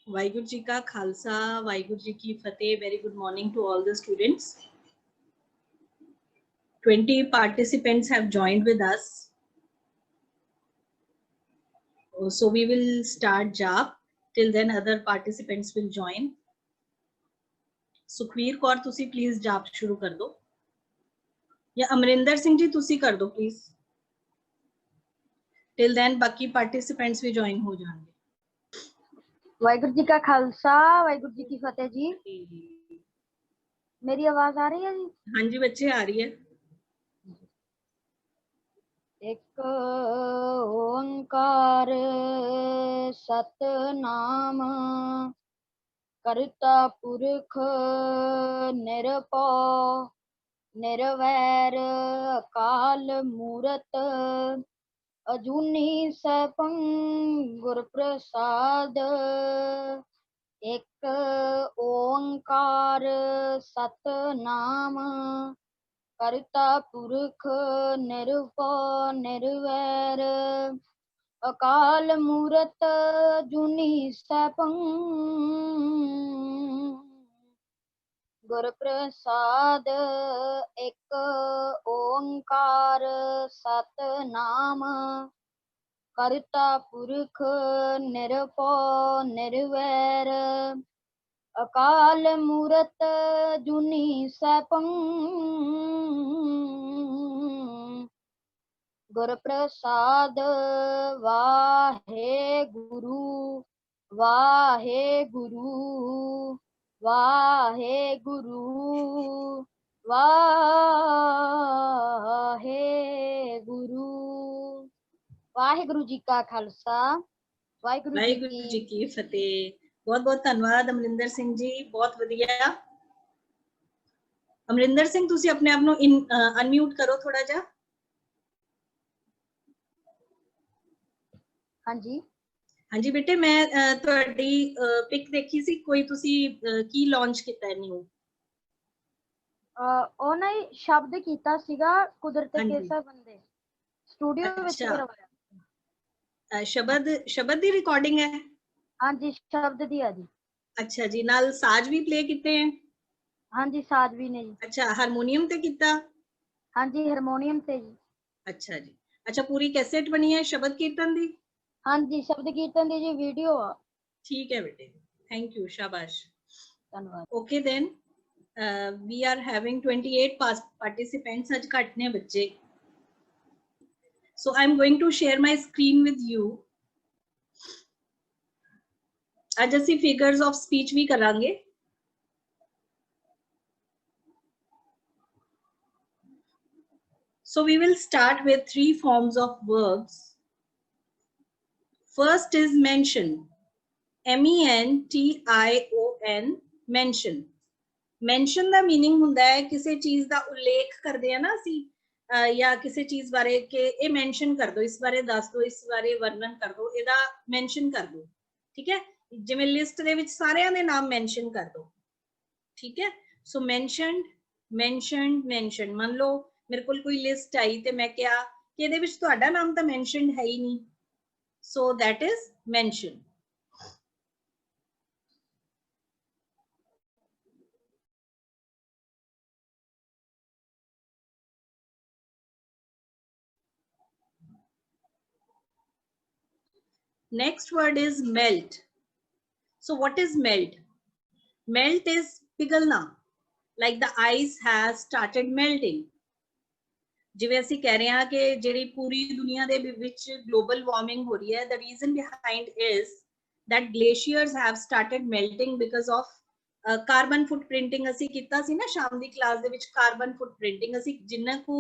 वाहिगुरु जी का खालसा, वाहिगुरु जी की फतेह. Very good morning to all the students. 20 participants have joined with us. So we will start JAP. Till then other participants will join. Sukhvir Kaur तुसी please जाप शुरू कर दो, या अमरिंदर सिंह जी तुसी कर दो प्लीज. टिल देन बाकी पार्टिसिपेंट्स भी ज्वाइन हो जाएंगे. वाहिगुरु जी का खालसा, वाहिगुरु जी की फतेह जी. मेरी आवाज आ रही है जी? हाँ जी बच्चे, आ रही है. एक ओंकार सतनाम करता पुरख निरभौ निर्वैर अकाल मूरत अजूनी सैभं गुर प्रसाद. एक ओंकार सतनाम करता पुरख निरभौ निर्वैर अकाल मूरत अजूनी सैभं गुर प्रसाद. एक ओंकार सतनाम करता पुरख निरभौ निर्वैर अकाल मूरत अजूनी सैभं गुर प्रसाद. वाहेगुरु वाहेगुरु वाहेगुरु वाहेगुरु. वाहेगुरु जी का खालसा, वाहेगुरु जी की फतेह. बहुत बहुत धन्यवाद अमरिंदर सिंह जी, बहुत वधिया. अमरिंदर सिंह तुसी अपने आप ਨੂੰ ਅਨਮਿਊਟ ਕਰੋ ਥੋੜਾ ਜਿਹਾ. ਹਾਂਜੀ ਹਾਂਜੀ ਬੇਟੇ, ਮੈਂ ਤੁਹਾਡੀ ਪਿਕ ਦੇਖੀ ਸੀ, ਕੋਈ ਤੁਸੀਂ ਕੀ ਲਾਂਚ ਕੀਤਾ ਹੈ ਨਿਊ? ਉਹ ਨਹੀਂ ਸ਼ਬਦ ਕੀਤਾ ਸੀਗਾ ਕੁਦਰਤ ਕੇਸਾ ਬੰਦੇ, ਸਟੂਡੀਓ ਵਿੱਚ ਕਰਵਾਇਆ. ਸ਼ਬਦ ਦੀ ਰਿਕਾਰਡਿੰਗ ਹੈ? ਹਾਂਜੀ ਸ਼ਬਦ ਦੀ ਆ ਜੀ. ਅੱਛਾ ਜੀ, ਨਾਲ ਸਾਜ਼ ਵੀ ਪਲੇ ਕੀਤੇ ਹੈ? ਹਾਂਜੀ ਸਾਜ਼ ਵੀ ਨੇ ਜੀ. ਅੱਛਾ, ਹਾਰਮੋਨੀਅਮ ਤੇ ਕੀਤਾ? ਹਾਂਜੀ ਹਾਰਮੋਨੀਅਮ ਤੇ ਜੀ. ਅੱਛਾ ਜੀ. ਅੱਛਾ, ਪੂਰੀ ਕੈਸੇਟ ਬਣੀ ਹੈ ਸ਼ਬਦ ਕੀਰਤਨ ਦੀ? ਹਾਂਜੀ ਸ਼ਬਦ ਕੀਰਤਨ ਦੀ ਜੀ ਵੀਡੀਓ ਆ. ਠੀਕ ਹੈ ਬੇਟੇ, ਥੈਂਕ ਯੂ, ਸ਼ਾਬਾਸ਼, ਧੰਨਵਾਦ. Okay then we are having 28 participants. ਅੱਜ ਘੱਟ ਨੇ ਬੱਚੇ. So I'm going to share my screen with you. ਅੱਜ ਅਸੀਂ figures of speech ਵੀ ਕਰਾਂਗੇ. So we will start with 3 forms of verbs. First is mention. MENTION, mention. Mention the meaning ਹੁੰਦਾ ਹੈ ਕਿਸੇ ਚੀਜ਼ ਦਾ ਉਲੇਖ ਕਰਦੇ ਆ ਨਾ ਅਸੀਂ, ਜਾਂ ਕਿਸੇ ਚੀਜ਼ ਬਾਰੇ ਕਿ ਇਹ ਮੈਂਸ਼ਨ ਕਰ ਦੋ, ਇਸ ਬਾਰੇ ਦੱਸ ਦੋ, ਇਸ ਬਾਰੇ ਵਰਣਨ ਕਰ ਦੋ, ਇਹਦਾ ਮੈਂਸ਼ਨ ਕਰ ਦੋ. ਠੀਕ ਹੈ, ਜਿਵੇਂ ਲਿਸਟ ਦੇ ਵਿੱਚ ਸਾਰਿਆਂ ਦੇ ਨਾਮ ਮੈਂਸ਼ਨ ਕਰ ਦੋ. ਠੀਕ ਹੈ, ਸੋ ਮੈਂਸ਼ਨਡ, ਮੈਂਸ਼ਨਡ, ਮੈਂਸ਼ਨ. ਮੰਨ ਲਓ ਮੇਰੇ ਕੋਲ ਕੋਈ ਲਿਸਟ ਆਈ ਤੇ ਮੈਂ ਕਿਹਾ ਕਿ ਇਹਦੇ ਵਿੱਚ ਤੁਹਾਡਾ ਨਾਮ ਤਾਂ ਮੈਂਸ਼ਨਡ ਹੈ ਹੀ ਨਹੀਂ, so that is mention. Next word is melt. So what is melt? Melt is पिघलना, like the ice has started melting. ਜਿਵੇਂ ਅਸੀਂ ਕਹਿ ਰਹੇ ਹਾਂ ਕਿ ਜਿਹੜੀ ਪੂਰੀ ਦੁਨੀਆ ਦੇ ਵਿੱਚ global warming ਹੋ ਰਹੀ ਹੈ, the reason behind is that glaciers have started melting because of carbon footprinting. ਅਸੀਂ ਕੀਤਾ ਸੀ ਨਾ ਸ਼ਾਮ ਦੀ ਕਲਾਸ ਦੇ ਵਿੱਚ, carbon footprinting. ਅਸੀਂ ਜਿੰਨਾ ਕੁ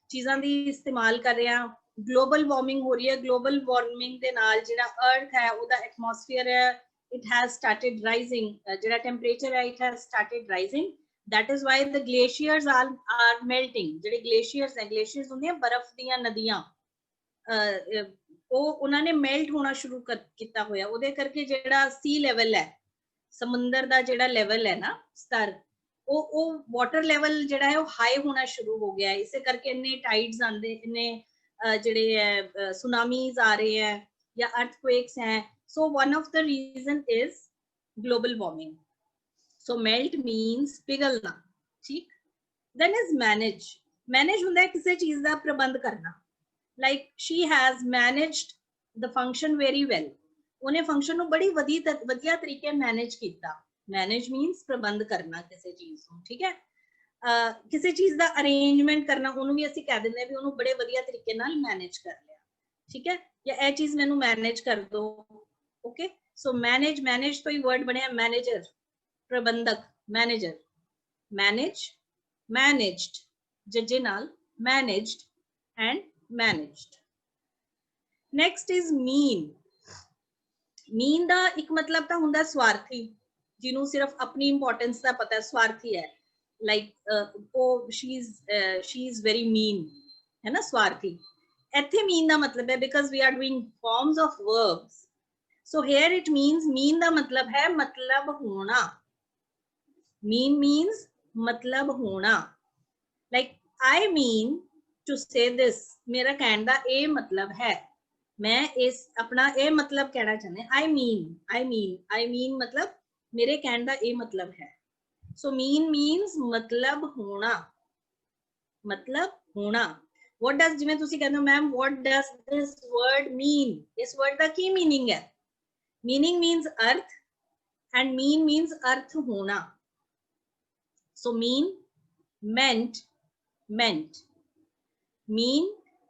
ਚੀਜ਼ਾਂ ਦੀ ਇਸਤੇਮਾਲ ਕਰ ਰਹੇ ਹਾਂ, global warming ਹੋ ਰਹੀ ਹੈ. global warming ਦੇ ਨਾਲ ਜਿਹੜਾ earth ਹੈ ਉਹਦਾ atmosphere ਹੈ, it has started rising. ਜਿਹੜਾ temperature ਹੈ, it has started rising. That is why the glaciers are melting. ਜਿਹੜੇ glaciers ਹੈ, glaciers ਹੁੰਦੀਆਂ ਬਰਫ਼ ਦੀਆਂ ਨਦੀਆਂ, ਉਹ ਉਹਨਾਂ ਨੇ melt ਹੋਣਾ ਸ਼ੁਰੂ ਕੀਤਾ ਹੋਇਆ. ਉਹਦੇ ਕਰਕੇ ਜਿਹੜਾ sea level ਹੈ, ਸਮੁੰਦਰ ਦਾ ਜਿਹੜਾ ਲੈਵਲ ਹੈ ਨਾ, ਸਤਰ, ਉਹ ਵਾਟਰ ਲੈਵਲ ਜਿਹੜਾ ਹੈ ਉਹ ਹਾਈ ਹੋਣਾ ਸ਼ੁਰੂ ਹੋ ਗਿਆ ਹੈ. ਇਸੇ ਕਰਕੇ ਇੰਨੇ ਟਾਈਡਸ ਆਉਂਦੇ, ਇੰਨੇ ਜਿਹੜੇ ਹੈ ਸੁਨਾਮੀਜ਼ ਆ ਰਹੇ ਹੈ ਜਾਂ ਅਰਥਕੁਏਕਸ ਹੈ. ਸੋ one of the reason is global warming. So melt means पिघलना, ठीक? Then is manage. Manage ਹੁੰਦਾ है किसी चीज ਦਾ प्रबंध करना. Like she has managed the function very well. ਉਹਨੇ function ਨੂੰ ਬੜੀ ਵਧੀਆ ਤਰੀਕੇ manage ਕੀਤਾ. Manage means प्रबंध करना किसी चीज ਨੂੰ, ठीक है? ਕਿਸੇ ਚੀਜ਼ ਦਾ ਅਰੇਂਜਮੈਂਟ ਕਰਨਾ, ਉਹਨੂੰ ਵੀ ਅਸੀਂ ਕਹਿ ਦਿੰਦੇ ਆ ਵੀ ਉਹਨੂੰ ਬੜੇ ਵਧੀਆ ਤਰੀਕੇ ਨਾਲ ਮੈਨੇਜ ਕਰ ਲਿਆ, ਠੀਕ ਹੈ? ਜਾਂ ਇਹ ਚੀਜ਼ ਮੈਨੂੰ ਮੈਨੇਜ ਕਰ ਦੋ, ਓਕੇ? ਸੋ ਮੈਨੇਜ ਤੋਂ ਹੀ ਵਰਡ ਬਣਿਆ ਮੈਨੇਜਰ, ਪ੍ਰਬੰਧਕ, ਮੈਨੇਜਰ, ਮੈਨੇਜਡ, ਜੱਜੇ ਨਾਲ managed and managed. Next is mean ਦਾ ਇੱਕ ਮਤਲਬ ਤਾਂ ਹੁੰਦਾ ਸਵਾਰਥੀ, ਜਿਹਨੂੰ ਸਿਰਫ ਆਪਣੀ ਇੰਪੋਰਟੈਂਸ ਦਾ ਪਤਾ, ਸਵਾਰਥੀ ਹੈ। like she is very mean, है ना, स्वार्थी। ਇੱਥੇ mean ਦਾ ਮਤਲਬ ਹੈ because we are doing forms of verbs, so here it means mean ਦਾ ਮਤਲਬ ਹੈ ਮਤਲਬ ਹੋਣਾ। mean means ਮਤਲਬ ਹੋਣਾ। like I mean to say this, ਮੇਰਾ ਕਹਿਣ ਦਾ ਇਹ ਮਤਲਬ ਹੈ, ਮੈਂ ਇਸ ਆਪਣਾ ਇਹ ਮਤਲਬ ਕਹਿਣਾ ਚਾਹੁੰਦਾ। I mean ਮਤਲਬ ਮੇਰੇ ਕਹਿਣ ਦਾ ਇਹ ਮਤਲਬ ਹੈ। So mean means मतलब होना, मतलब होना। What does, जिवें तुसी कहंदे हो ma'am what does this word mean, इस word का की meaning है? Meaning means earth and mean means अर्थ होना। So mean, meant, mean,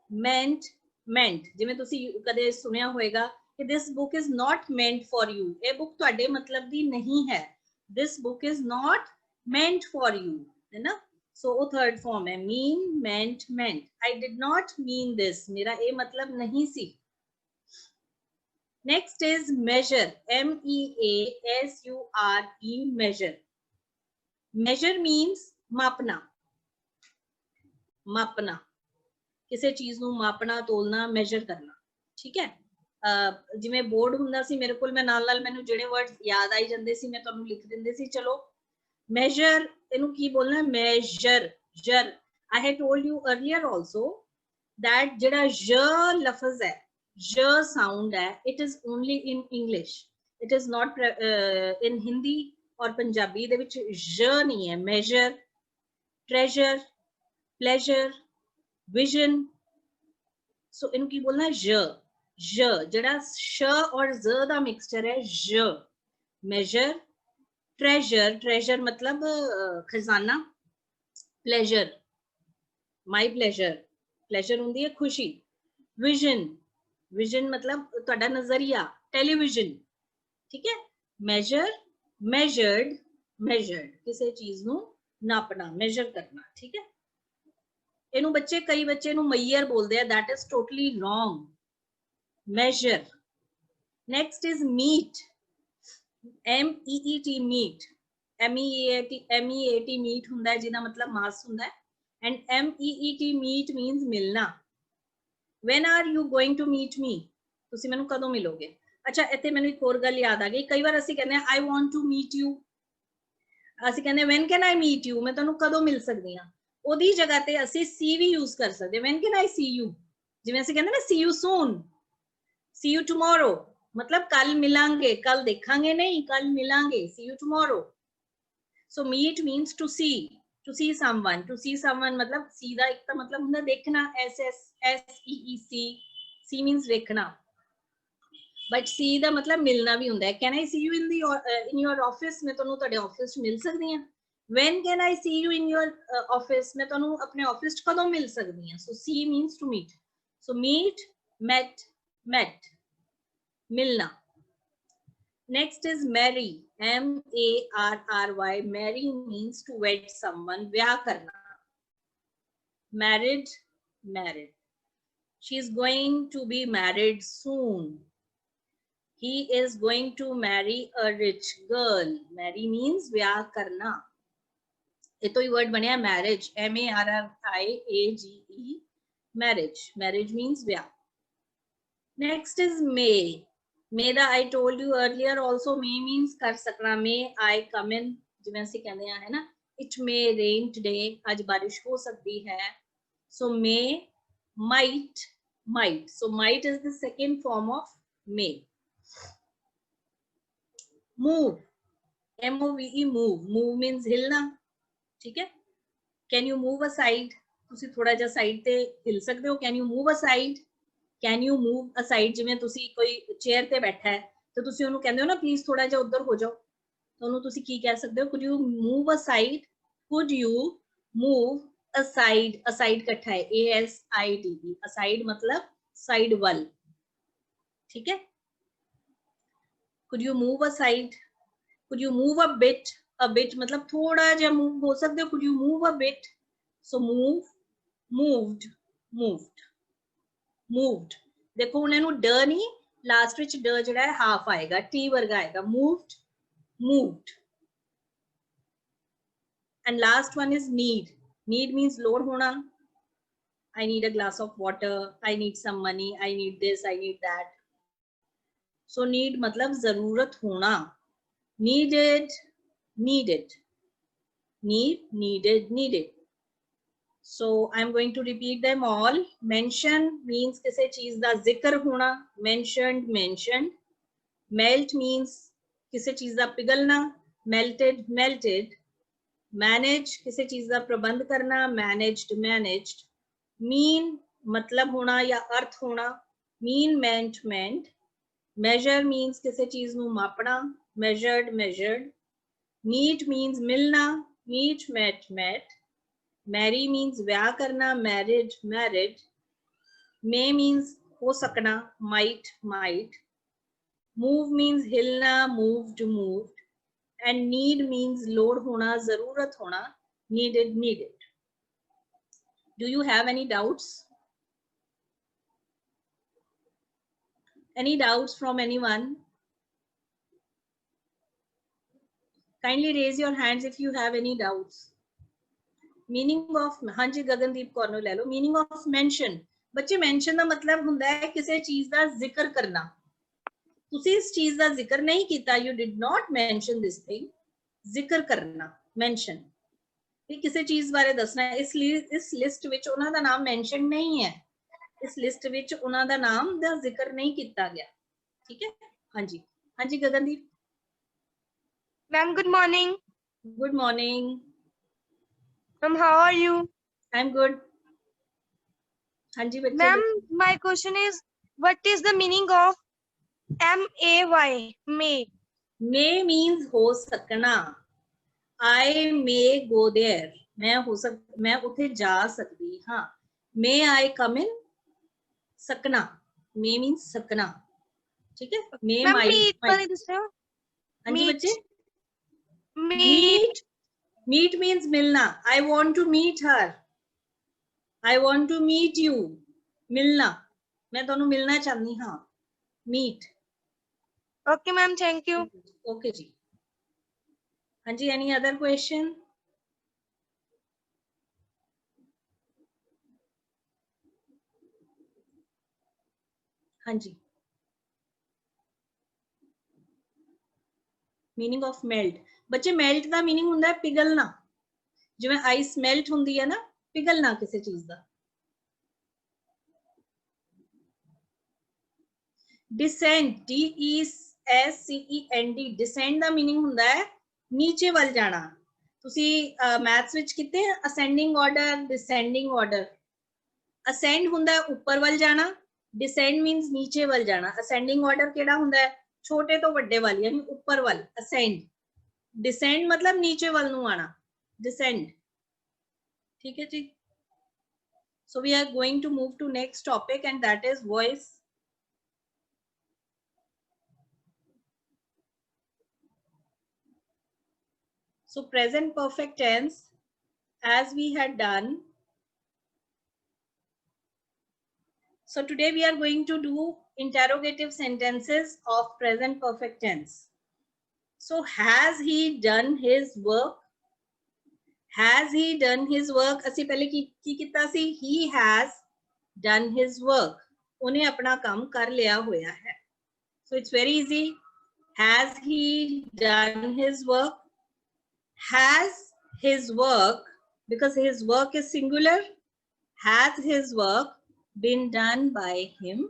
meant। जिवें तुसी कदे सुनिया होएगा कि this book is not meant for you, ये book तुहाडे मतलब दी नहीं है। This book is not meant for you, है ना? So वो third form है, mean, meant। I did not mean this, मेरा ये मतलब नहीं सी। Next is measure, MEASURE, measure। measure means मापना, किसी चीज ਨੂੰ मापना, तोलना, measure करना, ठीक है? ਜਿਵੇਂ ਬੋਰਡ ਹੁੰਦਾ ਸੀ ਮੇਰੇ ਕੋਲ, ਮੈਂ ਨਾਲ ਮੈਨੂੰ ਜਿਹੜੇ ਵਰਡ ਯਾਦ ਆਈ ਜਾਂਦੇ ਸੀ ਮੈਂ ਤੁਹਾਨੂੰ ਲਿਖ ਦਿੰਦੇ ਸੀ। ਚਲੋ measure, ਇਹਨੂੰ ਕੀ ਬੋਲਣਾ? measure, ਜਰ। I had told you earlier also that ਜਿਹੜਾ ਜ ਲਫ਼ਜ਼ ਹੈ, ਜ sound ਹੈ, it is only in English, it is not in Hindi और पंजाबी ਦੇ ਵਿੱਚ ਜ ਨਹੀਂ ਹੈ। measure, treasure, pleasure, vision, so ਇਹਨੂੰ ਕੀ ਬੋਲਣਾ? ਜ, ਜਿਹੜਾ ਸ਼ ਔਰ ਜ਼ ਦਾ ਮਿਕਸਚਰ ਹੈ, ਜ। measure, treasure मतलब खजाना, pleasure, my pleasure ਹੁੰਦੀ ਹੈ खुशी। vision मतलब ਤੁਹਾਡਾ ਨਜ਼ਰੀਆ, television, ठीक है? measure, measured, ਕਿਸੇ ਚੀਜ਼ ਨੂੰ ਨਾਪਣਾ, measure ਕਰਨਾ, ठीक है? ਇਹਨੂੰ ਬੱਚੇ, ਕਈ ਬੱਚੇ ਨੂੰ ਮਈਰ ਬੋਲਦੇ ਆ, that is totally wrong, measure। next is meat, MEET, meat, MEAT meat ਹੁੰਦਾ ਹੈ ਜਿਹਦਾ ਮਤਲਬ ਮਾਸ ਹੁੰਦਾ ਹੈ, and MEET meet means ਮਿਲਣਾ। when are you going to meet me, ਤੁਸੀਂ ਮੈਨੂੰ ਕਦੋਂ ਮਿਲੋਗੇ? ਅੱਛਾ, ਇੱਥੇ ਮੈਨੂੰ ਇੱਕ ਹੋਰ ਗੱਲ ਯਾਦ ਆ ਗਈ। ਕਈ ਵਾਰ ਅਸੀਂ ਕਹਿੰਦੇ ਆ I want to meet you, ਅਸੀਂ ਕਹਿੰਦੇ when can I meet you, ਮੈਂ ਤੁਹਾਨੂੰ ਕਦੋਂ ਮਿਲ ਸਕਦੀ ਹਾਂ? ਉਹਦੀ ਜਗ੍ਹਾ ਤੇ ਅਸੀਂ see ਵੀ use ਕਰ ਸਕਦੇ, when can I see you, ਜਿਵੇਂ ਅਸੀਂ ਕਹਿੰਦੇ ਨਾ see you soon, see you tomorrow, मतलब कल मिलांगे, कल देखांगे नहीं, कल मिलांगे, see you tomorrow। so meet means to see someone, मतलब see ਦਾ ਇੱਕ ਤਾਂ ਮਤਲਬ ਹੁੰਦਾ ਦੇਖਣਾ, SSEEC, see means ਦੇਖਣਾ, but see ਦਾ ਮਤਲਬ ਮਿਲਣਾ ਵੀ ਹੁੰਦਾ ਹੈ। can I see you in your office, ਮੈਂ ਤੁਹਾਨੂੰ ਤੁਹਾਡੇ ਆਫਿਸ ਚ ਮਿਲ ਸਕਦੀ ਹਾਂ। when can I see you in your office, ਮੈਂ ਤੁਹਾਨੂੰ ਆਪਣੇ ਆਫਿਸ ਚ ਕਦੋਂ ਮਿਲ ਸਕਦੀ ਹਾਂ। so see means to meet, so meet, met, मिलना। next is marry, MARRY, marry means to wed someone, ब्याह करना। married, she is going to be married soon, he is going to marry a rich girl, marry means ब्याह करना। ये तो ही word बनया marriage, MARRIAGE, marriage means ब्याह। next is may that I told you earlier also, may means कर सकना, may I come in, जिवें ਅਸੀਂ ਕਹਿੰਦੇ ਆ, है ना? it may rain today, आज बारिश हो सकती है। so may, might, so might is the second form of may। move, MOVE move, move means हिलना, ठीक है. Can you move aside? ਤੁਸੀਂ ਥੋੜਾ ਜਿਹਾ ਸਾਈਡ ਤੇ ਹਿਲ ਸਕਦੇ ਹੋ. Can you move aside? Can you move aside? ਜਿਵੇਂ ਤੁਸੀਂ ਕੋਈ ਚੇਅਰ ਤੇ ਬੈਠਾ ਹੈ ਤੇ ਤੁਸੀਂ ਉਹਨੂੰ ਕਹਿੰਦੇ ਹੋ ਨਾ ਪਲੀਜ਼ ਥੋੜਾ ਜਿਹਾ ਉੱਧਰ ਹੋ ਜਾਓ, ਤਾਂ ਉਹਨੂੰ ਤੁਸੀਂ ਕੀ ਕਹਿ ਸਕਦੇ ਹੋ? Could you move aside? Could you move aside? aside ਇਕੱਠਾ ਹੈ, ASIDE. aside मतलब साइड ਵੱਲ, ठीक है. Could you move aside? Could you move a bit? A bit मतलब थोड़ा जा move हो सकते हो. Could you move a bit? So move, moved, moved, moved. देखो ਹੁਣ ਇਹਨੂੰ ਡ नहीं, लास्ट ਵਿੱਚ ड ਜਿਹੜਾ ਹੈ ਹਾਫ ਆਏਗਾ, टी ਵਰਗਾ ਆਏਗਾ. moved, moved. And last one is need. Need means ਲੋੜ ਹੋਣਾ. I need a glass of water. I need some money. I need this. I need that. So need मतलब जरूरत होना. Needed, needed. Need, needed, needed. So I'm going to repeat them all. Mention means किसी चीज दा जिक्र होना. Mentioned, mentioned. Melt means किसी चीज दा पिघलना. Melted, melted. Manage किसी चीज दा प्रबंध करना. Managed, managed. Mean मतलब होना या अर्थ होना. Mean, meant, meant. Measure means किसी चीज नू मापना. Measured, measured. Meet means मिलना. Meet, met, met. Marry means ब्याह करना. Married, married. May means हो सकना. Might, might. Move means हिलना. Moved, moved. And need means load होना, जरूरत होना. Needed, needed. Do you have any doubts? Any doubts from anyone? Kindly raise your hands if you have any doubts. Meaning of, हाँ जी गगनदीप कौर ਨੂੰ ਲੈ ਲਓ. Meaning of mention. ਬੱਚੇ mention ਦਾ ਮਤਲਬ ਹੁੰਦਾ ਹੈ ਕਿਸੇ ਚੀਜ਼ ਦਾ ਜ਼ਿਕਰ ਕਰਨਾ. ਤੁਸੀਂ ਇਸ ਚੀਜ਼ ਦਾ ਜ਼ਿਕਰ ਨਹੀਂ ਕੀਤਾ. You did not mention this thing. ਜ਼ਿਕਰ ਕਰਨਾ, mention. ਇਹ ਕਿਸੇ ਚੀਜ਼ ਬਾਰੇ ਦੱਸਣਾ. ਇਸ ਲਿਸਟ ਵਿੱਚ ਉਹਨਾਂ ਦਾ ਨਾਮ mention ਨਹੀਂ ਹੈ. ਇਸ ਲਿਸਟ ਵਿੱਚ ਉਹਨਾਂ ਦਾ ਨਾਮ ਦਾ ਜ਼ਿਕਰ ਨਹੀਂ ਕੀਤਾ ਗਿਆ. ਠੀਕ ਹੈ. ਹਾਂਜੀ ਹਾਂਜੀ Gagandeep. Ma'am, good morning. Good morning. Ma'am, how are you? I'm good. Hanji bachche. Ma'am, my question is, what is the meaning of MAY? May. May means हो सकना. I may go there. मैं उठे जा सकती. हाँ. May I come in? सकना. May means सकना. ठीक है. May Ma'am, might. meet वाली दूसरा. hanji Meet. बच्चे. Meet. Meet means मिलना. I want to meet her. I want to meet you. मिलना. मैं दोनों मिलना चाहती. हाँ. Meet. Okay, ma'am. Thank you. Okay जी. हाँ जी. Any other question? हाँ जी. Meaning of melt. बच्चे melt ਦਾ meaning ਹੁੰਦਾ ਹੈ ਪਿਘਲਣਾ. ਜਿਵੇਂ ice melt ਹੁੰਦੀ ਹੈ ਨਾ, ਪਿਘਲਣਾ ਕਿਸੇ ਚੀਜ਼ ਦਾ. Descend, DESCEND. Descend ਦਾ meaning ਹੁੰਦਾ ਹੈ ਨੀਚੇ ਵੱਲ ਜਾਣਾ. ਤੁਸੀਂ ਮੈਥਸ ਵਿੱਚ ਕਿਤੇ ascending order, descending order. ascend ਹੁੰਦਾ ਹੈ ਉੱਪਰ ਵੱਲ ਜਾਣਾ. descend means ਨੀਚੇ ਵੱਲ ਜਾਣਾ. ascending order ਕਿਹੜਾ ਹੁੰਦਾ ਹੈ? ਛੋਟੇ ਤੋਂ ਵੱਡੇ ਵੱਲ, ਯਾਨੀ ਉੱਪਰ ਵੱਲ. ascend. descend मतलब नीचे ਵੱਲ ਨੂੰ ਆਣਾ. descend. ठीक है जी. So we are going to move to next topic, and that is voice. So present perfect tense, as we had done. So today we are going to do interrogative sentences of present perfect tense. So has he done his work? Has he done his work? ਅਸੀਂ ਪਹਿਲੇ ਕੀ ਕੀਤਾ ਸੀ? He has done his work. ਉਹਨੇ ਆਪਣਾ ਕੰਮ ਕਰ ਲਿਆ ਹੋਇਆ ਹੈ. So it's very easy. Has he done his work? Has his work, because his work is singular, has his work been done by him?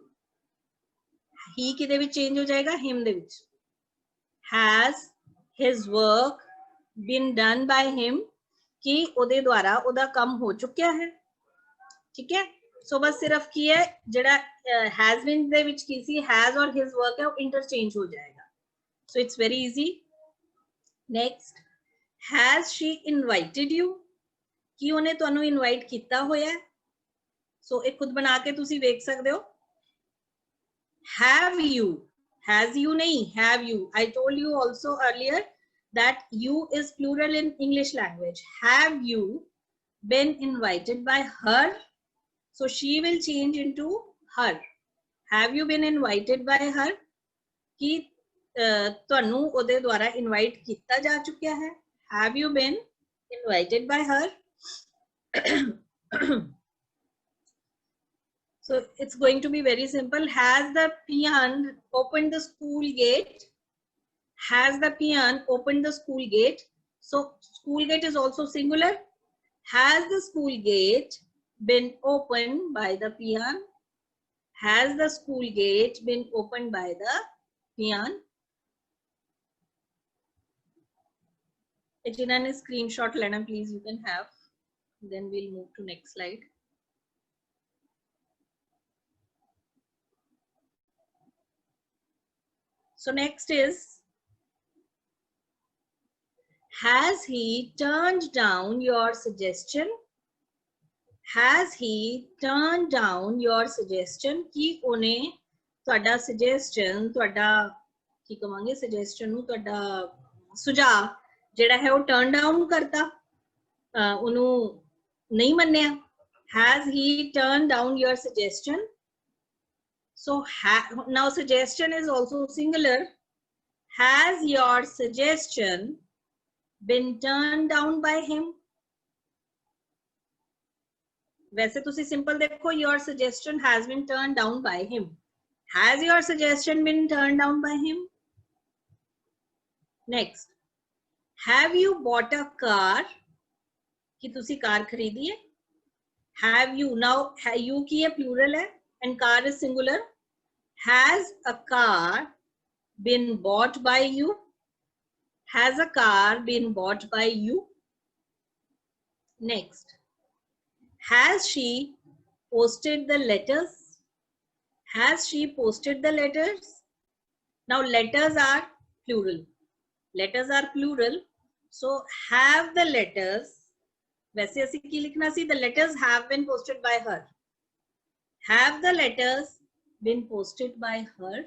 He ਕਿਹਦੇ ਵਿੱਚ change ਹੋ ਜਾਏਗਾ? Him ਦੇ ਵਿੱਚ. Has his work been done by him, कि ਉਹਦੇ ਦੁਆਰਾ ਉਹਦਾ ਕੰਮ ਹੋ ਚੁੱਕਿਆ ਹੈ। ठीक है, सो बस सिर्फ की है जड़ा हैज बीन दे विच की सी हैज और हिज वर्क है वो इंटरचेंज हो जाएगा। So it's very easy. Next, has she invited you, कि उन्हें तुहानू इनवाइट किया होया है। सो एक खुद बना के तुसी देख सकते हो। हैव यू, हैज यू नहीं, have you. I told you also earlier that you is plural in English language. Have you been invited by her? So she will change into her. Have you been invited by her? कि ਤੁਹਾਨੂੰ ਉਹਦੇ ਦੁਆਰਾ invite ਕੀਤਾ ਜਾ ਚੁੱਕਿਆ ਹੈ। Have you been invited by her? So it's going to be very simple. Has the peon opened the school gate? Has the peon opened the school gate? So school gate is also singular. Has the school gate been opened by the peon? Has the school gate been opened by the peon? If you need a screenshot, Lena, please, you can have. Then we'll move to next slide. So next is, has he turned down your suggestion? Has he turned down your suggestion? कि उन्हें ਤੁਹਾਡਾ suggestion, ਤੁਹਾਡਾ ਕੀ ਕਹਾਂਗੇ suggestion ਨੂੰ, ਤੁਹਾਡਾ ਸੁਝਾਅ ਜਿਹੜਾ ਹੈ ਉਹ turn down ਕਰਤਾ, ਉਹਨੂੰ ਨਹੀਂ ਮੰਨਿਆ। Has he turned down your suggestion? So now suggestion is also singular. Has your suggestion been turned down by him? वैसे तुसी सिंपल देखो, your suggestion has been turned down by him. Has your suggestion been turned down by him? Next, have you bought a car? कि तुसी car खरीदी है। Have you, now you की है plural है and car is singular. Has a car been bought by you? Has a car been bought by you? Next, has she posted the letters? Has she posted the letters? Now letters are plural. Letters are plural. So have the letters. वैसे ऐसे की लिखना सी, the letters have been posted by her. Have the letters been posted by her?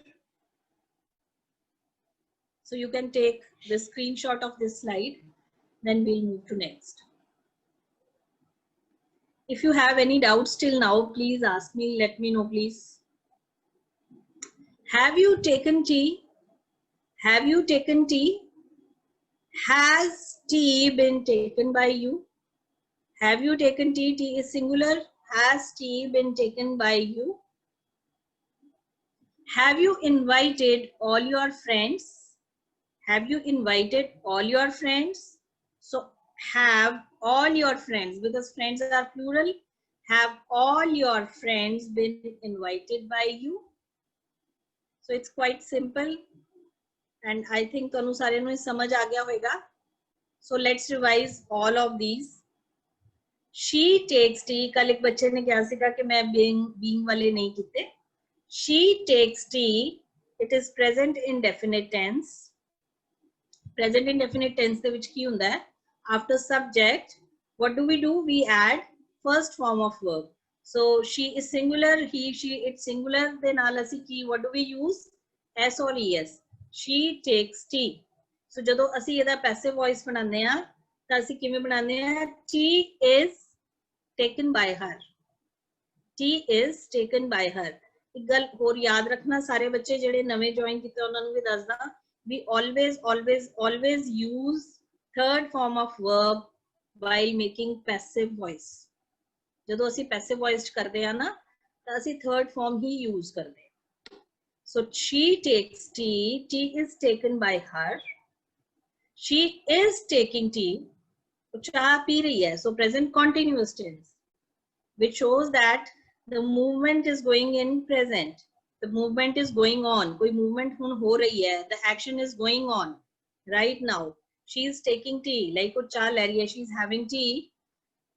So you can take the screenshot of this slide. Then we'll move to next. If you have any doubts till now, please ask me, let me know, please. Have you taken tea? Have you taken tea? Has tea been taken by you? Have you taken tea? Tea is singular. Has tea been taken by you? Have you invited all your friends? Have you invited all your friends? So have all your friends, because friends are plural. Have all your friends been invited by you? So it's quite simple, and I think ਤੁਹਾਨੂੰ ਸਾਰਿਆਂ ਨੂੰ ਸਮਝ ਆ ਗਿਆ ਹੋਵੇਗਾ. So let's revise all of these. She takes tea. ਕੱਲ ਇੱਕ ਬੱਚੇ ਨੇ ਕਿਹਾ ਸੀਗਾ ਕਿ ਮੈਂ being ਵਾਲੇ ਨਹੀਂ ਕੀਤੇ. She takes tea. It is present indefinite tense. Present indefinite tense ਦੇ ਵਿੱਚ ਕੀ ਹੁੰਦਾ ਹੈ? After subject, what do? We add first form of verb. So she is singular, he, she, it's singular. Then ਨਾਲ ਅਸੀਂ ਕੀ, what do we use? S or es. She takes tea. So ਜਦੋਂ ਅਸੀਂ ਇਹਦਾ passive voice ਬਣਾਉਂਦੇ ਆ ਤਾਂ ਅਸੀਂ ਕਿਵੇਂ ਬਣਾਉਂਦੇ ਆ? Tea is taken by her. Tea is taken by her. ਇੱਕ ਗੱਲ ਹੋਰ ਯਾਦ ਰੱਖਣਾ, ਸਾਰੇ ਬੱਚੇ ਜਿਹੜੇ ਨਵੇਂ join ਕੀਤੇ ਉਹਨਾਂ ਨੂੰ ਵੀ ਦੱਸਦਾ, we always use third form of verb while making passive voice. ਜਦੋਂ ਅਸੀਂ passive voice ਕਰਦੇ ਆ ਨਾ ਤਾਂ ਅਸੀਂ third form ਹੀ use ਕਰਦੇ ਆ. So she takes tea. Tea is taken by her. She is taking tea. वो चाह पी रही है. So present continuous tense, which shows that the movement is going in present. The movement is going on. कोई movement हुन हो रही है. The action is going on. right now she is taking tea, like वो चाय ले रही है, she is having tea.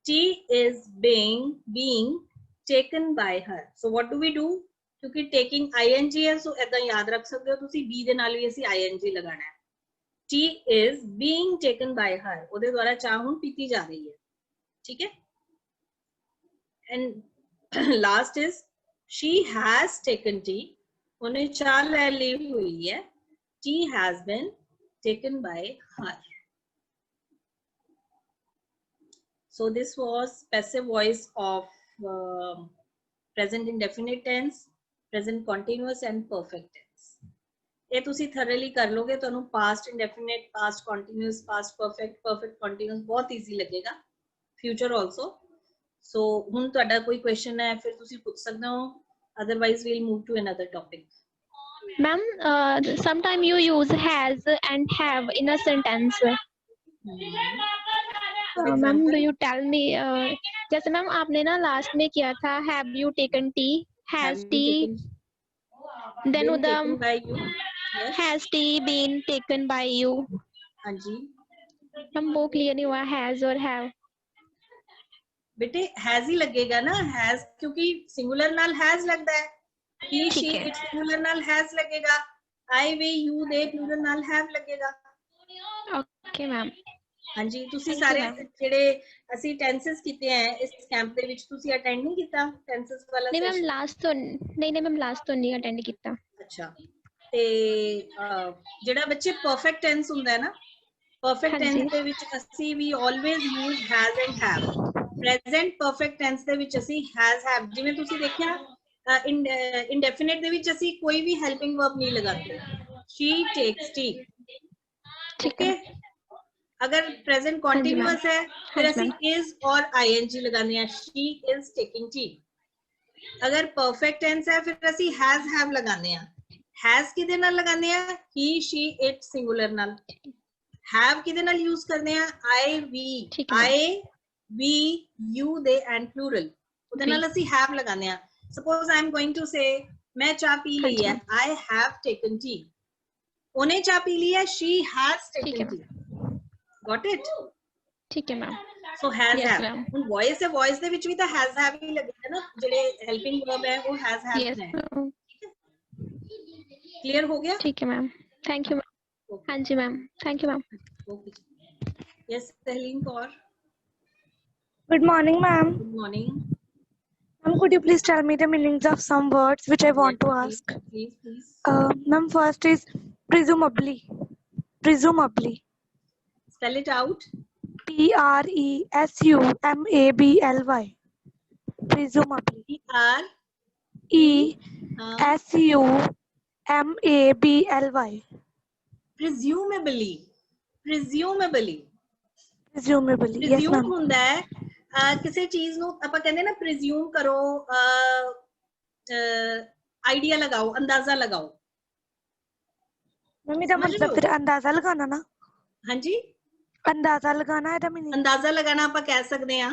Tea is being taken by her. So what do we do? क्योंकि taking ing है, so ऐसा याद रख सकते हो तुसी, be ਦੇ ਨਾਲ ਵੀ ਅਸੀਂ ing लगाना है. Tea is being taken by her. ਉਹਦੇ ਦੁਆਰਾ ਚਾਹ ਹੁਣ ਪੀਤੀ ਜਾ ਰਹੀ ਹੈ, ठीक है. And last is she has taken tea. ਉਹਨੇ ਚਾਹ ਲੈ ਲਈ ਹੋਈ ਹੈ. Tea has been taken by her. So this was passive voice of present indefinite tense, present continuous and perfect tense. ਇਹ ਤੁਸੀਂ thoroughly ਕਰ ਲੋਗੇ, ਤੁਹਾਨੂੰ past indefinite, past continuous, past perfect, perfect continuous ਬਹੁਤ easy ਲੱਗੇਗਾ. Future also. So ਹੁਣ ਤੁਹਾਡਾ ਕੋਈ question ਹੈ ਫਿਰ ਤੁਸੀਂ ਪੁੱਛ ਸਕਦੇ ਹੋ, otherwise we'll move to another topic. Ma'am, sometime you use has and have in a sentence. Ma'am do you tell me, जैसे मैम आपने ना लास्ट में किया था have you taken tea, has tea then taken by you. Yes. has tea been taken by you. हाँ जी ma'am वो clear नहीं हुआ has और have. बेटे has ही लगेगा ना, has क्योंकि सिंगुलर नाल has लगता है. he she it सिंगुलर नाल has लगेगा. I we you they प्लूरल नाल have लगेगा. Okay ma'am. हाँ जी, ਤੁਸੀਂ ਸਾਰੇ ਜਿਹੜੇ ਅਸੀਂ ਟੈਂਸਸ ਕੀਤੇ ਆ ਇਸ ਕੈਂਪ ਦੇ ਵਿੱਚ ਤੁਸੀਂ ਅਟੈਂਡ ਨਹੀਂ ਕੀਤਾ ਟੈਂਸਸ ਵਾਲਾ? ਨਹੀਂ ਮੈਮ ਲਾਸਟ ਤੋਂ ਨਹੀਂ ਮੈਮ ਲਾਸਟ ਤੋਂ ਨਹੀਂ ਅਟੈਂਡ ਕੀਤਾ. ਅੱਛਾ, ਤੇ ਜਿਹੜਾ ਬੱਚੇ ਪਰਫੈਕਟ ਟੈਂਸ ਹੁੰਦਾ ਹੈ ਨਾ, ਪਰਫੈਕਟ ਟੈਂਸ ਦੇ ਵਿੱਚ ਅਸੀਂ ਵੀ always use has and have. Present perfect tense ਦੇ ਵਿੱਚ ਅਸੀਂ ਹੈਜ਼ ਹੈਵ, ਜਿਵੇਂ ਤੁਸੀਂ ਦੇਖਿਆ ਇੰਡੈਫੀਨਿਟ ਦੇ ਵਿੱਚ ਅਸੀਂ ਕੋਈ ਵੀ ਹੈਲਪਿੰਗ ਵਰਬ ਨਹੀਂ ਲਗਾਉਂਦੇ. she takes tea. ਠੀਕ ਹੈ. अगर प्रेजेंट कॉन्टिन्यूअस है फिर ਅਸੀਂ is और ing लगाने हैं. she is taking tea. अगर परफेक्ट टेंस है फिर ਅਸੀਂ has have लगाने हैं. has किदे नाल लगाने हैं? he she it सिंगुलर नाल. have किदे नाल यूज करने हैं? I we you they and plural. ਉਹਦੇ ਨਾਲ ਅਸੀਂ have लगाने हैं. suppose I am going to say मैं चाय पी ली है. I have taken tea. ਉਹਨੇ ਚਾय पी ली है. she has taken tea. Got it? ठीक है मैम. So has have. ਹੁਣ voice है, voice ਦੇ ਵਿੱਚ ਵੀ ਤਾਂ has have ਹੀ ਲੱਗੇਗਾ ਨਾ, ਜਿਹੜੇ helping verb है वो has have है. Clear हो गया? ठीक है मैम. Thank you ma'am. हाँ जी ma'am. Thank you ma'am. Okay. Yes, Sahlin Kaur. Good morning, ma'am. Good morning. Ma'am, could you please tell me the meanings of some words which I want to ask? Please. Ma'am, first is presumably. Presumably. Spell it out. presumably. Presumably. presumably. Presumably. Presumably. Yes, Presume ma'am. ਹੁੰਦਾ ਹੈ ਕਿਸੇ ਚੀਜ਼ ਨੂੰ ਆਪਾਂ ਕਹਿੰਦੇ ਨਾ presume ਕਰੋ, idea ਲਗਾਓ, ਅੰਦਾਜ਼ਾ ਲਗਾਓ. मम्मी का मतलब फिर अंदाजा लगाना ना? हाँ जी, अंदाजा लगाना है मीनिंग. अंदाजा लगाना ਆਪਾਂ ਕਹਿ ਸਕਦੇ ਹਾਂ.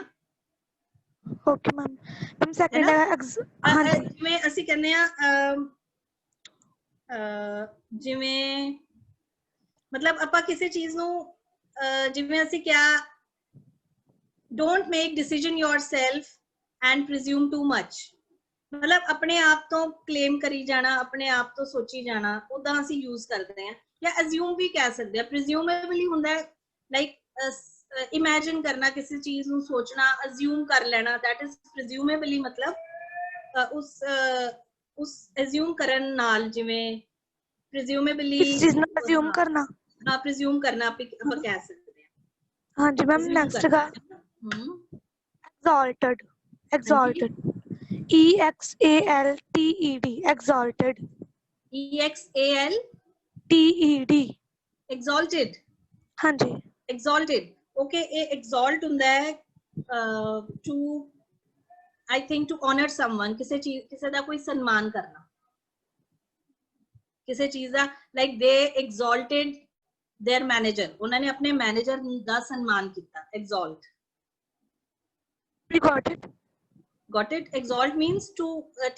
Okay ma'am. मैम सेकंड है हां जी, ਜਿਵੇਂ ਅਸੀਂ ਕਹਿੰਦੇ ਆ ਜਿਵੇਂ ਮਤਲਬ ਆਪਾਂ ਕਿਸੇ ਚੀਜ਼ ਨੂੰ ਜਿਵੇਂ ਅਸੀਂ ਕਿਹਾ don't make decision yourself and presume too much. मतलब अपने आप तो क्लेम करी जाना, अपने आप तो सोची जाना, उदा ਅਸੀਂ यूज करते हैं. या assume भी कह सकते हैं. presumably ਹੁੰਦਾ है like imagine करना, किसी चीज ਨੂੰ सोचना, assume कर लेना, that is presumably. मतलब उस assume ਕਰਨ ਨਾਲ ਜਿਵੇਂ presumably किस चीज ਨੂੰ assume करना. हाँ, presume करना ਆਪਾਂ ਕਹਿ ਸਕਦੇ हैं. हाँ जी मैम. नेक्स्ट का exalted. exalted. exalted. exalted. हाँ जी. exalted. okay, ये exalt ਹੁੰਦਾ है to I think to honor someone. ਕਿਸੇ ਦਾ ਕੋਈ ਸਨਮਾਨ ਕਰਨਾ, ਕਿਸੇ ਚੀਜ਼ ਦਾ like they exalted their manager. ਉਹਨਾਂ ਨੇ ਆਪਣੇ ਮੈਨੇਜਰ ਦਾ ਸਨਮਾਨ ਕੀਤਾ. exalt. got it. exalt means to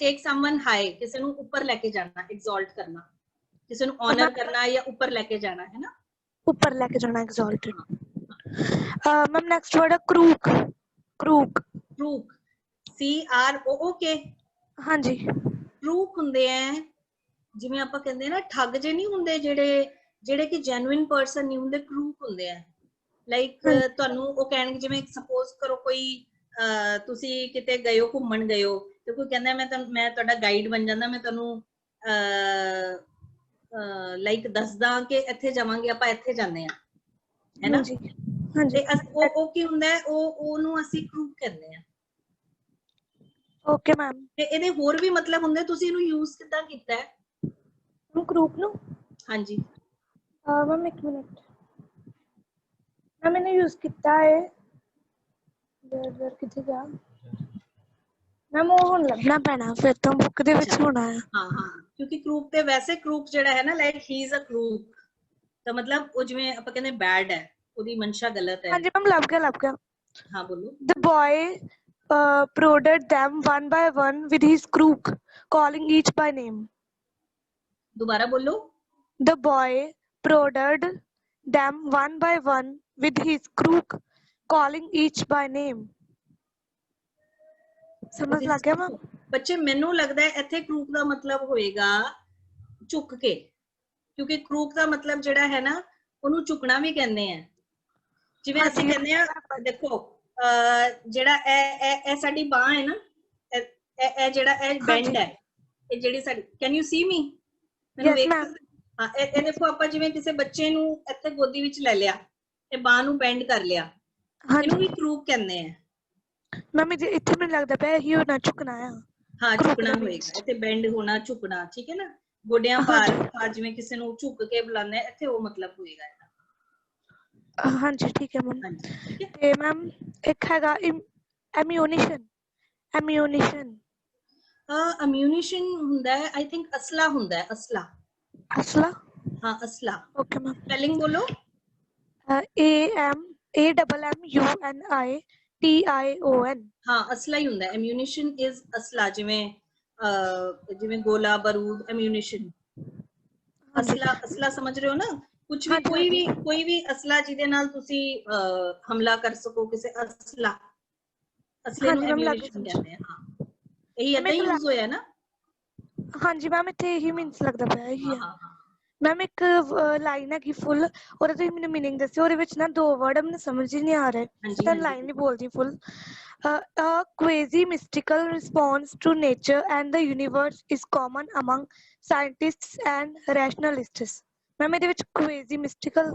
take someone high. ਕਿਸੇ ਨੂੰ ਉੱਪਰ ਲੈ ਕੇ ਜਾਣਾ, exalt ਕਰਨਾ, ਕਿਸੇ ਨੂੰ honor ਕਰਨਾ ਜਾਂ ਉੱਪਰ ਲੈ ਕੇ ਜਾਣਾ, ਹੈ ਨਾ. ਉੱਪਰ ਲੈ ਕੇ ਜਾਣਾ exalted ਮੈਮ ਨੈਕਸਟ ਵਰਡ ਹੈ ਕਰੂਕ ਕਰੂਕ crook, CROOK, ਹਾਂਜੀ crook ਹੁੰਦੇ ਆ ਜਿਵੇਂ ਆਪਾਂ ਕਹਿੰਦੇ ਆ ਨਾ ਠੱਗ ਜੇ ਨਹੀਂ ਹੁੰਦੇ ਜਿਹੜੇ ਕਿ ਜੈਨੂਇਨ ਪਰਸਨ ਨਹੀਂ ਹੁੰਦੇ, ਕਰੂਕ ਹੁੰਦੇ ਆ। ਲਾਈਕ ਤੁਹਾਨੂੰ ਉਹ ਕਹਿਣਗੇ, ਜਿਵੇਂ ਸਪੋਜ਼ ਕਰੋ ਕੋਈ ਤੁਸੀਂ ਕਿਤੇ ਗਏ ਹੋ, ਘੁੰਮਣ ਗਏ ਹੋ, ਤੇ ਕੋਈ ਕਹਿੰਦਾ ਮੈਂ ਤੁਹਾਡਾ ਗਾਈਡ ਬਣ ਜਾਂਦਾ, ਮੈਂ ਤੁਹਾਨੂੰ ਲਾਈਕ ਦੱਸਦਾ ਕਿ ਇੱਥੇ ਜਾਵਾਂਗੇ ਆਪਾਂ, ਇੱਥੇ ਜਾਂਦੇ ਆ, ਹੈ ਨਾ। ਤੇ ਉਹ ਕੀ ਹੁੰਦਾ ਹੈ, ਉਹਨੂੰ ਅਸੀਂ ਕਰੂਕ ਕਹਿੰਦੇ ਆ। Okay ma'am. ਤੇ ਇਹਦੇ ਹੋਰ ਵੀ ਮਤਲਬ ਹੁੰਦੇ, ਤੁਸੀਂ ਇਹਨੂੰ ਯੂਜ਼ ਕਿੱਦਾਂ ਕੀਤਾ ਹੈ? ਕਰੂਕ ਨੂੰ? ਹਾਂਜੀ ਮੈਮ ਇੱਕ ਮਿੰਟ, ਮੈਂ ਮੈंने यूज ਕੀਤਾ ਹੈ ਕਿੱਥੇ ਗਿਆ ਮੈਮ, ਉਹ ਹੁਣ ਲੱਭਣਾ ਪੈਣਾ ਫਿਰ ਤੋਂ, ਬੁੱਕ ਦੇ ਵਿੱਚ ਹੋਣਾ ਹੈ। ਹਾਂ ਕਿਉਂਕਿ ਕਰੂਕ ਤੇ ਵੈਸੇ ਕਰੂਕ ਜਿਹੜਾ ਹੈ ਨਾ, ਲਾਈਕ ਹੀ ਇਜ਼ ਅ ਕਰੂਕ, ਤਾਂ ਮਤਲਬ ਉਹ ਜਿਵੇਂ ਆਪਾਂ ਕਹਿੰਦੇ ਬੈਡ ਹੈ, ਉਹਦੀ ਮਨਸ਼ਾ ਗਲਤ ਹੈ। ਹਾਂਜੀ ਮੈਮ, ਲੱਭ ਗਿਆ। ਹਾਂ ਬੋਲੋ। The boy prodded them one by one with his crook, calling each by name. ਦੁਬਾਰਾ ਬੋਲੋ। The boy prodded them one by one with his crook, calling each by name. ਸਮਝ ਲੱਗ ਗਿਆ ਮੈਮ? ਬੱਚੇ ਮੈਨੂੰ ਲੱਗਦਾ ਹੈ ਇੱਥੇ ਕਰੂਕ ਦਾ ਮਤਲਬ ਹੋਏਗਾ ਝੁਕ ਕੇ, ਕਿਉਂਕਿ ਕਰੂਕ ਦਾ ਮਤਲਬ ਜਿਹੜਾ ਹੈ ਨਾ, ਉਹਨੂੰ ਝੁਕਣਾ ਵੀ ਕਹਿੰਦੇ ਆ। ਜਿਵੇਂ ਅਸੀਂ ਕਹਿੰਦੇ ਆ, ਦੇਖੋ ਜਿਹੜਾ ਇਹ ਸਾਡੀ ਬਾਹ ਹੈ ਨਾ, ਇਹ ਜਿਹੜਾ ਇਹ ਬੈਂਡ ਹੈ, ਇਹ ਜਿਹੜੀ ਸਾਡੀ, ਕੈਨ ਯੂ ਸੀ ਮੀ? ਮੈਨੂੰ ਵੇਖ, ਹਾਂ ਇਹ ਦੇਖੋ, ਆਪਾਂ ਜਿਵੇਂ ਕਿਸੇ ਬੱਚੇ ਨੂੰ ਇੱਥੇ ਗੋਦੀ ਵਿੱਚ ਲੈ ਲਿਆ, ਇਹ ਬਾਹ ਨੂੰ ਬੈਂਡ ਕਰ ਲਿਆ, ਇਹਨੂੰ ਵੀ ਕਰੂਕ ਕਹਿੰਦੇ ਆ। ਮੈਮ ਇੱਥੇ ਮੈਨੂੰ ਲੱਗਦਾ ਪਿਆ ਇਹੀ ਹੋਣਾ, ਝੁਕਣਾ ਆ। ਹਾਂ ਝੁਕਣਾ ਹੋਏਗਾ, ਇੱਥੇ ਬੈਂਡ ਹੋਣਾ, ਝੁਕਣਾ, ਠੀਕ ਹੈ ਨਾ। ਗੋਡਿਆਂ ਭਾਰ ਜਿਵੇਂ ਕਿਸੇ ਨੂੰ ਝੁਕ ਕੇ ਬੁਲਾਉਂਦੇ ਆ, ਇੱਥੇ ਉਹ ਮਤਲਬ ਹੋਏਗਾ ਇਹਦਾ। ਹਾਂਜੀ ਠੀਕ ਹੈ ਮੈਮ। ਤੇ ਮੈਮ ਇੱਕ ਹੈਗਾ ਐਮਿਊਨੀਸ਼ਨ। ਐਮਿਊਨੀਸ਼ਨ ਹੁੰਦਾ ਹੈ, ਆਈ ਥਿੰਕ ਅਸਲਾ ਹੁੰਦਾ ਹੈ, ਅਸਲਾ। ਅਸਲਾ? ਹਾਂ ਅਸਲਾ। Okay ma'am. ਸਪੈਲਿੰਗ ਬੋਲੋ। AMAMMUNITION। ਹਾਂ ਅਸਲਾ ਹੀ ਹੁੰਦਾ, ਐਮਿਊਨੀਸ਼ਨ ਇਜ਼ ਅਸਲਾ, ਜਿਵੇਂ ਗੋਲਾ ਬਾਰੂਦ, ਐਮਿਊਨੀਸ਼ਨ। ਅਸਲਾ ਸਮਝ ਰਹੇ ਹੋ ਨਾ? ਕੁਝ ਵੀ, ਕੋਈ ਵੀ ਅਸਲਾ ਜਿਹਦੇ ਨਾਲ ਤੁਸੀਂ ਹਮਲਾ ਕਰ ਸਕੋ, ਕਿਸੇ ਅਸਲੇ ਨੂੰ ਐਮਿਊਨੀਸ਼ਨ ਕਹਿੰਦੇ ਆ। ਹਾਂ ਇਹੀ ਏਦਾਂ ਹੀ ਯੂਜ਼ ਹੋਇਆ ਨਾ? ਹਾਂਜੀ ਮੈਮ, ਇੱਥੇ ਇਹੀ ਮੀਨਸ ਲੱਗਦਾ ਪਿਆ ਇਹੀ ਆ। ਮੈਮ ਇੱਕ ਲਾਈਨ ਹੈਗੀ ਫੁੱਲ, ਉਹਦਾ ਤੁਸੀਂ ਮੈਨੂੰ ਮੀਨਿੰਗ ਦੱਸਿਓ। ਉਹਦੇ ਵਿੱਚ ਨਾ 2 ਵਰਡ ਮੈਨੂੰ ਸਮਝ ਹੀ ਨਹੀਂ ਆ ਰਹੇ, ਤੁਹਾਨੂੰ ਲਾਈਨ ਨਹੀਂ ਬੋਲਦੀ ਫੁੱਲ। A quasi mystical response to nature and the universe is common among scientists and rationalists. Ma'am ਇਹਦੇ ਵਿੱਚ quasi mystical,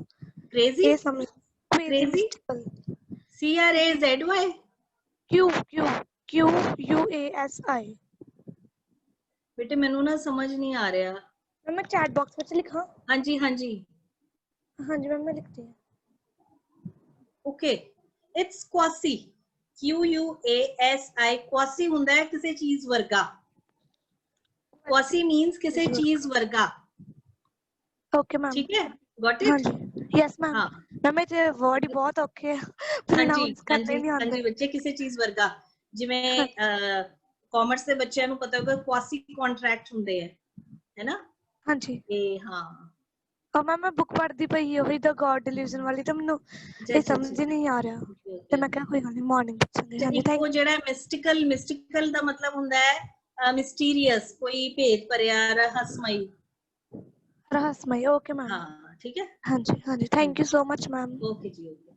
crazy, ਇਹ ਸਮਝ, quasi mystical, CRAZY, QUASI। ਬੇਟੇ ਮੈਨੂੰ ਨਾ ਸਮਝ ਨਹੀਂ ਆ ਰਿਹਾ। ਮੈਮ ਮੈਂ ਚੈਟ ਬਾਕਸ ਵਿੱਚ ਲਿਖਾਂ? ਹਾਂਜੀ ਮੈਮ ਮੈਂ ਲਿਖਦੀ ਹਾਂ। Okay, it's quasi, QUASI। Quasi ਹੁੰਦਾ ਹੈ ਕਿਸੇ ਚੀਜ਼ ਵਰਗਾ। ਕੁਆਸੀ ਮੀਨਸ ਕਿਸੇ ਚੀਜ਼ ਵਰਗਾ। ਓਕੇ ਮੈਮ, ਠੀਕ ਹੈ, ਗॉट ਇਟ? ਹਾਂਜੀ ਯੈਸ ਮੈਮ। ਮੈਮ ਇਹ ਵਰਡ ਹੀ ਬਹੁਤ ਔਖੇ ਆ, ਪ੍ਰੋਨਾਂਸ ਕਰਨੇ ਨਹੀਂ ਆਉਂਦੇ। ਹਾਂਜੀ ਬੱਚੇ, ਕਿਸੇ ਚੀਜ਼ ਵਰਗਾ। ਜਿਵੇਂ ਕਾਮਰਸ ਦੇ ਬੱਚਿਆਂ ਨੂੰ ਪਤਾ ਹੋਗਾ ਕੁਆਸੀ ਕੰਟਰੈਕਟ ਹੁੰਦੇ ਆ, ਹੈ ਨਾ? ਹਾਂਜੀ। ਇਹ ਹਾਂ, ਮੈਮ ਮੈਂ ਬੁੱਕ ਪੜ੍ਹਦੀ ਪਈ ਉਹੀ ਦ ਗॉड ਡਿਲੀਜਨ ਵਾਲੀ, ਤਾਂ ਮੈਨੂੰ ਇਹ ਸਮਝ ਹੀ ਨਹੀਂ ਆ ਰਿਹਾ, ਤੇ ਮੈਂ ਕਿਹਾ ਕੋਈ ਗੱਲ ਨਹੀਂ ਮਾਰਨਿੰਗ ਪੁੱਛਾਂਗੇ। ਹਾਂਜੀ ਥੈਂਕ ਯੂ। ਜਿਹੜਾ ਮਿਸਟੀਕਲ ਦਾ ਮਤਲਬ ਹੁੰਦਾ ਹੈ ਮਿਸਟੀਰੀਅਸ, ਕੋਈ ਭੇਦ ਭਰਿਆ, ਰਹੱਸਮਈ। ਰਹੱਸਮਈ, ਓਕੇ ਮੈਮ। ਹਾਂ ਠੀਕ ਹੈ। ਹਾਂਜੀ thank you so much ma'am. Okay ਜੀ, ਓਕੇ।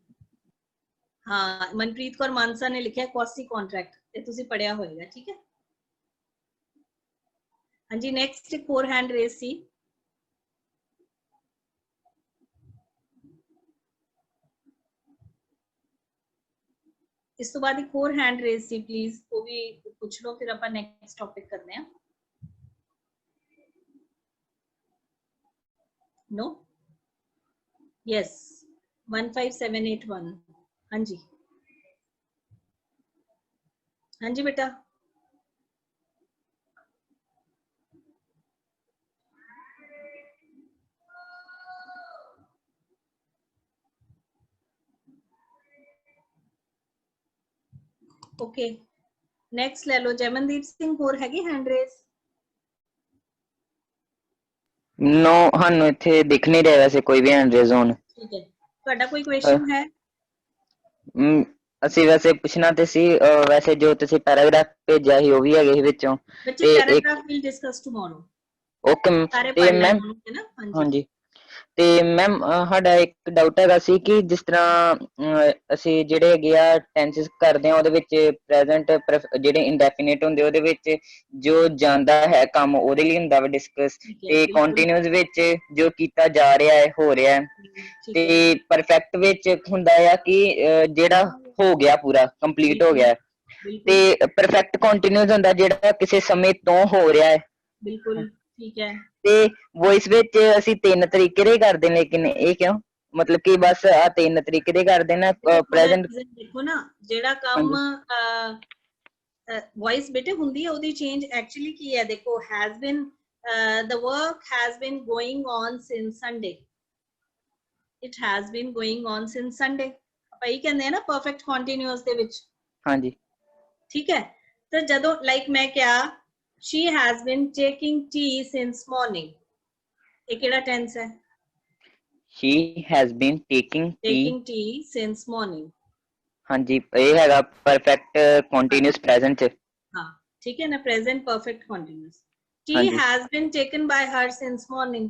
ਹਾਂ ਮਨਪ੍ਰੀਤ ਕੌਰ ਮਾਨਸਾ ਨੇ ਲਿਖਿਆ ਕੁਆਸੀ ਕੰਟਰੈਕਟ, ਇਹ ਤੁਸੀਂ ਪੜਿਆ ਹੋਏਗਾ, ਠੀਕ ਹੈ। ਹਾਂਜੀ ਨੈਕਸਟ ਇੱਕ ਹੋਰ ਹੈਂਡ ਰੇਜ਼ ਸੀ। ਇਸ ਤੋਂ ਬਾਅਦ ਇੱਕ ਹੋਰ ਹੈਂਡ ਰੇਜ਼ ਸੀ, ਪਲੀਜ਼ ਉਹ ਵੀ ਪੁੱਛ ਲਓ, ਫਿਰ ਆਪਾਂ ਨੈਕਸਟ ਟੌਪਿਕ ਕਰਨੇ ਆ। No yes 15781। हाँ जी बेटा। ओके नेक्स्ट ले लो जयमनदीप सिंह, होर हैगी हैंड रेस? नो, हानू इत्थे दिख नहीं रहा वैसे कोई भी हैंड रेज ऑन। ਠੀਕ ਹੈ, ਤੁਹਾਡਾ ਕੋਈ ਕੁਐਸਚਨ ਹੈ? ਅਸੀਂ ਵੈਸੇ ਪੁੱਛਣਾ ਤੇ ਸੀ ਵੈਸੇ ਜੋ ਤੁਸੀਂ ਪੈਰਾਗ੍ਰਾਫ ਭੇਜਿਆ ਸੀ ਉਹ ਵੀ ਹੈਗੇ ਸੀ ਵਿੱਚੋਂ ਬੱਚੇ ਤੇ paragraph will discuss tomorrow, okay ਸਾਰੇ ਤੇ ਪੜ੍ਹ ਲੈਣ ਮੈਮ ਉਹਨੂੰ, ਹੈ ਨਾ? ਹਾਂਜੀ ਹਾਂਜੀ ਤੇ ਮੈਮ ਸਾਡਾ ਇੱਕ ਡਾਊਟ ਹੈਗਾ ਸੀ ਕਿ ਜਿਸ ਤਰ੍ਹਾਂ ਅਸੀਂ ਜਿਹੜੇ ਹੈਗੇ ਆ ਟੈਂਸਸ ਕਰਦੇ ਆ ਉਹਦੇ ਵਿੱਚ ਪ੍ਰੈਜ਼ੈਂਟ ਜਿਹੜੇ ਇੰਡੈਫੀਨਿਟ ਹੁੰਦੇ ਉਹਦੇ ਵਿੱਚ ਜੋ ਜਾਂਦਾ ਹੈ ਕੰਮ ਉਹਦੇ ਲਈ ਹੁੰਦਾ ਵਾ ਡਿਸਕਸ, ਠੀਕ ਹੈ, ਤੇ ਬਿਲਕੁਲ ਕੰਟੀਨਿਊਸ ਵਿੱਚ ਜੋ ਕੀਤਾ ਜਾ ਰਿਹਾ ਹੈ ਹੋ ਰਿਹਾ ਹੈ, ਠੀਕ ਹੈ, ਤੇ ਪਰਫੈਕਟ ਵਿੱਚ ਹੁੰਦਾ ਆ ਕਿ ਜਿਹੜਾ ਹੋ ਗਿਆ ਪੂਰਾ ਕੰਪਲੀਟ ਹੋ ਗਿਆ ਹੈ, ਬਿਲਕੁਲ ਤੇ ਪਰਫੈਕਟ ਕੰਟੀਨਿਊਸ ਹੁੰਦਾ ਜਿਹੜਾ ਕਿਸੇ ਸਮੇਂ ਤੋਂ ਹੋ ਰਿਹਾ ਹੈ, ਬਿਲਕੁਲ ਠੀਕ ਹੈ। ਤੇ ਵੌਇਸ ਵਿੱਚ ਅਸੀਂ 3 ਤਰੀਕੇ ਦੇ ਕਰਦੇ, ਲੇਕਿਨ ਇਹ ਕਿਉਂ, ਮਤਲਬ ਕਿ ਬਸ ਆ 3 ਤਰੀਕੇ ਦੇ ਕਰਦੇ ਨਾ ਉਹਦਾ ਪ੍ਰੈਜ਼ੈਂਟ? ਰੀਜ਼ਨ ਦੇਖੋ ਨਾ, ਜਿਹੜਾ ਕੰਮ ਵੌਇਸ ਬੇਟੇ ਹੁੰਦੀ ਹੈ ਉਹਦੀ ਚੇਂਜ ਐਕਚੁਅਲੀ ਕੀ ਹੈ, ਦੇਖੋ has been the work has been going on since Sunday, it has been going on since Sunday, ਆਪਾਂ ਇਹ ਕਹਿੰਦੇ ਆ ਨਾ ਪਰਫੈਕਟ ਕੰਟੀਨਿਊਅਸ ਦੇ ਵਿੱਚ। ਹਾਂਜੀ ਠੀਕ ਹੈ, ਤਾਂ ਜਦੋਂ ਲਾਈਕ ਮੈਂ ਕਿਹਾ she has been taking tea since morning, ਇਹ ਕਿਹੜਾ ਟੈਂਸ ਹੈ? she has been taking tea since morning, ਹਾਂਜੀ ਇਹ ਹੈਗਾ ਪਰਫੈਕਟ ਕੰਟੀਨਿਊਸ ਪ੍ਰੈਜ਼ੈਂਟ ਚ। ਹਾਂ ਠੀਕ ਹੈ ਨਾ, present perfect continuous, tea ਹਾਂਜੀ has been taken by her since morning,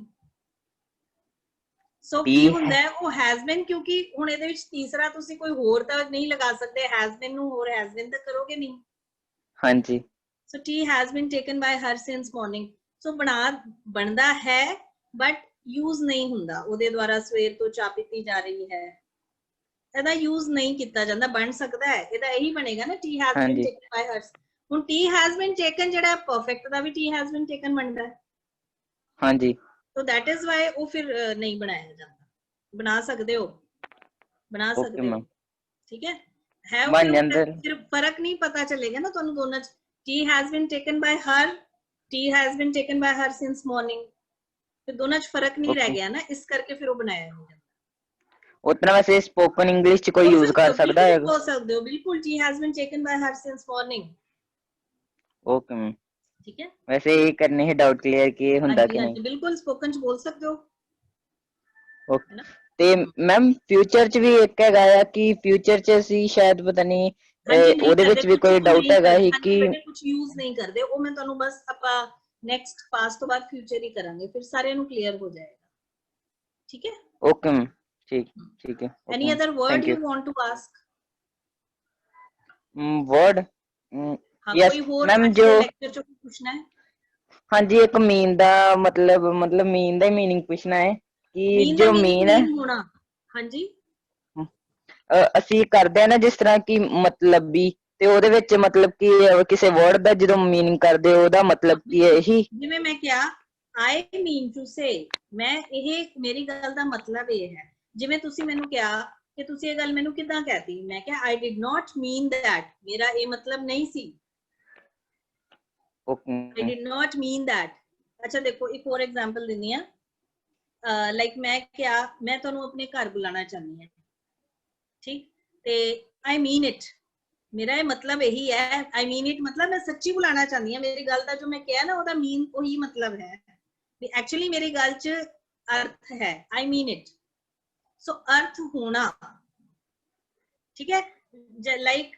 so tea ਕੀ ਹੁੰਦਾ ਹੈ ਉਹ has been, ਕਿਉਂਕਿ ਹੁਣ ਇਹਦੇ ਵਿੱਚ ਤੀਸਰਾ ਤੁਸੀਂ ਕੋਈ ਹੋਰ ਤਾਂ ਨਹੀਂ ਲਗਾ ਸਕਦੇ, has been ਨੂੰ ਹੋਰ has been ਤਾਂ ਕਰੋਗੇ ਨਹੀਂ। ਹਾਂਜੀ so tea has been taken by her since morning, so ਬਣਦਾ ਹੈ but use ਨਹੀਂ ਹੁੰਦਾ, ਉਹਦੇ ਦੁਆਰਾ ਸਵੇਰ ਤੋਂ ਚਾਹ ਪੀਤੀ ਜਾ ਰਹੀ ਹੈ, ਇਹਦਾ use ਨਹੀਂ ਕੀਤਾ ਜਾਂਦਾ, ਬਣ ਸਕਦਾ ਹੈ ਇਹਦਾ ਇਹੀ ਬਣੇਗਾ ਨਾ tea has been taken by her। ਹੁਣ tea has been taken ਜਿਹੜਾ perfect the we tea has been taken ਬਣਦਾ ਹੈ, ਹਾਂਜੀ so that is why ਉਹ ਫਿਰ ਨਹੀਂ ਬਣਾਇਆ ਜਾਂਦਾ, ਬਣਾ ਸਕਦੇ ਹੋ, ਬਣਾ ਸਕਦੇ ਹੋ, ਠੀਕ ਹੈ। ਫਿਰ ਫਰਕ ਨਹੀਂ ਪਤਾ ਚੱਲੇਗਾ ਨਾ ਤੁਹਾਨੂੰ ਦੋਨਾਂ ਚ, tea has been taken by her, tea has been taken by her since morning, ਫਿਰ ਦੋਨਾਂ ਚ ਫਰਕ ਨਹੀਂ ਰਹਿ ਗਿਆ ਨਾ, ਇਸ ਕਰਕੇ ਫਿਰ ਉਹ ਬਣਾਇਆ ਨਹੀਂ ਜਾਂਦਾ। ਉਤਨਾ ਵੈਸੇ ਸਪੋਕਨ ਇੰਗਲਿਸ਼ ਚ ਕੋਈ ਯੂਜ਼ ਕਰ ਸਕਦਾ ਹੈ? ਹੋ ਸਕਦੇ ਹੋ ਬਿਲਕੁਲ, tea has been taken by her since morning, okay ma'am, ਠੀਕ ਹੈ। ਵੈਸੇ ਇਹ ਕਰਨੇ ਹੈ ਡਾਊਟ ਕਲੀਅਰ ਕਿ ਇਹ ਹੁੰਦਾ ਕਿ ਨਹੀਂ। ਬਿਲਕੁਲ ਸਪੋਕਨ ਚ ਬੋਲ ਸਕਦੇ ਹੋ। ਓਕੇ, ਤੇ ਮੈਮ ਫਿਊਚਰ ਚ ਵੀ ਇੱਕ ਹੈਗਾ ਆ ਕਿ ਫਿਊਚਰ ਚ ਅਸੀਂ ਸ਼ਾਇਦ ਪਤਾ ਨਹੀਂ ਉਹਦੇ ਵਿੱਚ ਵੀ ਕੋਈ ਡਾਊਟ ਹੈਗਾ ਸੀ ਕਿ ਕੁਝ ਯੂਜ਼ ਨਹੀਂ ਕਰਦੇ, ਉਹ ਮੈਂ ਤੁਹਾਨੂੰ ਬਸ ਆਪਾਂ ਨੈਕਸਟ ਪਾਸ ਤੋਂ ਬਾਅਦ ਫਿਊਚਰ ਹੀ ਕਰਾਂਗੇ, ਫਿਰ ਸਾਰਿਆਂ ਨੂੰ ਕਲੀਅਰ ਹੋ ਜਾਏਗਾ, ਠੀਕ ਹੈ। ਓਕੇ ਮੈਮ, ਠੀਕ ਹੈ। Any other word you want to ask? Word yes ma'am, ਜੋ ਲੈਕਚਰ ਚ ਪੁੱਛਣਾ ਹੈ? ਹਾਂਜੀ, ਇੱਕ ਮੀਨ ਦਾ ਮਤਲਬ ਮੀਨ ਦਾ ਹੀ ਮੀਨਿੰਗ ਪੁੱਛਣਾ ਹੈ ਕਿ ਜੋ ਮੀਨ ਹੈ ਹੋਣਾ, ਹਾਂਜੀ ਅਸੀਂ ਕਰਦੇ ਆ ਨਾ ਜਿਸ ਤਰ੍ਹਾਂ ਕਿ ਮਤਲਬੀ, ਤੇ ਉਹਦੇ ਵਿੱਚ ਮਤਲਬ ਕਿ ਕਿਸੇ ਵਰਡ ਦਾ ਜਦੋਂ ਮੀਨਿੰਗ ਕਰਦੇ ਉਹਦਾ ਮਤਲਬ ਕੀ ਹੈ? ਇਹੀ ਜਿਵੇਂ ਮੈਂ ਕਿਹਾ I mean to say, ਮੈਂ ਇਹ ਮੇਰੀ ਗੱਲ ਦਾ ਮਤਲਬ ਇਹ ਹੈ, ਜਿਵੇਂ ਤੁਸੀਂ ਮੈਨੂੰ ਕਿਹਾ ਕਿ ਤੁਸੀਂ ਇਹ ਗੱਲ ਮੈਨੂੰ ਕਿੱਦਾਂ ਕਹਿਤੀ, ਮੈਂ ਕਿਹਾ I did not mean that, ਮੇਰਾ ਇਹ ਮਤਲਬ ਨਹੀਂ ਸੀ, I did not mean that। ਅੱਛਾ ਦੇਖੋ ਇੱਕ ਹੋਰ ਐਗਜ਼ਾਮਪਲ ਦਿੰਦੀ ਆ, ਲਾਈਕ ਮੈਂ ਕਿਹਾ ਮੈਂ ਤੁਹਾਨੂੰ ਆਪਣੇ ਘਰ ਬੁਲਾਉਣਾ ਚਾਹੁੰਦੀ ਹਾਂ, ਠੀਕ, ਤੇ I mean it, ਮੇਰਾ ਇਹ ਮਤਲਬ ਇਹੀ ਹੈ, I mean it ਮਤਲਬ ਮੈਂ ਸੱਚੀ ਬੁਲਾਉਣਾ ਚਾਹੁੰਦੀ ਹਾਂ, ਮੇਰੀ ਗੱਲ ਦਾ ਜੋ ਮੈਂ ਕਿਹਾ ਨਾ ਉਹਦਾ ਮੀਨ ਉਹੀ ਮਤਲਬ ਹੈ, ਐਕਚੁਅਲੀ ਮੇਰੀ ਗੱਲ ਚ ਅਰਥ ਹੈ, I mean it, ਸੋ ਅਰਥ ਹੋਣਾ, ਠੀਕ ਹੈ। ਲਾਈਕ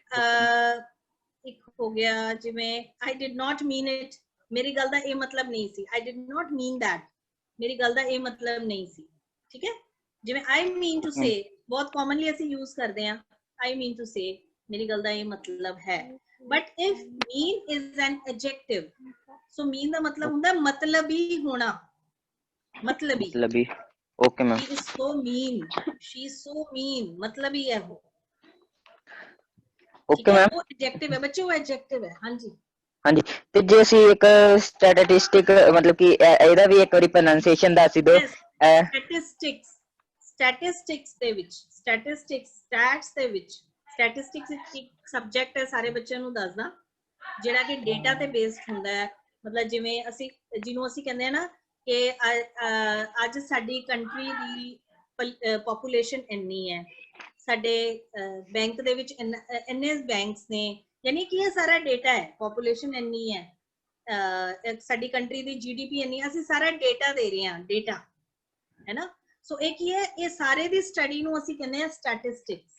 ਇੱਕ ਹੋ ਗਿਆ ਜਿਵੇਂ I did not mean it, ਮੇਰੀ ਗੱਲ ਦਾ ਇਹ ਮਤਲਬ ਨਹੀਂ ਸੀ, I did not mean that, ਮੇਰੀ ਗੱਲ ਦਾ ਇਹ ਮਤਲਬ ਨਹੀਂ ਸੀ, ਠੀਕ ਹੈ। ਜਿਵੇਂ I mean to say ਬਹੁਤ ਕਾਮਨਲੀ ਅਸੀਂ ਯੂਜ਼ ਕਰਦੇ ਹਾਂ, I mean to say ਮੇਰੀ ਗੱਲ ਦਾ ਇਹ ਮਤਲਬ ਹੈ, but if mean is an adjective, so mean ਦਾ ਮਤਲਬ ਹੁੰਦਾ ਮਤਲਬੀ ਹੋਣਾ, ਮਤਲਬੀ। Okay ma'am, she is so mean, she is so mean, ਮਤਲਬੀ ਹੈ ਉਹ, ਓਕੇ ਮੈਮ। ਉਹ ਐਡਜੈਕਟਿਵ ਹੈ ਬੱਚੇ, ਉਹ ਐਡਜੈਕਟਿਵ ਹੈ, ਹਾਂਜੀ ਹਾਂਜੀ, ਤੇ ਜੇ ਅਸੀਂ ਇੱਕ ਸਟੈਟਿਸਟਿਕ ਮਤਲਬ ਕਿ ਇਹਦਾ ਵੀ ਇੱਕ ਵਾਰੀ ਪ੍ਰੋਨਾਂਸੀਏਸ਼ਨ ਦੱਸ ਦਿਓ। ਸਟੈਟਿਸਟਿਕਸ ਦੇ ਵਿੱਚ, ਸਟੈਟਸ ਦੇ ਵਿੱਚ, ਸਟੈਟਿਸਟਿਕਸ ਇੱਕ ਸਬਜੈਕਟ ਹੈ, ਸਾਰੇ ਬੱਚਿਆਂ ਨੂੰ ਦੱਸਦਾ, ਜਿਹੜਾ ਕਿ ਡੇਟਾ ਤੇ ਬੇਸਡ ਹੁੰਦਾ ਹੈ, ਮਤਲਬ ਜਿਵੇਂ ਅਸੀਂ ਜਿਹਨੂੰ ਅਸੀਂ ਕਹਿੰਦੇ ਆ ਨਾ ਕਿ ਅੱਜ ਸਾਡੀ ਕੰਟਰੀ ਦੀ ਪੋਪੂਲੇਸ਼ਨ ਇੰਨੀ ਹੈ, ਸਾਡੇ ਬੈਂਕ ਦੇ ਵਿੱਚ ਇੰਨੇ ਬੈਂਕਸ ਨੇ, ਯਾਨੀ ਕਿ ਇਹ ਸਾਰਾ ਡੇਟਾ ਹੈ, ਪੋਪੂਲੇਸ਼ਨ ਇੰਨੀ ਹੈ, ਸਾਡੀ ਕੰਟਰੀ ਦੀ GDP ਇੰਨੀ, ਅਸੀਂ ਸਾਰਾ ਡੇਟਾ ਦੇ ਰਹੇ ਹਾਂ, ਡੇਟਾ ਹੈ ਨਾ। ਸੋ ਇਹ ਕੀ ਹੈ, ਇਹ ਸਾਰੇ ਦੀ ਸਟੱਡੀ ਨੂੰ ਅਸੀਂ ਕਹਿੰਦੇ ਆ statistics.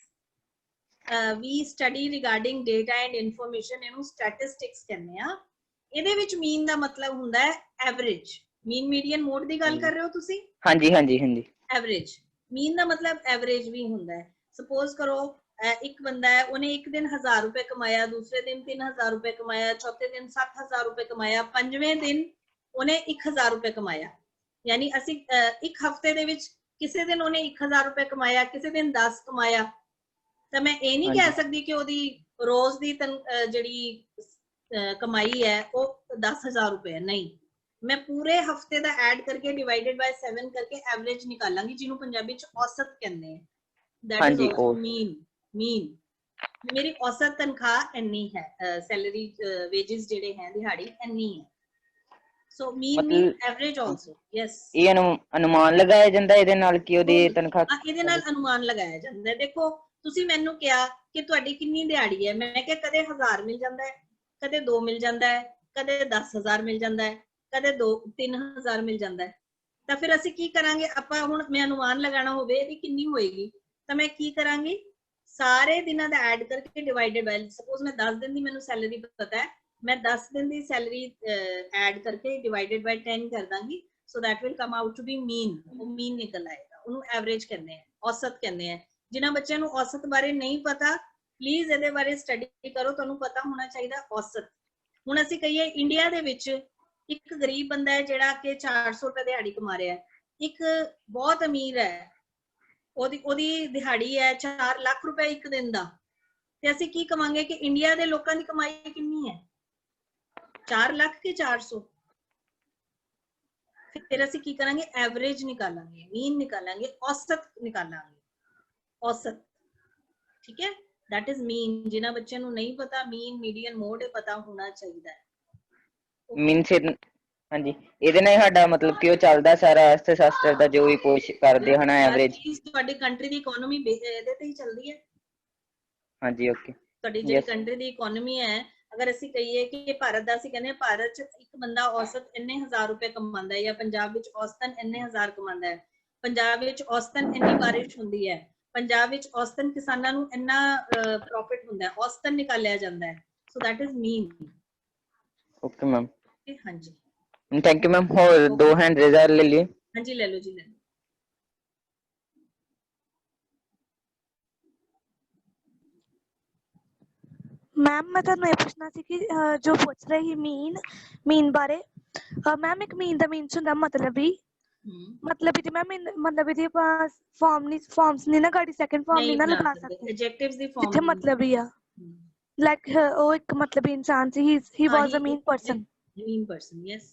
We study regarding data and information, ਇਹਨੂੰ ਸਟੈਟਿਸਟਿਕਸ ਕਹਿੰਦੇ ਆ। ਇਹਦੇ ਵਿੱਚ ਮੀਨ ਦਾ ਮਤਲਬ ਹੁੰਦਾ ਹੈ ਐਵਰੇਜ। ਮੀਨ ਮੀਡੀਅਨ ਮੋਡ ਦੀ ਗੱਲ ਕਰ ਰਹੇ ਹੋ ਤੁਸੀਂ? ਹਾਂਜੀ ਹਾਂਜੀ ਹਾਂਜੀ। ਐਵਰੇਜ, ਮੀਨ ਦਾ ਮਤਲਬ ਐਵਰੇਜ ਵੀ ਹੁੰਦਾ ਹੈ। ਸਪੋਜ਼ ਕਰੋ ਇੱਕ ਬੰਦਾ ਹੈ, ਉਹਨੇ ਇੱਕ ਦਿਨ 1000 ਰੁਪਏ ਕਮਾਇਆ, ਦੂਸਰੇ ਦਿਨ 3000 ਰੁਪਏ ਕਮਾਇਆ, ਚੌਥੇ ਦਿਨ 7000 ਰੁਪਏ ਕਮਾਇਆ, ਪੰਜਵੇਂ ਦਿਨ ਉਹਨੇ 1000 ਰੁਪਏ ਕਮਾਇਆ। ਯਾਨੀ ਅਸੀਂ ਇੱਕ ਹਫਤੇ ਦੇ ਵਿੱਚ ਕਿਸੇ ਦਿਨ ਉਹਨੇ 1000 ਰੁਪਏ ਕਮਾਇਆ, ਕਿਸੇ ਦਿਨ 10 ਕਮਾਇਆ, ਤਾਂ ਮੈਂ ਇਹ ਨਹੀਂ ਕਹਿ ਸਕਦੀ ਕਿ ਉਹਦੀ ਰੋਜ਼ ਦੀ ਜਿਹੜੀ ਕਮਾਈ ਹੈ ਉਹ 10000 ਰੁਪਏ। ਨਹੀਂ, ਮੈਂ ਪੂਰੇ ਹਫਤੇ ਦਾ ਐਡ ਕਰਕੇ ਡਿਵਾਈਡਡ ਬਾय 7 ਕਰਕੇ ਐਵਰੇਜ ਨਿਕਾਲਾਂਗੀ, ਜਿਹਨੂੰ ਪੰਜਾਬੀ ਚ ਔਸਤ ਕਹਿੰਦੇ ਆ। ਦੈਟ ਇਜ਼ ਆਲਸੋ ਮੀਨ। ਮੀਨ ਮੇਰੀ ਔਸਤ ਤਨਖਾਹ ਇੰਨੀ ਹੈ, ਸੈਲਰੀ ਵੇजेस ਜਿਹੜੇ ਹੈ ਦਿਹਾੜੀ ਇੰਨੀ ਹੈ। ਸੋ ਮੀਨ ਮੀਨ ਐਵਰੇਜ ਆਲਸੋ। ਯੈਸ, ਇਹ ਅਨੁਮਾਨ ਲਗਾਇਆ ਜਾਂਦਾ ਇਹਦੇ ਨਾਲ ਕਿ ਉਹਦੀ ਤਨਖਾਹ, ਇਹਦੇ ਨਾਲ ਅਨੁਮਾਨ ਲਗਾਇਆ ਜਾਂਦਾ ਹੈ। ਦੇਖੋ ਤੁਸੀਂ ਮੈਨੂੰ ਕਿਹਾ ਕਿ ਤੁਹਾਡੀ ਕਿੰਨੀ ਦਿਹਾੜੀ ਹੈ, ਮੈਂ ਕਿਹਾ ਕਦੇ 1000 ਮਿਲ ਜਾਂਦਾ ਹੈ, ਕਦੇ 2 ਮਿਲ ਜਾਂਦਾ ਹੈ, ਕਦੇ 10000 ਮਿਲ ਜਾਂਦਾ ਹੈ, ਕਦੇ 3000 ਮਿਲ ਜਾਂਦਾ ਹੈ। ਤਾਂ ਫਿਰ ਅਸੀਂ ਕੀ ਕਰਾਂਗੇ, ਆਪਾਂ ਹੁਣ ਮੈਂ ਅਨੁਮਾਨ ਲਗਾਉਣਾ ਹੋਵੇ ਇਹਦੀ ਕਿੰਨੀ ਹੋਏਗੀ, ਤਾਂ ਮੈਂ ਕੀ ਕਰਾਂਗੀ, ਸਾਰੇ ਦਿਨਾਂ ਦਾ ਐਡ ਕਰਕੇ ਡਿਵਾਈਡਡ ਬਾਈ, ਸਪੋਜ਼ ਮੈਂ 10 ਦਿਨ ਦੀ ਮੈਨੂੰ ਸੈਲਰੀ ਪਤਾ ਹੈ, ਮੈਂ 10 ਦਿਨ ਦੀ ਸੈਲਰੀ ਐਡ ਕਰਕੇ ਡਿਵਾਈਡਡ ਬਾਈ 10 ਕਰ ਦਾਂਗੀ। So that will come out to be mean. ਉਹ ਮੀਨ ਨਿਕਲ ਆਏਗਾ, ਉਹਨੂੰ ਐਵਰੇਜ ਕਹਿੰਦੇ ਆ, ਔਸਤ ਕਹਿੰਦੇ ਆ। ਜਿਨ੍ਹਾਂ ਬੱਚਿਆਂ ਨੂੰ ਔਸਤ ਬਾਰੇ ਨਹੀਂ ਪਤਾ, ਪਲੀਜ਼ ਇਹਦੇ ਬਾਰੇ ਸਟੱਡੀ ਕਰੋ, ਤੁਹਾਨੂੰ ਪਤਾ ਹੋਣਾ ਚਾਹੀਦਾ ਔਸਤ। ਹੁਣ ਅਸੀਂ ਕਹੀਏ ਇੰਡੀਆ ਦੇ ਵਿੱਚ ਇੱਕ ਗਰੀਬ ਬੰਦਾ ਹੈ ਜਿਹੜਾ ਕਿ 400 ਰੁਪਏ ਦਿਹਾੜੀ ਕਮਾ ਰਿਹਾ ਹੈ, ਇੱਕ ਬਹੁਤ ਅਮੀਰ ਹੈ, ਉਹਦੀ ਦਿਹਾੜੀ ਹੈ 4 ਲੱਖ ਰੁਪਏ ਇੱਕ ਦਿਨ ਦਾ, ਤੇ ਅਸੀਂ ਕੀ ਕਵਾਂਗੇ ਕਿ ਇੰਡੀਆ ਦੇ ਲੋਕਾਂ ਦੀ ਕਮਾਈ ਕਿੰਨੀ ਹੈ, 4 ਲੱਖ ਕਿ 400? ਫਿਰ ਅਸੀਂ ਕੀ ਕਰਾਂਗੇ, ਐਵਰੇਜ ਨਿਕਾਲਾਂਗੇ, ਮੀਨ ਨਿਕਾਲਾਂਗੇ, ਔਸਤ ਨਿਕਾਲਾਂਗੇ, ਔਸਤ। ਠੀਕ ਹੈ, that is mean। ਜਿਨ੍ਹਾਂ ਬੱਚਿਆਂ ਨੂੰ ਨਹੀਂ ਪਤਾ ਮੀਨ ਮੀਡੀਅਨ ਮੋਡ ਪਤਾ ਹੋਣਾ ਚਾਹੀਦਾ ਹੈ। ਮੀਨ ਸੇ ਹਾਂਜੀ, ਇਹਦੇ ਨਾਲ ਸਾਡਾ ਮਤਲਬ ਕਿ ਉਹ ਚੱਲਦਾ ਸਾਰਾ ਅਰਥ ਸ਼ਾਸਤਰ ਦਾ ਜੋ ਵੀ ਕੋਰਸ ਕਰਦੇ ਹਨ ਐਵਰੇਜ। ਤੁਹਾਡੀ ਕੰਟਰੀ ਦੀ ਇਕਨੋਮੀ ਇਹਦੇ ਤੇ ਹੀ ਚੱਲਦੀ ਹੈ। ਹਾਂਜੀ, ਓਕੇ। ਤੁਹਾਡੀ ਜਿਹੜੀ ਕੰਟਰੀ ਦੀ ਇਕਨੋਮੀ ਹੈ, ਅਗਰ ਅਸੀਂ ਕਹੀਏ ਕਿ ਭਾਰਤ ਦਾ, ਅਸੀਂ ਕਹਿੰਦੇ ਭਾਰਤ ਚ ਇੱਕ ਬੰਦਾ ਔਸਤ ਇੰਨੇ 1000 ਰੁਪਏ ਕਮਾਉਂਦਾ ਹੈ, ਜਾਂ ਪੰਜਾਬ ਵਿੱਚ ਔਸਤਨ ਇੰਨੇ 1000 ਕਮਾਉਂਦਾ ਹੈ, ਪੰਜਾਬ ਵਿੱਚ ਔਸਤਨ ਇੰਨੀ ਬਾਰਿਸ਼ ਹੁੰਦੀ ਹੈ, ਪੰਜਾਬ ਵਿੱਚ ਔਸਤਨ ਕਿਸਾਨਾਂ ਨੂੰ ਇੰਨਾ ਪ੍ਰੋਫਿਟ ਹੁੰਦਾ ਹੈ, ਔਸਤਨ ਨਿਕਾਲਿਆ ਜਾਂਦਾ ਹੈ। So that is mean. Okay ma'am, ਹਾਂਜੀ, ਥੈਂਕ ਯੂ ਮੈਮ। ਹੋਰ 2 ਹੈਂਡ ਰੇਜ਼ ਲੈ ਲਈ। ਹਾਂਜੀ ਲੈ ਲਓ ਜੀ, ਲੈ ਲਓ। ਮੈਮ ਮੈਂ ਤੁਹਾਨੂੰ ਇਹ ਪੁੱਛਣਾ ਸੀ ਕਿ ਜੋ ਪੁੱਛ ਰਹੇ ਸੀ ਮੀਨ ਬਾਰੇ, ਮੈਮ ਇੱਕ ਮੀਨ ਦਾ ਮੀਨਸ ਹੁੰਦਾ ਮਤਲਬ ਹੀ, ਮਤਲਬ ਇਹਦੀ ਮੈਮ ਮਤਲਬ ਇਹਦੀ ਆਪਾਂ ਫਾਰਮਸ ਨਹੀਂ ਨਾ ਗਾੜੀ, ਸੈਕੰਡ ਫਾਰਮ ਨਹੀਂ ਨਾ ਲਗਾ ਸਕਦੇ, ਐਡਜੈਕਟਿਵਸ ਦੀ ਫਾਰਮ ਜਿੱਥੇ ਮਤਲਬ ਹੀ ਆ, ਲਾਈਕ ਉਹ ਇੱਕ ਮਤਲਬ ਇਨਸਾਨ ਸੀ, ਹੀ ਵਾਸ ਅ ਮੀਨ ਪਰਸਨ। ਮੀਨ ਪਰਸਨ, ਯੈਸ।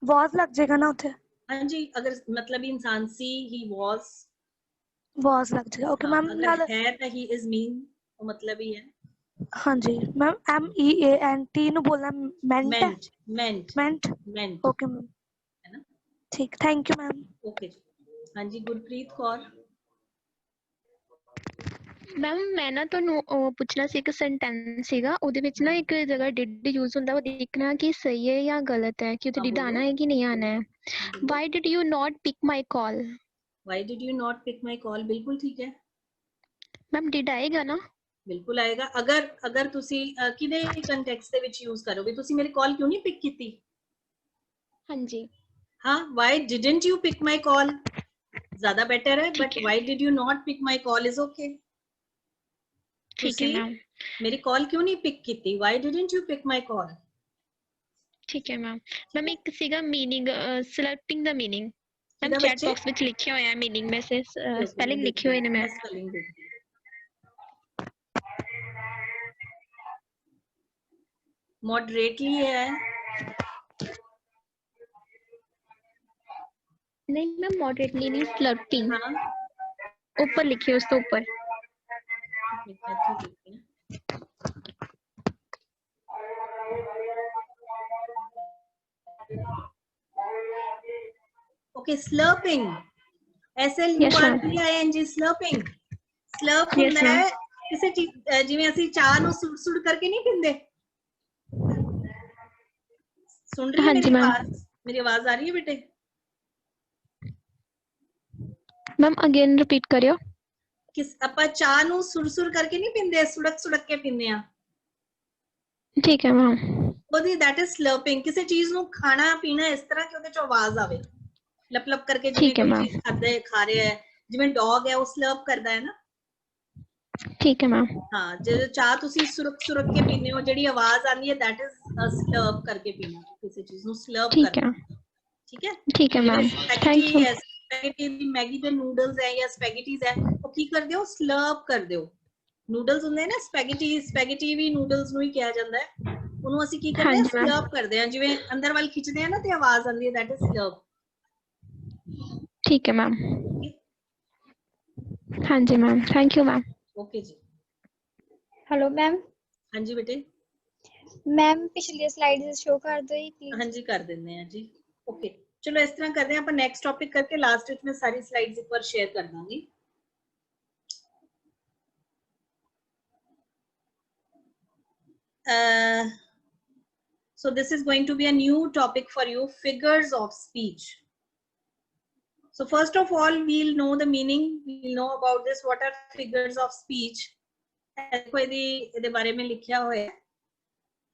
ਵਾਸ ਲੱਗ ਜਾਏਗਾ ਨਾ ਉੱਥੇ? ਹਾਂਜੀ, ਅਗਰ ਮਤਲਬ ਇਨਸਾਨ ਸੀ, ਹੀ ਵਾਸ ਲੱਗ ਜਾਏਗਾ। Okay ma'am. ਅਗਰ ਹੈ ਤਾਂ ਹੀ ਇਜ਼ ਮੀਨ, ਉਹ ਮਤਲਬ ਹੀ ਹੈ। ਹਾਂਜੀ ਮੈਮ, MEANT ਨੂੰ ਬੋਲਣਾ ਮੈਂਟ। ਮੈਂਟ। ਓਕੇ ਮੈਮ, ਹੈ ਨਾ? ਠੀਕ, ਥੈਂਕ ਯੂ ਮੈਮ। ਓਕੇ ਜੀ। ਹਾਂਜੀ, ਗੁਰਪ੍ਰੀਤ ਕੌਰ। ਮੈਮ ਮੈਂ ਨਾ ਤੁਹਾਨੂੰ ਉਹ ਪੁੱਛਣਾ ਸੀ, ਇੱਕ ਸੈਂਟੈਂਸ ਸੀਗਾ, ਉਹਦੇ ਵਿੱਚ ਨਾ ਇੱਕ ਜਗ੍ਹਾ ਡਿਡ ਯੂਜ਼ ਹੁੰਦਾ, ਉਹ ਦੇਖਣਾ ਕਿ ਸਹੀ ਹੈ ਜਾਂ ਗਲਤ ਹੈ, ਕਿ ਉੱਥੇ ਡਿਡ ਆਣਾ ਹੈ ਕਿ ਨਹੀਂ ਆਣਾ ਹੈ। Why did you not pick my call? Why did you not pick my call, ਬਿਲਕੁਲ ਠੀਕ ਹੈ ਮੈਮ। ਡਿਡ ਆਏਗਾ ਨਾ? ਬਿਲਕੁਲ ਆਏਗਾ। ਅਗਰ ਤੁਸੀਂ ਕਿਹਦੇ ਕੰਟੈਕਸਟ ਦੇ ਵਿੱਚ ਯੂਜ਼ ਕਰੋਗੇ, ਤੁਸੀਂ ਮੇਰੀ ਕਾਲ ਕਿਉਂ ਨਹੀਂ ਪਿਕ ਕੀਤੀ? ਹਾਂਜੀ। ਹਾਂ, why didn't you pick my call ਜ਼ਿਆਦਾ ਬੈਟਰ ਹੈ, but why did you not pick my call is okay. ਠੀਕ ਹੈ ਮੈਮ। ਮੇਰੀ ਕਾਲ ਕਿਉਂ ਨਹੀਂ ਪਿਕ ਕੀਤੀ? Why didn't you pick my call. ਠੀਕ ਹੈ ਮੈਮ। ਮੈਮ ਇੱਕ ਸੀਗਾ ਮੀਨਿੰਗ, ਸਿਲੈਕਟਿੰਗ ਦਾ ਮੀਨਿੰਗ। ਮੈਮ ਚੈਟ ਬਾਕਸ ਵਿੱਚ ਲਿਖਿਆ ਹੋਇਆ ਮੀਨਿੰਗ, ਮੈਸੇਜ ਸਪੈਲਿੰਗ ਲਿਖੇ ਹੋਏ ਨੇ ਮੈਂ। ਮੋਡਰੇਟਲੀ ਹੈ। नहीं मैम, मॉडरेटली नहीं, फ्लर्टिंग। ऊपर लिखिए, उसके ऊपर। Okay, slurping, SLURPING, slurping. Slurp ਹੁੰਦਾ ਹੈ ਕਿਸੇ ਚੀਜ਼, ਜਿਵੇਂ ਅਸੀਂ ਚਾਹ ਨੂੰ ਸੁੜ ਕਰਕੇ ਨਹੀਂ ਪੀਂਦੇ। ਸੁਣ ਰਹੀ ਹੈ ਮੇਰੀ ਆਵਾਜ਼? ਮੇਰੀ ਆਵਾਜ਼ ਆ ਰਹੀ ਹੈ ਬੇਟੇ? मैम अगेन रिपीट करियो। किस ਆਪਾਂ ਚਾਹ ਨੂੰ ਸੁਰ ਕਰਕੇ ਨਹੀਂ ਪੀਂਦੇ, ਸੁੜਕ ਕੇ ਪੀਂਦੇ ਆ। ठीक है मैम। ਉਹਦੀ that is slurping। ਕਿਸੇ ਚੀਜ਼ ਨੂੰ ਖਾਣਾ ਪੀਣਾ ਇਸ ਤਰ੍ਹਾਂ ਕਿ ਉਹਦੇ ਚ ਆਵਾਜ਼ ਆਵੇ, ਲਪ ਲਪ ਕਰਕੇ, ਜਿਵੇਂ ਕੋਈ ਚੀਜ਼ ਖਾ ਰਿਹਾ ਹੈ, ਜਿਵੇਂ ਡੌਗ ਹੈ ਉਹ ਸਲਰਪ ਕਰਦਾ ਹੈ ਨਾ। ठीक है मैम। ਹਾਂ, ਜਦੋਂ ਚਾਹ ਤੁਸੀਂ ਸੁਰਕ ਕੇ ਪੀਂਦੇ ਹੋ, ਜਿਹੜੀ ਆਵਾਜ਼ ਆਉਂਦੀ ਹੈ that is slurp ਕਰਕੇ ਪੀਣਾ, ਕਿਸੇ ਚੀਜ਼ ਨੂੰ slurp ਕਰਨਾ। ਠੀਕ ਹੈ, ठीक है ma'am. Thank you. Spaghetti Maggi ਦੇ ਨੂਡਲਸ ਹੈ ਜਾਂ ਸਪੈਗੇਟੀਜ਼ ਹੈ, ਉਹ ਕੀ ਕਰਦੇ ਹੋ, ਸਲਰਪ ਕਰਦੇ ਹੋ। ਨੂਡਲਸ ਹੁੰਦੇ ਨਾ ਸਪੈਗੇਟੀ ਵੀ ਨੂਡਲਸ ਨੂੰ ਹੀ ਕਿਹਾ ਜਾਂਦਾ ਹੈ। ਉਹਨੂੰ ਅਸੀਂ ਕੀ ਕਰਦੇ ਹਾਂ, ਸਲਰਪ ਕਰਦੇ ਹਾਂ, ਜਿਵੇਂ ਅੰਦਰ ਵੱਲ ਖਿੱਚਦੇ ਆ ਨਾ ਤੇ ਆਵਾਜ਼ ਆਉਂਦੀ ਹੈ, that is slurp। ठीक है मैम। हाँ जी ma'am, thank you ma'am. Okay जी। Hello ma'am. हाँ जी बेटे। मैम पिछली स्लाइड शो कर दो प्लीज। हाँ जी कर देंगे हैं जी। ओके चलो इस तरह करते हैं, अपन नेक्स्ट टॉपिक करके लास्ट में सारी स्लाइड्स एक बार शेयर कर दूंगी। So this is going to be a new topic for you, figures of speech. So first of all, we'll know the meaning, we'll know about this, what are figures of speech.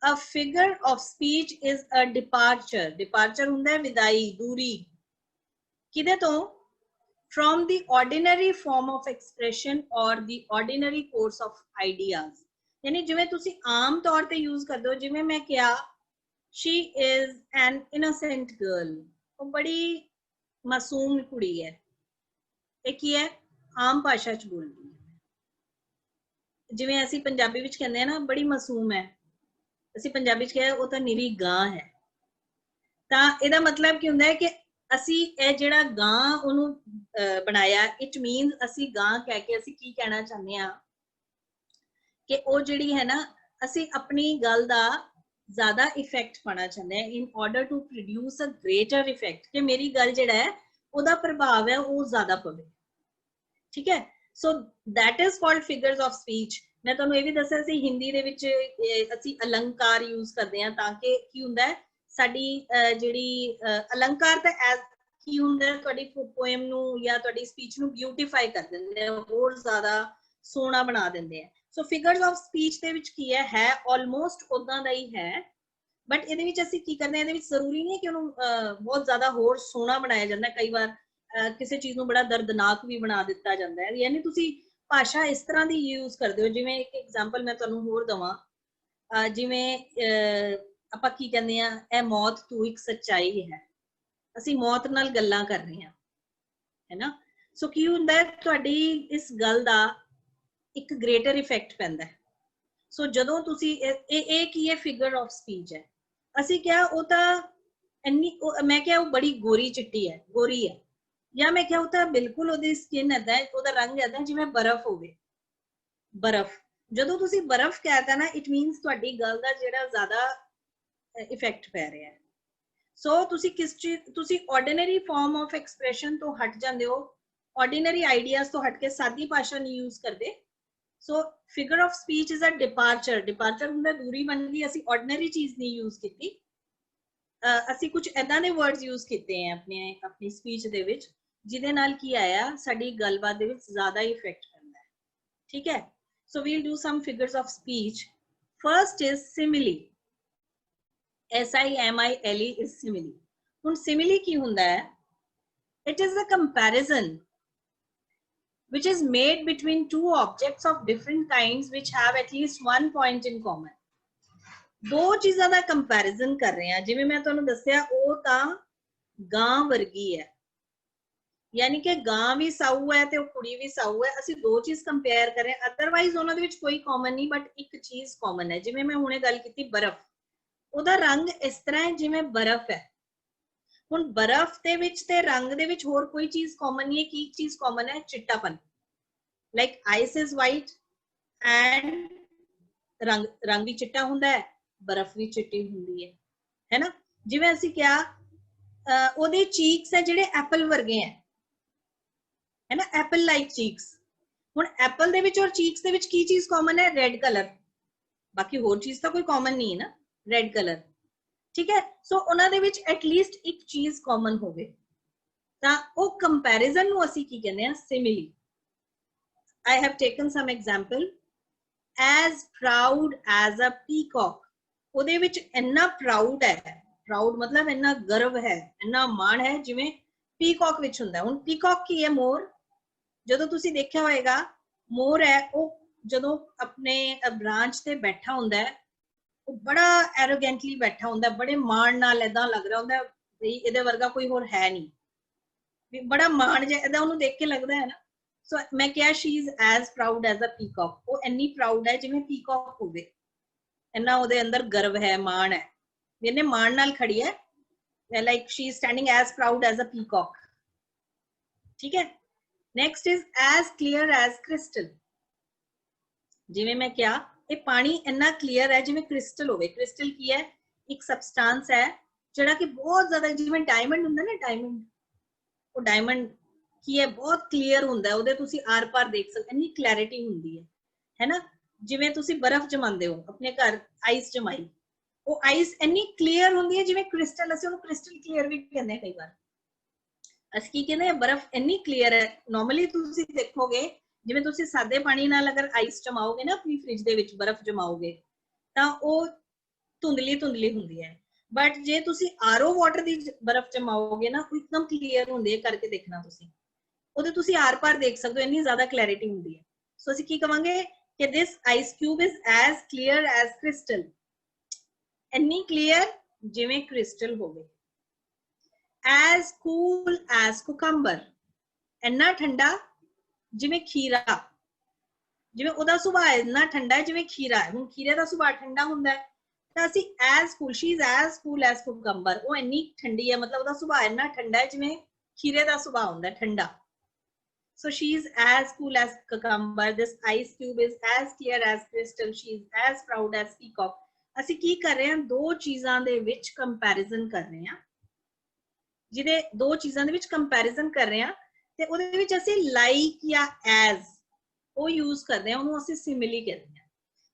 A figure of speech is a departure. Departure hunda hai vidai, duri. Kide to? From the ordinary form of expression or the ordinary course of ideas. यानी जिवें तुसी आम तौर पे use कर दो, जिवें मैं क्या, she is an innocent girl, वो बड़ी मासूम कुड़ी है, एक ही है आम भाषा च बोलदी है। जिवें असी पंजाबी विच कहंदे ना बड़ी मासूम है, ਅਸੀਂ ਪੰਜਾਬੀ ਚ ਕਿਹਾ ਉਹ ਤਾਂ ਨਿਰੀ ਗਾਂ ਹੈ। ਤਾਂ ਇਹਦਾ ਮਤਲਬ ਕੀ ਹੁੰਦਾ ਹੈ ਕਿ ਅਸੀਂ ਇਹ ਜਿਹੜਾ ਗਾਂ ਉਹਨੂੰ ਬਣਾਇਆ, ਇਟ ਮੀਨਸ ਅਸੀਂ ਗਾਂ ਕਹਿ ਕੇ ਅਸੀਂ ਕੀ ਕਹਿਣਾ ਚਾਹੁੰਦੇ ਆ ਕਿ ਉਹ ਜਿਹੜੀ ਹੈ ਨਾ, ਅਸੀਂ ਆਪਣੀ ਗੱਲ ਦਾ ਜ਼ਿਆਦਾ ਇਫੈਕਟ ਪਾਣਾ ਚਾਹੁੰਦੇ ਆ in order to produce a greater effect, ਕਿ ਮੇਰੀ ਗੱਲ ਜਿਹੜਾ ਹੈ ਉਹਦਾ ਪ੍ਰਭਾਵ ਹੈ ਉਹ ਜ਼ਿਆਦਾ ਪਵੇ। ਠੀਕ ਹੈ, ਸੋ that is called figures of speech। मैं ਤੁਹਾਨੂੰ ਇਹ ਵੀ ਦੱਸਿਆ ਸੀ ਹਿੰਦੀ ਦੇ ਵਿੱਚ ਅਸੀਂ ਅਲੰਕਾਰ ਯੂਜ਼ ਕਰਦੇ ਹਾਂ, ਤਾਂ ਕਿ ਕੀ ਹੁੰਦਾ ਹੈ ਸਾਡੀ ਜਿਹੜੀ ਅਲੰਕਾਰ ਤਾਂ ਐਜ਼ ਕੀ ਹੁੰਦਾ ਤੁਹਾਡੀ ਪੋਇਮ ਨੂੰ ਜਾਂ ਤੁਹਾਡੀ ਸਪੀਚ ਨੂੰ ਬਿਊਟੀਫਾਈ ਕਰ ਦਿੰਦੇ ਆ, ਹੋਰ ਜ਼ਿਆਦਾ ਸੋਹਣਾ ਬਣਾ ਦਿੰਦੇ ਆ। ਸੋ ਫਿਗਰਸ ਆਫ ਸਪੀਚ ਦੇ ਵਿੱਚ ਕੀ ਹੈ ਆਲਮੋਸਟ ਉਦਾਂ ਦਾ ਹੀ ਹੈ, ਬਟ ਇਹਦੇ ਵਿੱਚ ਅਸੀਂ ਕੀ ਕਰਦੇ ਹਾਂ, ਇਹਦੇ ਵਿੱਚ ਜ਼ਰੂਰੀ ਨਹੀਂ ਹੈ ਕਿ ਉਹਨੂੰ ਬਹੁਤ ਜ਼ਿਆਦਾ ਹੋਰ ਸੋਹਣਾ ਬਣਾਇਆ ਜਾਂਦਾ। ਕਈ ਵਾਰ ਕਿਸੇ ਚੀਜ਼ ਨੂੰ ਬੜਾ ਦਰਦਨਾਕ ਵੀ ਬਣਾ ਦਿੱਤਾ ਜਾਂਦਾ ਹੈ, ਯਾਨੀ ਤੁਸੀਂ ਭਾਸ਼ਾ ਇਸ ਤਰ੍ਹਾਂ ਦੀ ਯੂਜ਼ ਕਰਦੇ ਹੋ। ਜਿਵੇਂ ਇੱਕ ਐਗਜ਼ਾਮਪਲ ਮੈਂ ਤੁਹਾਨੂੰ ਹੋਰ ਦਵਾਂ, ਜਿਵੇਂ ਆਪਾਂ ਕੀ ਕਹਿੰਦੇ ਆ, ਇਹ ਮੌਤ ਤੂੰ ਇੱਕ ਸੱਚਾਈ ਹੈ, ਅਸੀਂ ਮੌਤ ਨਾਲ ਗੱਲਾਂ ਕਰ ਰਹੇ ਹਾਂ, ਹੈ ਨਾ। ਸੋ ਕੀ ਹੁੰਦਾ ਤੁਹਾਡੀ ਇਸ ਗੱਲ ਦਾ ਇੱਕ ਗ੍ਰੇਟਰ ਇਫੈਕਟ ਪੈਂਦਾ ਹੈ। ਸੋ ਜਦੋਂ ਤੁਸੀਂ ਇਹ ਕੀ ਹੈ, ਫਿਗਰ ਆਫ ਸਪੀਚ ਹੈ। ਅਸੀਂ ਕਿਹਾ ਉਹ ਤਾਂ ਇੰਨੀ, ਮੈਂ ਕਿਹਾ ਉਹ ਬੜੀ ਗੋਰੀ ਚਿੱਟੀ ਹੈ, ਗੋਰੀ ਹੈ, ਜਾਂ ਮੈਂ ਕਿਹਾ ਉਹ ਤਾਂ ਬਿਲਕੁਲ ਉਹਦੀ ਸਕਿਨ ਏਦਾਂ ਹੈ, ਉਹਦਾ ਰੰਗ ਏਦਾਂ ਜਿਵੇਂ ਬਰਫ਼ ਹੋਵੇ। ਬਰਫ਼, ਜਦੋਂ ਤੁਸੀਂ ਬਰਫ਼ ਕਹਿਤਾ ਨਾ, ਇਟ ਮੀਨਸ ਤੁਹਾਡੀ ਗੱਲ ਦਾ ਜਿਹੜਾ ਜ਼ਿਆਦਾ ਇਫੈਕਟ ਪੈ ਰਿਹਾ ਹੈ। ਸੋ ਤੁਸੀਂ ਕਿਸ ਚੀਜ਼, ਤੁਸੀਂ ਆਰਡੀਨਰੀ ਫਾਰਮ ਆਫ ਐਕਸਪ੍ਰੈਸ਼ਨ ਤੋਂ ਹਟ ਜਾਂਦੇ ਹੋ, ਆਰਡੀਨਰੀ ਆਈਡੀਆਜ਼ ਤੋਂ ਹਟ ਕੇ ਸਾਦੀ ਭਾਸ਼ਾ ਨਹੀਂ ਯੂਜ਼ ਕਰਦੇ। So figure of speech is a departure. Departure ਹੁੰਦਾ ਦੂਰੀ ਬਣ ਗਈ, ਅਸੀਂ ਆਰਡੀਨਰੀ ਚੀਜ਼ ਨਹੀਂ ਯੂਜ਼ ਕੀਤੀ, ਅਸੀਂ ਕੁਝ ਏਦਾਂ ਦੇ ਵਰਡਸ ਯੂਜ਼ ਕੀਤੇ ਆ ਆਪਣੀ ਸਪੀਚ ਦੇ ਵਿੱਚ, ਜਿਹਦੇ ਨਾਲ ਕੀ ਆਇਆ, ਸਾਡੀ ਗੱਲਬਾਤ ਦੇ ਵਿੱਚ ਜ਼ਿਆਦਾ ਇਫੈਕਟ ਪੈਂਦਾ ਹੈ। ਠੀਕ ਹੈ, so we'll do some figures of speech. First is simile, SIMILE is simile. ਹੁਣ ਸਿਮਿਲੀ ਕੀ ਹੁੰਦਾ ਹੈ, it is a comparison which is made between two objects of different kinds which have at least one point in common। ਦੋ ਚੀਜ਼ਾਂ ਦਾ comparison ਕਰ ਰਹੇ ਹਾਂ। ਜਿਵੇਂ ਮੈਂ ਤੁਹਾਨੂੰ ਦੱਸਿਆ, ਉਹ ਤਾਂ ਗਾਂ ਵਰਗੀ ਹੈ, ਯਾਨੀ ਕਿ ਗਾਂ ਵੀ ਸਾਊ ਹੈ ਤੇ ਉਹ ਕੁੜੀ ਵੀ ਸਾਊ ਹੈ। ਅਸੀਂ ਦੋ ਚੀਜ਼ ਕੰਪੇਅਰ ਕਰ ਰਹੇ ਹਾਂ, ਅਦਰਵਾਈਜ਼ ਉਹਨਾਂ ਦੇ ਵਿੱਚ ਕੋਈ ਕਾਮਨ ਨਹੀਂ, ਬਟ ਇੱਕ ਚੀਜ਼ ਕਾਮਨ ਹੈ। ਜਿਵੇਂ ਮੈਂ ਹੁਣੇ ਗੱਲ ਕੀਤੀ ਬਰਫ਼, ਉਹਦਾ ਰੰਗ ਇਸ ਤਰ੍ਹਾਂ ਹੈ ਜਿਵੇਂ ਬਰਫ਼ ਹੈ। ਹੁਣ ਬਰਫ਼ ਦੇ ਵਿੱਚ ਤੇ ਰੰਗ ਦੇ ਵਿੱਚ ਹੋਰ ਕੋਈ ਚੀਜ਼ ਕਾਮਨ ਨਹੀਂ ਹੈ। ਕੀ ਚੀਜ਼ ਕਾਮਨ ਹੈ? ਚਿੱਟਾਪਨ। Like ice is white and ਰੰਗ ਵੀ ਚਿੱਟਾ ਹੁੰਦਾ ਹੈ, ਬਰਫ਼ ਵੀ ਚਿੱਟੀ ਹੁੰਦੀ ਹੈ ਨਾ। ਜਿਵੇਂ ਅਸੀਂ ਕਿਹਾ ਉਹਦੇ ਚੀਕਸ ਹੈ ਜਿਹੜੇ ਐਪਲ ਵਰਗੇ ਹੈ ਨਾ, ਐਪਲ ਲਾਈਕ ਚੀਕਸ। ਹੁਣ ਐਪਲ ਦੇ ਵਿੱਚ ਔਰ ਚੀਕਸ ਦੇ ਵਿੱਚ ਕੀ ਚੀਜ਼ ਕਾਮਨ ਹੈ? Red colour. ਬਾਕੀ ਹੋਰ ਚੀਜ਼ ਤਾਂ ਕੋਈ ਕਾਮਨ ਨਹੀਂ ਹੈ ਨਾ, ਰੈੱਡ ਕਲਰ। ਠੀਕ ਹੈ, ਸੋ ਉਹਨਾਂ ਦੇ ਵਿੱਚ ਐਟਲੀਸਟ ਇੱਕ ਚੀਜ਼ ਕਾਮਨ ਹੋਵੇ। ਤਾਂ ਉਹ ਕੰਪੈਰੀਜ਼ਨ ਨੂੰ ਅਸੀਂ ਕੀ ਕਹਿੰਦੇ ਆ, ਸਿਮਿਲੀ। I have taken some example. As proud as a peacock, ਉਹਦੇ ਵਿੱਚ ਇੰਨਾ ਪ੍ਰਾਊਡ ਹੈ, ਪ੍ਰਾਊਡ ਮਤਲਬ ਇੰਨਾ ਗਰਵ ਹੈ, ਇੰਨਾ ਮਾਣ ਹੈ, ਜਿਵੇਂ ਪੀਕੌਕ ਵਿੱਚ ਹੁੰਦਾ। ਹੁਣ ਪੀਕੌਕ ਕੀ ਹੈ? ਮੋਰ। ਜਦੋਂ ਤੁਸੀਂ ਦੇਖਿਆ ਹੋਏਗਾ ਮੋਰ ਹੈ, ਉਹ ਜਦੋਂ ਆਪਣੇ ਬ੍ਰਾਂਚ ਤੇ ਬੈਠਾ ਹੁੰਦਾ ਹੈ, ਉਹ ਬੜਾ ਐਰੋਗੈਂਟਲੀ ਬੈਠਾ ਹੁੰਦਾ, ਬੜੇ ਮਾਣ ਨਾਲ ਏਦਾਂ ਲੱਗ ਰਿਹਾ ਹੁੰਦਾ ਵੀ ਇਹਦੇ ਵਰਗਾ ਕੋਈ ਹੋਰ ਹੈ ਨਹੀਂ, ਵੀ ਬੜਾ ਮਾਣ ਜਿਹਾ ਏਦਾਂ ਉਹਨੂੰ ਦੇਖ ਕੇ ਲੱਗਦਾ ਹੈ ਨਾ। ਸੋ ਮੈਂ ਕਿਹਾ she is as proud as a peacock, ਉਹ ਇੰਨੀ ਪ੍ਰਾਊਡ ਹੈ ਜਿਵੇਂ ਪੀਕੌਕ ਹੋਵੇ, ਇੰਨਾ ਉਹਦੇ ਅੰਦਰ ਗਰਵ ਹੈ, ਮਾਣ ਹੈ, ਇਹਨੇ ਮਾਣ ਨਾਲ ਖੜੀ ਹੈ, like she is standing as proud as a peacock. ਠੀਕ ਹੈ। Next is as clear as crystal. ਜਿਵੇਂ ਮੈਂ ਕਿਹਾ ਇਹ ਪਾਣੀ ਇੰਨਾ ਕਲੀਅਰ ਹੈ ਜਿਵੇਂ ਕ੍ਰਿਸਟਲ ਹੋਵੇ। ਕ੍ਰਿਸਟਲ ਕੀ ਹੈ? ਇੱਕ ਸਬਸਟੈਂਸ ਹੈ ਜਿਹੜਾ ਕਿ ਬਹੁਤ ਜ਼ਿਆਦਾ, ਜਿਵੇਂ ਡਾਇਮੰਡ ਹੁੰਦਾ ਨਾ, ਡਾਇਮੰਡ, ਉਹ ਡਾਇਮੰਡ ਕੀ ਹੈ? ਬਹੁਤ ਕਲੀਅਰ ਹੁੰਦਾ, ਉਹਦੇ ਤੁਸੀਂ ਆਰ ਪਾਰ ਦੇਖ ਸਕਦੇ, ਇੰਨੀ ਕਲੈਰਿਟੀ ਹੁੰਦੀ ਹੈ ਨਾ। ਜਿਵੇਂ ਤੁਸੀਂ ਬਰਫ਼ ਜਮਾਉਂਦੇ ਹੋ ਆਪਣੇ ਘਰ, ਆਈਸ ਜਮਾਈ, ਉਹ ਆਈਸ ਇੰਨੀ ਕਲੀਅਰ ਹੁੰਦੀ ਹੈ ਜਿਵੇਂ ਕ੍ਰਿਸਟਲ, ਅਸੀਂ ਉਹਨੂੰ ਕ੍ਰਿਸਟਲ ਕਲੀਅਰ ਵੀ ਕਹਿੰਦੇ ਹਾਂ ਕਈ ਵਾਰ। ਅਸੀਂ ਕੀ ਕਹਿੰਦੇ ਆ? ਬਰਫ਼ ਇੰਨੀ ਕਲੀਅਰ ਹੈ। ਨਾਰਮਲੀ ਤੁਸੀਂ ਦੇਖੋਗੇ ਜਿਵੇਂ ਤੁਸੀਂ ਸਾਦੇ ਪਾਣੀ ਨਾਲ ਅਗਰ ਆਈਸ ਜਮਾਓਗੇ ਨਾ, ਆਪਣੀ ਫ੍ਰਿਜ ਦੇ ਵਿੱਚ ਬਰਫ਼ ਜਮਾਓਗੇ, ਤਾਂ ਉਹ ਧੁੰਦਲੀ ਧੁੰਦਲੀ ਹੁੰਦੀ ਹੈ। ਬਟ ਜੇ ਤੁਸੀਂ ਆਰਓ ਵਾਟਰ ਦੀ ਬਰਫ਼ ਜਮਾਓਗੇ ਨਾ, ਉਹ ਇੱਕਦਮ ਕਲੀਅਰ ਹੁੰਦੀ ਹੈ, ਕਰਕੇ ਦੇਖਣਾ ਤੁਸੀਂ, ਉਹਦੇ ਤੁਸੀਂ ਆਰ ਪਾਰ ਦੇਖ ਸਕਦੇ ਹੋ, ਇੰਨੀ ਜ਼ਿਆਦਾ ਕਲੈਰਿਟੀ ਹੁੰਦੀ ਹੈ। ਸੋ ਅਸੀਂ ਕੀ ਕਵਾਂਗੇ ਕਿ this ice cube is as clear as crystal, ਇੰਨੀ ਕਲੀਅਰ ਜਿਵੇਂ ਕ੍ਰਿਸਟਲ ਹੋਵੇ। ਐਜ਼ ਕੂਲ ਐਜ਼ ਕੁਕੰਬਰ, ਇੰਨਾ ਠੰਡਾ ਜਿਵੇਂ ਖੀਰਾ, ਜਿਵੇਂ ਉਹਦਾ ਸੁਭਾਅ ਇੰਨਾ ਠੰਡਾ ਹੈ ਜਿਵੇਂ ਖੀਰਾ ਹੈ। ਹੁਣ ਖੀਰੇ ਦਾ ਸੁਭਾਅ ਠੰਡਾ ਹੁੰਦਾ ਹੈ, ਤਾਂ ਅਸੀਂ as cool, she is as cool as cucumber, ਉਹ ਇੰਨੀ ਠੰਡੀ ਹੈ, ਮਤਲਬ ਉਹਦਾ ਸੁਭਾਅ ਇੰਨਾ ਠੰਡਾ ਹੈ ਜਿਵੇਂ ਖੀਰੇ ਦਾ ਸੁਭਾਅ ਹੁੰਦਾ, ਠੰਡਾ। So she is as cool as cucumber. This ice cube is as clear as crystal. She is as proud as peacock. ਅਸੀਂ ਕੀ ਕਰ ਰਹੇ ਹਾਂ? ਦੋ ਚੀਜ਼ਾਂ ਦੇ ਵਿੱਚ ਕੰਪੈਰੀਜ਼ਨ ਕਰ ਰਹੇ ਹਾਂ, ਜਿਹਦੇ ਦੋ ਚੀਜ਼ਾਂ ਦੇ ਵਿੱਚ ਕੰਪੈਰੀਜ਼ਨ ਕਰ ਰਹੇ ਹਾਂ, ਤੇ ਉਹਦੇ ਵਿੱਚ ਅਸੀਂ ਲਾਈਕ ਜਾਂ ਐਜ਼ ਉਹ ਯੂਜ਼ ਕਰਦੇ ਹਾਂ, ਉਹਨੂੰ ਅਸੀਂ ਸਿਮਿਲੀ ਕਹਿੰਦੇ ਹਾਂ।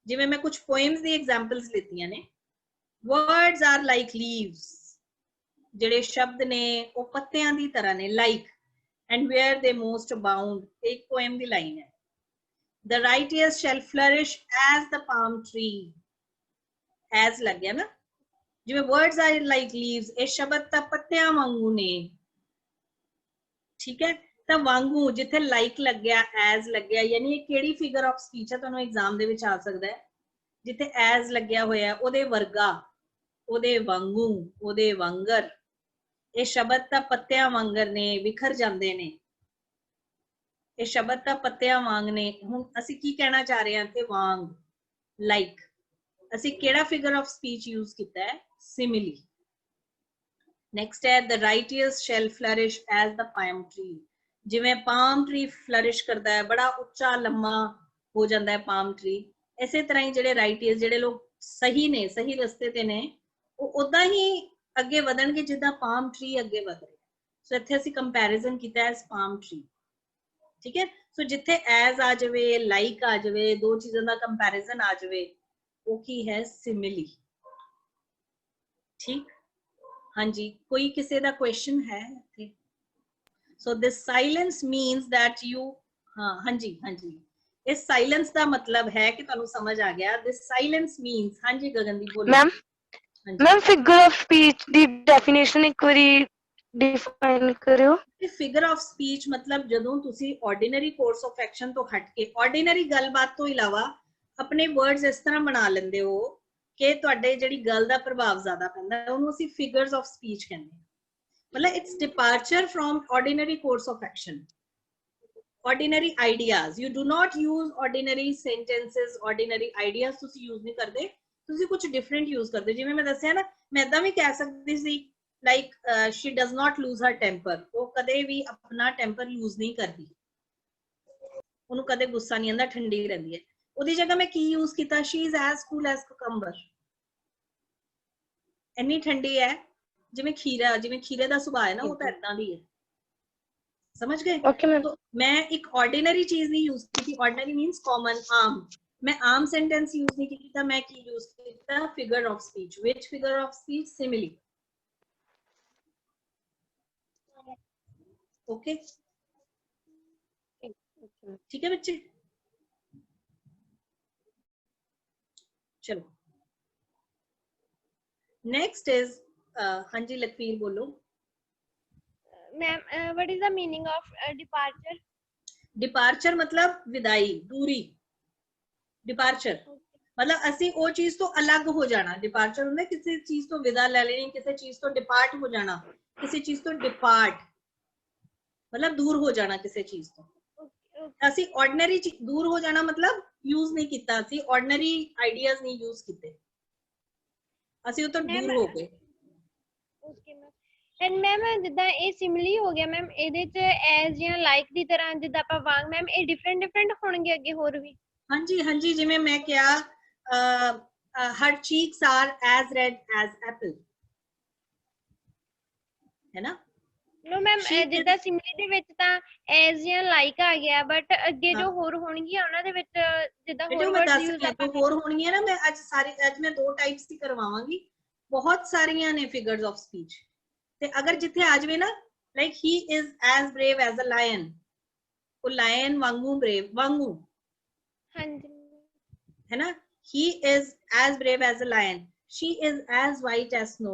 ਜਿਵੇਂ ਮੈਂ ਕੁਝ ਪੋਇਮਸ ਦੀ ਐਗਜ਼ਾਮਪਲਸ ਲਿੱਤੀਆਂ ਨੇ। Words are like leaves, ਜਿਹੜੇ ਸ਼ਬਦ ਨੇ ਉਹ ਪੱਤਿਆਂ ਦੀ ਤਰ੍ਹਾਂ ਨੇ, like, and where they most abound, एक poem ਦੀ line ਹੈ। The righteous shall flourish as the palm tree, as ਲੱਗ ਗਿਆ ਨਾ, ਜਿਵੇਂ words are like leaves, ਇਹ ਸ਼ਬਦ ਤਾਂ ਪੱਤਿਆਂ ਵਾਂਗੂ ਨੇ, ਠੀਕ ਹੈ। ਤਾਂ ਵਾਂਗੂ ਜਿੱਥੇ like ਲੱਗਿਆ, as ਲੱਗਿਆ, ਯਾਨੀ ਇਹ ਕਿਹੜੀ ਫਿਗਰ ਆਫ ਸਪੀਚ ਹੈ? ਤੁਹਾਨੂੰ ਐਗਜ਼ਾਮ ਦੇ ਵਿੱਚ ਆ ਸਕਦਾ ਹੈ। ਜਿੱਥੇ as ਲੱਗਿਆ ਹੋਇਆ, ਉਹਦੇ ਵਰਗਾ, ਉਹਦੇ ਵਾਂਗੂ, ਉਹਦੇ ਵਾਂਗਰ, ਇਹ ਸ਼ਬਦ ਤਾਂ ਪੱਤਿਆਂ ਵਾਂਗਰ ਨੇ, ਵਿਖਰ ਜਾਂਦੇ ਨੇ, ਇਹ ਸ਼ਬਦ ਤਾਂ ਪੱਤਿਆਂ ਵਾਂਗ ਨੇ। ਹੁਣ ਅਸੀਂ ਕੀ ਕਹਿਣਾ ਚਾਹ ਰਹੇ ਹਾਂ? ਤੇ ਵਾਂਗ, ਲਾਈਕ। ਅਸੀਂ ਕਿਹੜਾ ਫਿਗਰ ਆਫ ਸਪੀਚ ਯੂਜ਼ ਕੀਤਾ ਹੈ? ਸਿਮਿਲੀ। ਨੈਕਸਟ ਹੈ the righteous shall flourish as the palm tree, ਜਿਵੇਂ ਪਾਮ ਟਰੀ ਫਲਰਿਸ਼ ਕਰਦਾ ਹੈ, ਬੜਾ ਉੱਚਾ ਲੰਮਾ ਹੋ ਜਾਂਦਾ ਹੈ ਪਾਮ ਟਰੀ, ਇਸੇ ਤਰ੍ਹਾਂ ਹੀ ਜਿਹੜੇ ਰਾਈਟੀਅਸ, ਜਿਹੜੇ ਲੋਕ ਸਹੀ ਨੇ, ਸਹੀ ਰਸਤੇ ਤੇ ਨੇ, ਉਹ ਉਦਾਂ ਹੀ ਅੱਗੇ ਵਧਣਗੇ ਜਿੱਦਾਂ ਪਾਮ ਟਰੀ ਅੱਗੇ ਵਧ ਰਿਹਾ। ਸੋ ਇੱਥੇ ਅਸੀਂ ਕੰਪੈਰੀਜ਼ਨ ਕੀਤਾ ਐਸ ਪਾਮ ਟਰੀ, ਠੀਕ ਹੈ। ਸੋ ਜਿੱਥੇ ਐਜ਼ ਆ ਜਾਵੇ, ਲਾਈਕ ਆ ਜਾਵੇ, ਦੋ ਚੀਜ਼ਾਂ ਦਾ ਕੰਪੈਰੀਜ਼ਨ ਆ ਜਾਵੇ, ਉਹ ਕੀ ਹੈ? ਸਿਮਿਲੀ। ਠੀਕ, ਹਾਂਜੀ, ਕੋਈ ਕਿਸੇ ਦਾ ਕੁਐਸਚਨ ਹੈ ਇੱਥੇ? ਸੋ ਦਿਸ ਸਾਇਲੈਂਸ ਮੀਨਸ that you, ਹਾਂ, ਹਾਂਜੀ ਹਾਂਜੀ, ਇਸ ਸਾਇਲੈਂਸ ਦਾ ਮਤਲਬ ਹੈ ਕਿ ਤੁਹਾਨੂੰ ਸਮਝ ਆ ਗਿਆ। ਦਿਸ ਸਾਇਲੈਂਸ ਮੀਨਸ, ਹਾਂਜੀ ਗਗਨਦੀਪ ਬੋਲੋ। Ma'am figure of speech the definition ਇੱਕ ਵਾਰੀ ਡਿਫਾਈਨ ਕਰਿਓ। ਫਿਗਰ ਆਫ ਸਪੀਚ ਮਤਲਬ ਜਦੋਂ ਤੁਸੀਂ ਆਰਡੀਨਰੀ ਕੋਰਸ ਆਫ ਐਕਸ਼ਨ ਤੋਂ ਹਟ ਕੇ, ਆਰਡੀਨਰੀ ਗੱਲਬਾਤ ਤੋਂ ਇਲਾਵਾ ਆਪਣੇ ਵਰਡਸ ਇਸ ਤਰ੍ਹਾਂ ਬਣਾ ਲੈਂਦੇ ਹੋ ਕਿ ਤੁਹਾਡੇ ਜਿਹੜੀ ਗੱਲ ਦਾ ਪ੍ਰਭਾਵ ਜ਼ਿਆਦਾ ਪੈਂਦਾ, ਉਹਨੂੰ ਅਸੀਂ ਫਿਗਰਸ ਆਫ ਸਪੀਚ ਕਹਿੰਦੇ ਹਾਂ। ਮਤਲਬ it's departure from ordinary course of action, ordinary ideas. You do not use ordinary sentences, ordinary ideas ਤੁਸੀਂ use ਨਹੀਂ ਕਰਦੇ, ਤੁਸੀਂ ਕੁਝ different use ਕਰਦੇ। ਜਿਵੇਂ ਮੈਂ ਦੱਸਿਆ ਨਾ, ਮੈਂ ਇਦਾਂ ਵੀ ਕਹਿ ਸਕਦੀ ਸੀ like she does not lose her temper, ਉਹ ਕਦੇ ਵੀ ਆਪਣਾ ਟੈਂਪਰ ਲੂਜ਼ ਨਹੀਂ ਕਰਦੀ, ਉਹਨੂੰ ਕਦੇ ਗੁੱਸਾ ਨਹੀਂ ਆਉਂਦਾ, ਠੰਡੀ ਰਹਿੰਦੀ ਹੈ। ਉਹਦੀ ਜਗ੍ਹਾ ਮੈਂ ਕੀ ਯੂਜ਼ ਕੀਤਾ? she is as cool as cucumber, ਇੰਨੀ ਠੰਡੀ ਹੈ ਜਿਵੇਂ ਖੀਰਾ, ਜਿਵੇਂ ਖੀਰੇ ਦਾ ਸੁਭਾਅ ਹੈ ਨਾ, ਉਹ ਤਾਂ ਇਦਾਂ ਦੀ ਹੈ। समझ गए? तो मैं एक ऑर्डिनरी चीज नहीं यूज की थी, ऑर्डिनरी मींस कॉमन, आम। मैं आम सेंटेंस यूज नहीं की था, मैं की यूज किया figure of speech. Which figure of speech? Simile. Okay, ठीक है बच्चे, चलो नेक्स्ट इज हाँ जी लखवीर बोलो। Ma'am what is the meaning of departure? Departure मतलब विदाई, दूरी। डिपार्चर मतलब ਅਸੀਂ ਉਹ ਚੀਜ਼ ਤੋਂ ਅਲੱਗ ਹੋ ਜਾਣਾ। ਡਿਪਾਰਚਰ ਹੁੰਦਾ ਕਿਸੇ ਚੀਜ਼ ਤੋਂ ਵਿਦਾ ਲੈ ਲੈਣੀ, ਕਿਸੇ ਚੀਜ਼ ਤੋਂ ਡਿਪਾਰਟ ਹੋ ਜਾਣਾ, ਕਿਸੇ ਚੀਜ਼ ਤੋਂ ਡਿਪਾਰਟ मतलब दूर हो जाना किसी चीज तो। ਅਸੀਂ ordinary दूर हो जाना मतलब यूज नहीं किया, ਅਸੀਂ ordinary ideas नहीं यूज किए, ਅਸੀਂ ਉਹ ਤੋਂ ਦੂਰ ਹੋ ਗਏ। Okay ma'am. ਐਂਡ ਮੈਮ ਜਿੱਦਾਂ ਇਹ ਸਿਮਿਲੀ ਹੋ ਗਿਆ ਮੈਮ, ਇਹਦੇ ਚ ਐਜ਼ ਜਾਂ ਲਾਈਕ ਦੀ ਤਰ੍ਹਾਂ ਜਿੱਦਾਂ ਆਪਾਂ ਵਾਂਗ, ਮੈਮ ਇਹ ਡਿਫਰੈਂਟ ਹੋਣਗੇ ਅੱਗੇ ਹੋਰ ਵੀ? ਹਾਂਜੀ ਹਾਂਜੀ, ਜਿਵੇਂ ਮੈਂ ਕਿਹਾ her cheeks are as red as apple, है ना? नो मैम ਜਿੱਦਾਂ ਸਿਮਿਲੀ ਦੇ ਵਿੱਚ ਤਾਂ ਐਜ਼ ਜਾਂ ਲਾਈਕ ਆ ਗਿਆ, ਬਟ ਅੱਗੇ ਜੋ ਹੋਰ ਹੋਣਗੀਆਂ ਉਹਨਾਂ ਦੇ ਵਿੱਚ ਜਿੱਦਾਂ ਹੋਰ ਵਰਡਸ ਯੂਜ਼ ਆਪਾਂ ਹੋਰ ਹੋਣਗੀਆਂ ਨਾ, ਮੈਂ ਅੱਜ ਮੈਂ ਦੋ ਟਾਈਪਸ ਦੀ ਕਰਵਾਵਾਂਗੀ, ਬਹੁਤ ਸਾਰੀਆਂ ਨੇ ਫਿਗਰਸ ਆਫ ਸਪੀਚ। ਤੇ ਅਗਰ ਜਿੱਥੇ ਆ ਜਾਵੇ ਨਾ like he is as brave as a lion, ਉਹ ਲਾਇਨ ਵਾਂਗੂ ਬ੍ਰੇਵ ਵਾਂਗੂ, ਹਾਂਜੀ है ना? He is as brave as a lion. She is as white as snow.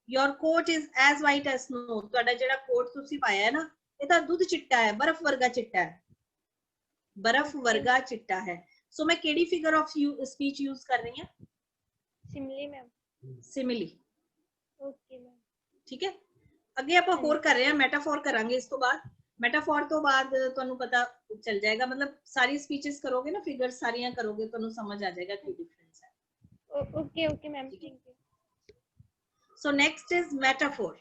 Your coat is as white as snow. ਤੁਹਾਡਾ ਜਿਹੜਾ ਕੋਟ ਤੁਸੀਂ ਪਾਇਆ ਹੈ ਨਾ, ਇਹ ਤਾਂ ਦੁੱਧ ਚਿੱਟਾ ਹੈ, ਬਰਫ਼ ਵਰਗਾ ਚਿੱਟਾ ਹੈ, ਬਰਫ਼ ਵਰਗਾ ਚਿੱਟਾ ਹੈ। ਸੋ ਮੈਂ ਕਿਹੜੀ ਫਿਗਰ ਆਫ ਸਪੀਚ ਯੂਜ਼ ਕਰ ਰਹੀ ਹਾਂ? ਸਿਮਿਲੀ ਮੈਮ। ਸਿਮਿਲੀ। ਓਕੇ ਮੈਮ, ਠੀਕ ਹੈ। ਅੱਗੇ ਆਪਾਂ ਹੋਰ ਕਰ ਰਹੇ ਹਾਂ, ਮੈਟਾਫੋਰ ਕਰਾਂਗੇ ਇਸ ਤੋਂ ਬਾਅਦ। ਮੈਟਾਫੋਰ ਤੋਂ ਬਾਅਦ ਤੁਹਾਨੂੰ ਪਤਾ ਚੱਲ ਜਾਏਗਾ, ਮਤਲਬ ਸਾਰੀ ਸਪੀਚਸ ਕਰੋਗੇ ਨਾ, ਫਿਗਰ ਸਾਰੀਆਂ ਕਰੋਗੇ, ਤੁਹਾਨੂੰ ਸਮਝ ਆ ਜਾਏਗਾ ਕੀ ਡਿਫਰੈਂਸ ਹੈ। Okay okay ma'am, thank you. So next is metaphor.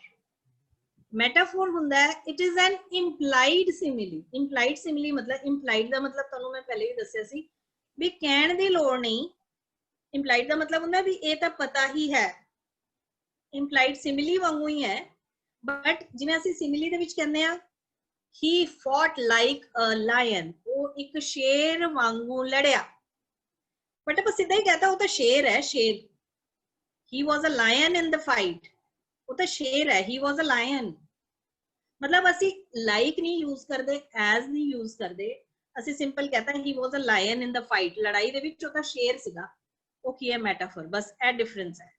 Metaphor ਹੁੰਦਾ ਹੈ, it is an implied simile. Implied simile मतलब implied ਦਾ ਮਤਲਬ ਤੁਹਾਨੂੰ ਮੈਂ ਪਹਿਲੇ ਹੀ ਦੱਸਿਆ ਸੀ ਵੀ ਕਹਿਣ ਦੀ ਲੋੜ ਨਹੀਂ। implied ਦਾ ਮਤਲਬ ਹੁੰਦਾ ਵੀ ਇਹ ਤਾਂ ਪਤਾ ਹੀ ਹੈ। implied simile ਵਾਂਗੂ ਹੀ ਹੈ, ਬਟ ਜਿਵੇਂ ਅਸੀਂ simile ਦੇ ਵਿੱਚ ਕਹਿੰਦੇ ਆ he fought like a lion, ਉਹ ਇੱਕ ਸ਼ੇਰ ਵਾਂਗੂ ਲੜਿਆ, ਬਟ ਆਪਾਂ ਸਿੱਧਾ ਹੀ ਕਹਤਾ ਉਹ ਤਾਂ ਸ਼ੇਰ ਹੈ, ਸ਼ੇਰ। he was a lion in the fight, ਉਹ ਤਾਂ ਸ਼ੇਰ ਹੈ, he was a lion। ਮਤਲਬ ਅਸੀਂ like ਨਹੀਂ ਯੂਜ਼ ਕਰਦੇ, as ਨਹੀਂ ਯੂਜ਼ ਕਰਦੇ, ਅਸੀਂ ਸਿੰਪਲ ਕਹਤਾ he was a lion in the fight, ਲੜਾਈ ਦੇ ਵਿੱਚ ਉਹ ਤਾਂ ਸ਼ੇਰ ਸੀਗਾ। ਉਹ ਕੀ ਹੈ? ਮੈਟਾਫੋਰ। ਬਸ ਇਹ ਡਿਫਰੈਂਸ ਹੈ।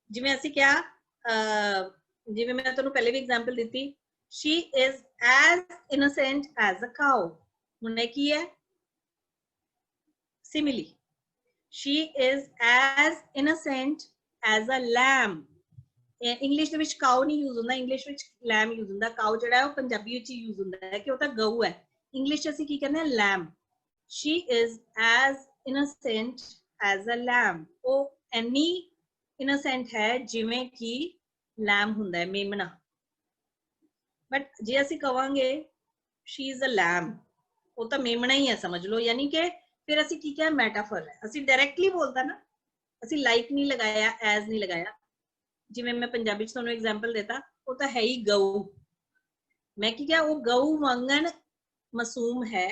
ਜਿਵੇਂ ਅਸੀਂ ਕਿਹਾ, ਜਿਵੇਂ ਮੈਂ ਤੁਹਾਨੂੰ ਪਹਿਲੇ ਵੀ ਐਗਜ਼ਾਮਪਲ ਦਿੱਤੀ, she is as innocent as a cow, ਹੁਣ ਇਹ ਕੀ ਹੈ? simile। she is as innocent as a lamb। English ਦੇ ਵਿੱਚ ਕਾਊ ਨਹੀਂ ਯੂਜ਼ ਹੁੰਦਾ, ਇੰਗਲਿਸ਼ ਵਿੱਚ ਲੈਮ ਯੂਜ਼ ਹੁੰਦਾ। ਕਾਊ ਜਿਹੜਾ ਹੈ ਉਹ ਪੰਜਾਬੀ ਵਿੱਚ ਯੂਜ਼ ਹੁੰਦਾ ਹੈ ਕਿ ਉਹ ਤਾਂ ਗਊ ਹੈ। ਇੰਗਲਿਸ਼ ਚ ਅਸੀਂ ਕੀ ਕਹਿੰਦੇ ਹਾਂ? Lamb. she is as innocent as a lamb, ਉਹ ਇੰਨੀ innocent ਹੈ ਜਿਵੇਂ ਕਿ ਲੈਮ ਹੁੰਦਾ ਹੈ, ਮੇਮਣਾ। ਬਟ ਜੇ ਅਸੀਂ ਕਵਾਂਗੇ she is a lamb, ਉਹ ਤਾਂ ਮੇਮਣਾ ਹੀ ਹੈ ਸਮਝ ਲਓ, ਯਾਨੀ ਕਿ ਫਿਰ ਅਸੀਂ ਕੀ ਕਿਹਾ? ਮੈਟਾਫੋਰ ਹੈ। ਅਸੀਂ ਡਾਇਰੈਕਟਲੀ ਬੋਲਦਾ ਨਾ, ਅਸੀਂ ਲਾਈਕ ਨਹੀਂ ਲਗਾਇਆ, ਐਜ਼ ਨਹੀਂ ਲਗਾਇਆ। ਜਿਵੇਂ ਮੈਂ ਪੰਜਾਬੀ ਚ ਤੁਹਾਨੂੰ ਐਗਜ਼ਾਮਪਲ ਦਿੱਤਾ, ਉਹ ਤਾਂ ਹੈ ਹੀ ਗਊ। ਮੈਂ ਕੀ ਕਿਹਾ? ਉਹ ਗਊ ਵਾਂਗਣ ਮਾਸੂਮ ਹੈ,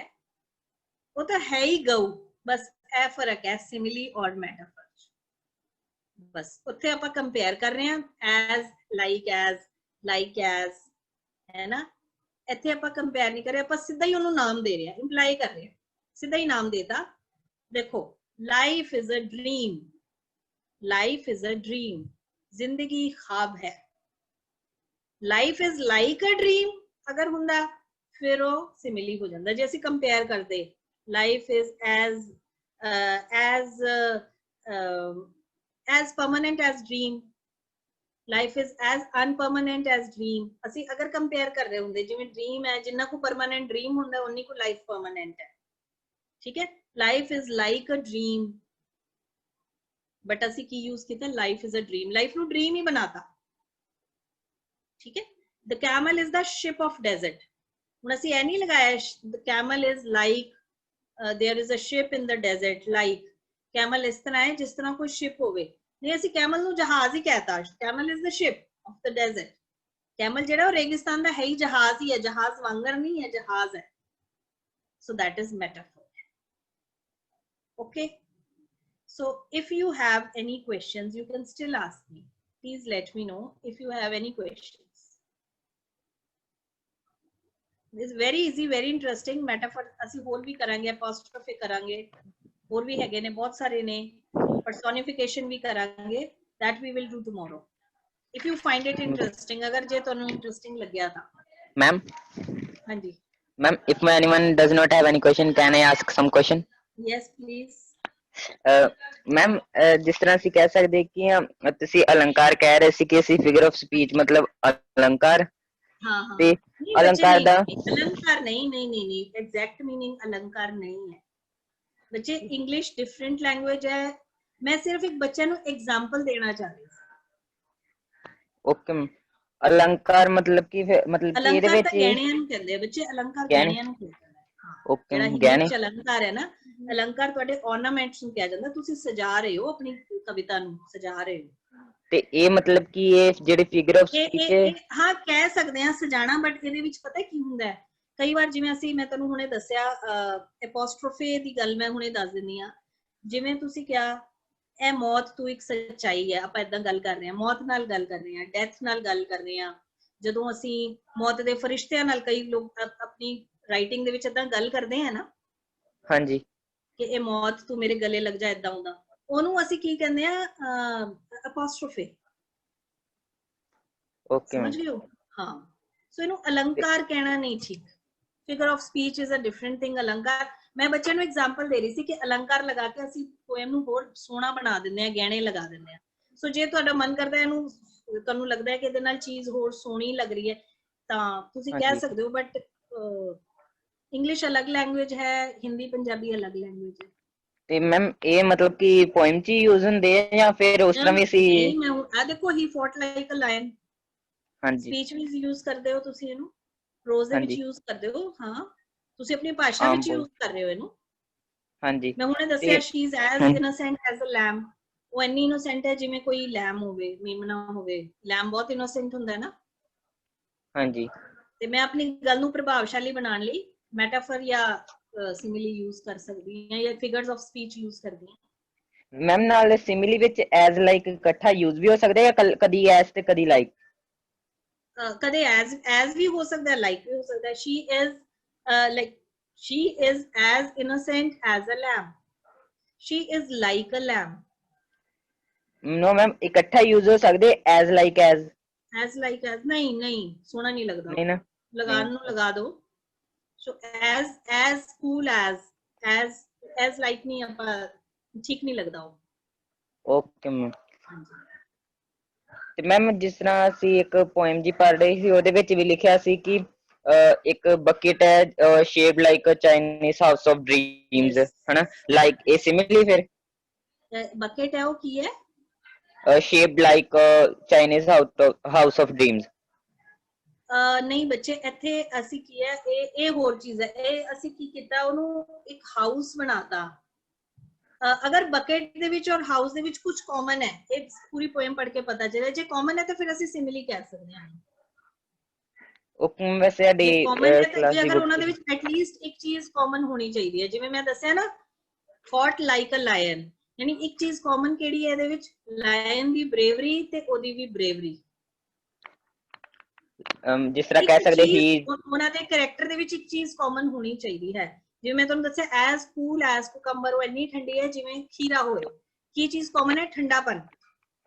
ਉਹ ਤਾਂ ਹੈ ਹੀ ਗਊ। ਬਸ ਇਹ ਫਰਕ ਹੈ ਸਿਮਿਲੀ ਔਰ ਮੈਟਾਫੋਰ। ਬਸ ਉੱਥੇ ਆਪਾਂ ਕੰਪੇਅਰ ਕਰ ਰਹੇ ਹਾਂ, ਐਜ਼, ਲਾਈਕ ਐਜ਼, ਹੈ ਨਾ? ਇੱਥੇ ਆਪਾਂ ਕੰਪੇਅਰ ਨਹੀਂ ਕਰ ਰਹੇ, ਆਪਾਂ ਸਿੱਧਾ ਹੀ ਉਹਨੂੰ ਨਾਮ ਦੇ ਰਹੇ ਹਾਂ, ਇੰਪਲਾਈ ਕਰ ਰਹੇ ਹਾਂ, ਸਿੱਧਾ ਹੀ ਨਾਮ ਦੇਤਾ। देखो, life is a dream, life is a dream, जिंदगी ख्वाब है। Life is like a dream अगर हुंदा फिर वो सिमिली हो जाता। जे असी कंपेयर करते, life is as permanent as dream, life is as unpermanent as dream। असी अगर कंपेयर कर रहे होंगे, जिवें ड्रीम है, जिन्ना को परमानेंट ड्रीम हुंदा उन्नी को लाइफ परमानेंट है। ठीक है, life is like a dream, but असी की यूज किया? Life is a dream, life नु ड्रीम ही बनाता। ठीक है, the camel is the ship of desert. हुण असी ऐ नहीं लगाया the camel is like there is a ship in the desert, like camel इस तरह है जिस तरह कोई शिप होवे। नहीं, असी कैमल नु जहाज ही कहता, camel is the ship of the desert. Camel जेड़ा रेगिस्तान दा है ही जहाज ही है, जहाज वांगर नहीं है, जहाज है। So that is metaphor. Okay, so if you have any questions, you can still ask me. Please let me know if you have any questions. It's very easy, very interesting. Metaphor ਅਸੀਂ ਹੋਰ ਵੀ ਕਰਾਂਗੇ, apostrophe ਕਰਾਂਗੇ, ਹੋਰ ਵੀ ਹੈਗੇ ਨੇ, ਬਹੁਤ ਸਾਰੇ ਨੇ, personification ਵੀ ਕਰਾਂਗੇ, that we will do tomorrow if you find it interesting. ਅਗਰ ਜੇ ਤੁਹਾਨੂੰ interesting ਲੱਗਿਆ ਤਾਂ ਮੈਮ ਹਾਂਜੀ ma'am if anyone does not have any question, can I ask some question? yes please. Ma'am ਜਿਸ ਤਰ੍ਹਾਂ ਅਸੀਂ ਕਹਿ ਸਕਦੇ ਕਿ ਤੁਸੀਂ ਅਲੰਕਾਰ ਕਹਿ ਰਹੇ ਸੀ ਕਿ ਅਸੀਂ ਫਿਗਰ ਆਫ ਸਪੀਚ ਮਤਲਬ ਅਲੰਕਾਰ हाँ हाँ ਤੇ नहीं बच्चे ਅਲੰਕਾਰ ਦਾ नहीं, अलंकार नहीं नहीं नहीं नहीं, एग्जैक्ट मीनिंग अलंकार नहीं है बच्चे। इंग्लिश डिफरेंट लैंग्वेज है, मैं सिर्फ एक बच्चे ਨੂੰ एग्जांपल देना चाह रही ਸੀ। ਓਕੇ ਅਲੰਕਾਰ ਮਤਲਬ ਕਿ ਮਤਲਬ ਕਿ ਇਹਦੇ अलंकार ਵਿੱਚ ਤਾਂ ਗਹਿਣਿਆਂ ਨੂੰ ਕਹਿੰਦੇ ਆ ਬੱਚੇ, अलंकार ਗਹਿਣੇ ਗਹਿਣਿਆਂ ਨੂੰ ਕਹਿੰਦੇ ਆ। ਹਾਂ ਓਕੇ ਜਿਹੜਾ ਹਿੰਦੀ ਗਹਿਣੇ ਵਿੱਚ अलंकार ਹੈ ਨਾ, अलंकार ਤੁਹਾਡੇ ornaments ਨੂੰ ਕਿਹਾ ਜਾਂਦਾ, ਤੁਸੀਂ ਸਜਾ ਰਹੇ ਹੋ, ਆਪਣੀ ਕਵਿਤਾ ਨੂੰ ਸਜਾ ਰਹੇ ਹੋ। ਤੇ ਇਹ ਮਤਲਬ ਕਿ ਇਹ ਜਿਹੜੇ ਫਿਗਰ ਆਫ ਸਪੀਚ ਹਾਂ ਕਹਿ ਸਕਦੇ ਆ ਸਜਾਣਾ, ਬਟ ਇਹਦੇ ਵਿੱਚ ਪਤਾ ਕੀ ਹੁੰਦਾ ਹੈ, ਕਈ ਵਾਰ ਜਿਵੇਂ ਮੈਂ ਤੁਹਾਨੂੰ ਹੁਣੇ ਦੱਸਿਆ ਐਪੋਸਟ੍ਰੋਫੇ ਦੀ ਗੱਲ ਮੈਂ ਹੁਣੇ ਦੱਸ ਦਿੰਦੀ ਆ। ਜਿਵੇਂ ਤੁਸੀਂ ਕਿਹਾ ਇਹ ਮੌਤ ਤੂੰ ਇੱਕ ਸੱਚਾਈ ਹੈ, ਆਪਾਂ ਇਦਾਂ ਗੱਲ ਕਰ ਰਹੇ ਹਾਂ, ਮੌਤ ਨਾਲ ਗੱਲ ਕਰ ਰਹੇ ਹਾਂ, ਡੈਥ ਨਾਲ ਗੱਲ ਕਰ ਰਹੇ ਹਾਂ। ਜਦੋਂ ਅਸੀਂ ਮੌਤ ਦੇ ਫਰਿਸ਼ਤਿਆਂ ਨਾਲ, ਕਈ ਲੋਕ ਆਪਣੀ ਰਾਈਟਿੰਗ ਦੇ ਵਿੱਚ ਇਦਾਂ ਗੱਲ ਕਰਦੇ ਆ ਨਾ, ਹਾਂਜੀ ਕਿ ਇਹ ਮੌਤ ਤੂੰ ਮੇਰੇ ਗਲੇ ਲੱਗ ਜਾ, ਇਦਾਂ ਹੁੰਦਾ, ਉਹਨੂੰ ਅਸੀਂ ਕੀ ਕਹਿੰਦੇ ਆ ਐਪੋਸਟ੍ਰੋਫੇ। ਓਕੇ ਸਮਝ ਰਹੇ ਹੋ? ਹਾਂ ਸੋ ਇਹਨੂੰ ਅਲੰਕਾਰ ਕਹਿਣਾ ਨਹੀਂ ਠੀਕ। Figure of speech is a different thing. ਅਲੰਕਾਰ ਮੈਂ ਬੱਚਿਆਂ ਨੂੰ ਐਗਜ਼ਾਮਪਲ ਦੇ ਰਹੀ ਸੀ ਕਿ ਅਲੰਕਾਰ ਲਗਾ ਕੇ ਅਸੀਂ ਪੋਇਮ ਨੂੰ ਹੋਰ ਸੋਹਣਾ ਬਣਾ ਦਿੰਦੇ ਆ, ਗਹਿਣੇ ਲਗਾ ਦਿੰਦੇ ਆ। ਸੋ ਜੇ ਤੁਹਾਡਾ ਮਨ ਕਰਦਾ ਇਹਨੂੰ, ਤੁਹਾਨੂੰ ਲੱਗਦਾ ਹੈ ਕਿ ਇਹਦੇ ਨਾਲ ਚੀਜ਼ ਹੋਰ ਸੋਹਣੀ ਲੱਗ ਰਹੀ ਹੈ ਤਾਂ ਤੁਸੀਂ ਕਹਿ ਸਕਦੇ ਹੋ, ਬਟ ਇੰਗਲਿਸ਼ ਅਲੱਗ ਲੈਂਗੁਏਜ ਹੈ, ਹਿੰਦੀ ਪੰਜਾਬੀ ਅਲੱਗ ਲੈਂਗੁਏਜ ਹੈ। ਤੇ ਮੈਮ ਇਹ ਮਤਲਬ ਕਿ ਪੋਇਮ ਚ ਯੂਜ਼ ਹੁੰਦੇ ਆ ਜਾਂ ਫਿਰ ਉਸ ਤਰ੍ਹਾਂ ਵੀ ਅਸੀਂ ਨਹੀਂ, ਮੈਂ ਆ ਦੇਖੋ ਹੀ ਫੋਟ ਲਾਈਕ ਅ ਲਾਇਨ, ਹਾਂਜੀ ਸਪੀਚ ਵਿੱਚ ਯੂਜ਼ ਕਰਦੇ ਹੋ ਤੁਸੀਂ ਇਹਨੂੰ, ਪ੍ਰੋਜ਼ ਦੇ ਵਿੱਚ ਹਾਂਜੀ ਯੂਜ਼ ਕਰਦੇ ਹੋ। ਹਾਂ ਤੁਸੀਂ ਆਪਣੀ ਭਾਸ਼ਾ ਵਿੱਚ ਯੂਜ਼ ਕਰ ਰਹੇ ਹੋ ਇਹਨੂੰ। ਹਾਂਜੀ ਮੈਂ ਹੁਣੇ ਦੱਸਿਆ she is as innocent as a lamb, ਉਹ ਇੰਨੀ ਇਨੋਸੈਂਟ ਹੈ ਜਿਵੇਂ ਕੋਈ ਲੈਮ ਹੋਵੇ, ਮੇਮਨਾ ਹੋਵੇ। ਲੈਮ ਬਹੁਤ ਇਨੋਸੈਂਟ ਹੁੰਦਾ ਹੈ ਨਾ। ਹਾਂਜੀ ਤੇ ਮੈਂ ਆਪਣੀ ਗੱਲ ਨੂੰ ਪ੍ਰਭਾਵਸ਼ਾਲੀ ਬਣਾਉਣ ਲਈ ਮੈਟਾਫਰ ਜਾਂ ਸਿਮਿਲੀ ਯੂਜ਼ ਕਰ ਸਕਦੀ ਹਾਂ, ਜਾਂ ਫਿਗਰਸ ਆਫ ਸਪੀਚ ਯੂਜ਼ ਕਰਦੀ ਹਾਂ। ਮੈਮ ਨਾਲ ਸਿਮਿਲੀ ਵਿੱਚ ਐਜ਼ ਲਾਈਕ ਇਕੱਠਾ ਯੂਜ਼ ਵੀ ਹੋ ਸਕਦਾ ਹੈ ਜਾਂ ਕਦੀ ਐਜ਼ ਤੇ ਕਦੀ ਲਾਈਕ? ਕਦੇ ਐਜ਼ ਵੀ ਹੋ ਸਕਦਾ ਹੈ, ਲਾਈਕ ਵੀ ਹੋ ਸਕਦਾ ਹੈ। She is like, she is as innocent as a lamb, she is like a lamb. No ma'am, ਇਕੱਠਾ ਯੂਜ਼ ਹੋ ਸਕਦੇ as like as ਨਹੀਂ ਨਹੀਂ ਸੋਹਣਾ ਨਹੀਂ ਲੱਗਦਾ, ਨਹੀਂ ਨਾ ਲਗਾਉਣ ਨੂੰ ਲਗਾ ਦੋ। so as cool as like ਨਹੀਂ, ਆਪਾਂ ਠੀਕ ਨਹੀਂ ਲੱਗਦਾ ਉਹ। Okay ma'am. ਤੇ ਮੈਮ ਜਿਸ ਤਰ੍ਹਾਂ ਅਸੀਂ ਇੱਕ ਪੋਇਮ ਜੀ ਪੜ੍ਹ ਰਹੇ ਸੀ, ਉਹਦੇ ਵਿੱਚ ਵੀ ਲਿਖਿਆ ਸੀ ਕਿ ਇੱਕ ਬਕੇਟ ਹੈ shaped like Chinese house of dreams, ਹਨਾ, ਲਾਈਕ ਇਹ ਸਿਮਿਲਰਲੀ ਫਿਰ ਬਕੇਟ ਹੈ ਉਹ ਕੀ ਹੈ? shaped like a Chinese house of dreams. ਨਹੀਂ ਬੱਚੇ, ਇੱਥੇ ਅਸੀਂ ਕੀ ਹੈ, ਇਹ ਹੋਰ ਚੀਜ਼ ਹੈ। ਇਹ ਅਸੀਂ ਕੀ ਕੀਤਾ, ਉਹਨੂੰ ਇੱਕ ਹਾਊਸ ਬਣਾਤਾ। ਅਗਰ ਬਕੇਟ ਦੇ ਵਿੱਚ ਔਰ ਹਾਊਸ ਦੇ ਵਿੱਚ ਕੁਝ ਕਾਮਨ ਹੈ, ਇਹ ਪੂਰੀ ਪੋਇਮ ਪੜ੍ਹ ਕੇ ਪਤਾ ਚੱਲੇ। ਜੇ ਕਾਮਨ ਹੈ ਤਾਂ ਫਿਰ ਅਸੀਂ ਸਿਮਿਲੀ ਕਹਿ ਸਕਦੇ ਹਾਂ। ਉਹ ਵੈਸੇ ਸਾਡੀ ਕਲਾਸ ਦੀ ਅਗਰ ਉਹਨਾਂ ਦੇ ਵਿੱਚ ਐਟਲੀਸਟ ਇੱਕ ਚੀਜ਼ ਕਾਮਨ ਹੋਣੀ ਚਾਹੀਦੀ ਹੈ, ਜਿਵੇਂ ਮੈਂ ਦੱਸਿਆ ਨਾ, ਫੌਟ ਲਾਈਕ ਅ ਲਾਇਨ, ਯਾਨੀ ਇੱਕ ਚੀਜ਼ ਕਾਮਨ ਕਿਹੜੀ ਹੈ ਇਹਦੇ ਵਿੱਚ? ਲਾਇਨ ਦੀ ਬਰੇਵਰੀ ਤੇ ਉਹਦੀ ਵੀ ਬਰੇਵਰੀ। ਜਿਸ ਤਰ੍ਹਾਂ ਕਹਿ ਸਕਦੇ ਹੀ ਉਹਨਾਂ ਦੇ ਕੈਰੈਕਟਰ ਦੇ ਵਿੱਚ ਇੱਕ ਚੀਜ਼ ਕਾਮਨ ਹੋਣੀ ਚਾਹੀਦੀ ਹੈ। ਜਿਵੇਂ ਮੈਂ ਤੁਹਾਨੂੰ ਦੱਸਿਆ ਐਜ਼ ਕੂਲ ਐਜ਼ ਕੁਕੰਬਰ, ਉਹ ਇੰਨੀ ਠੰਡੀ ਹੈ ਜਿਵੇਂ ਖੀਰਾ ਹੋਏ। ਕੀ ਚੀਜ਼ ਕਾਮਨ ਹੈ? ਠੰਡਾਪਨ।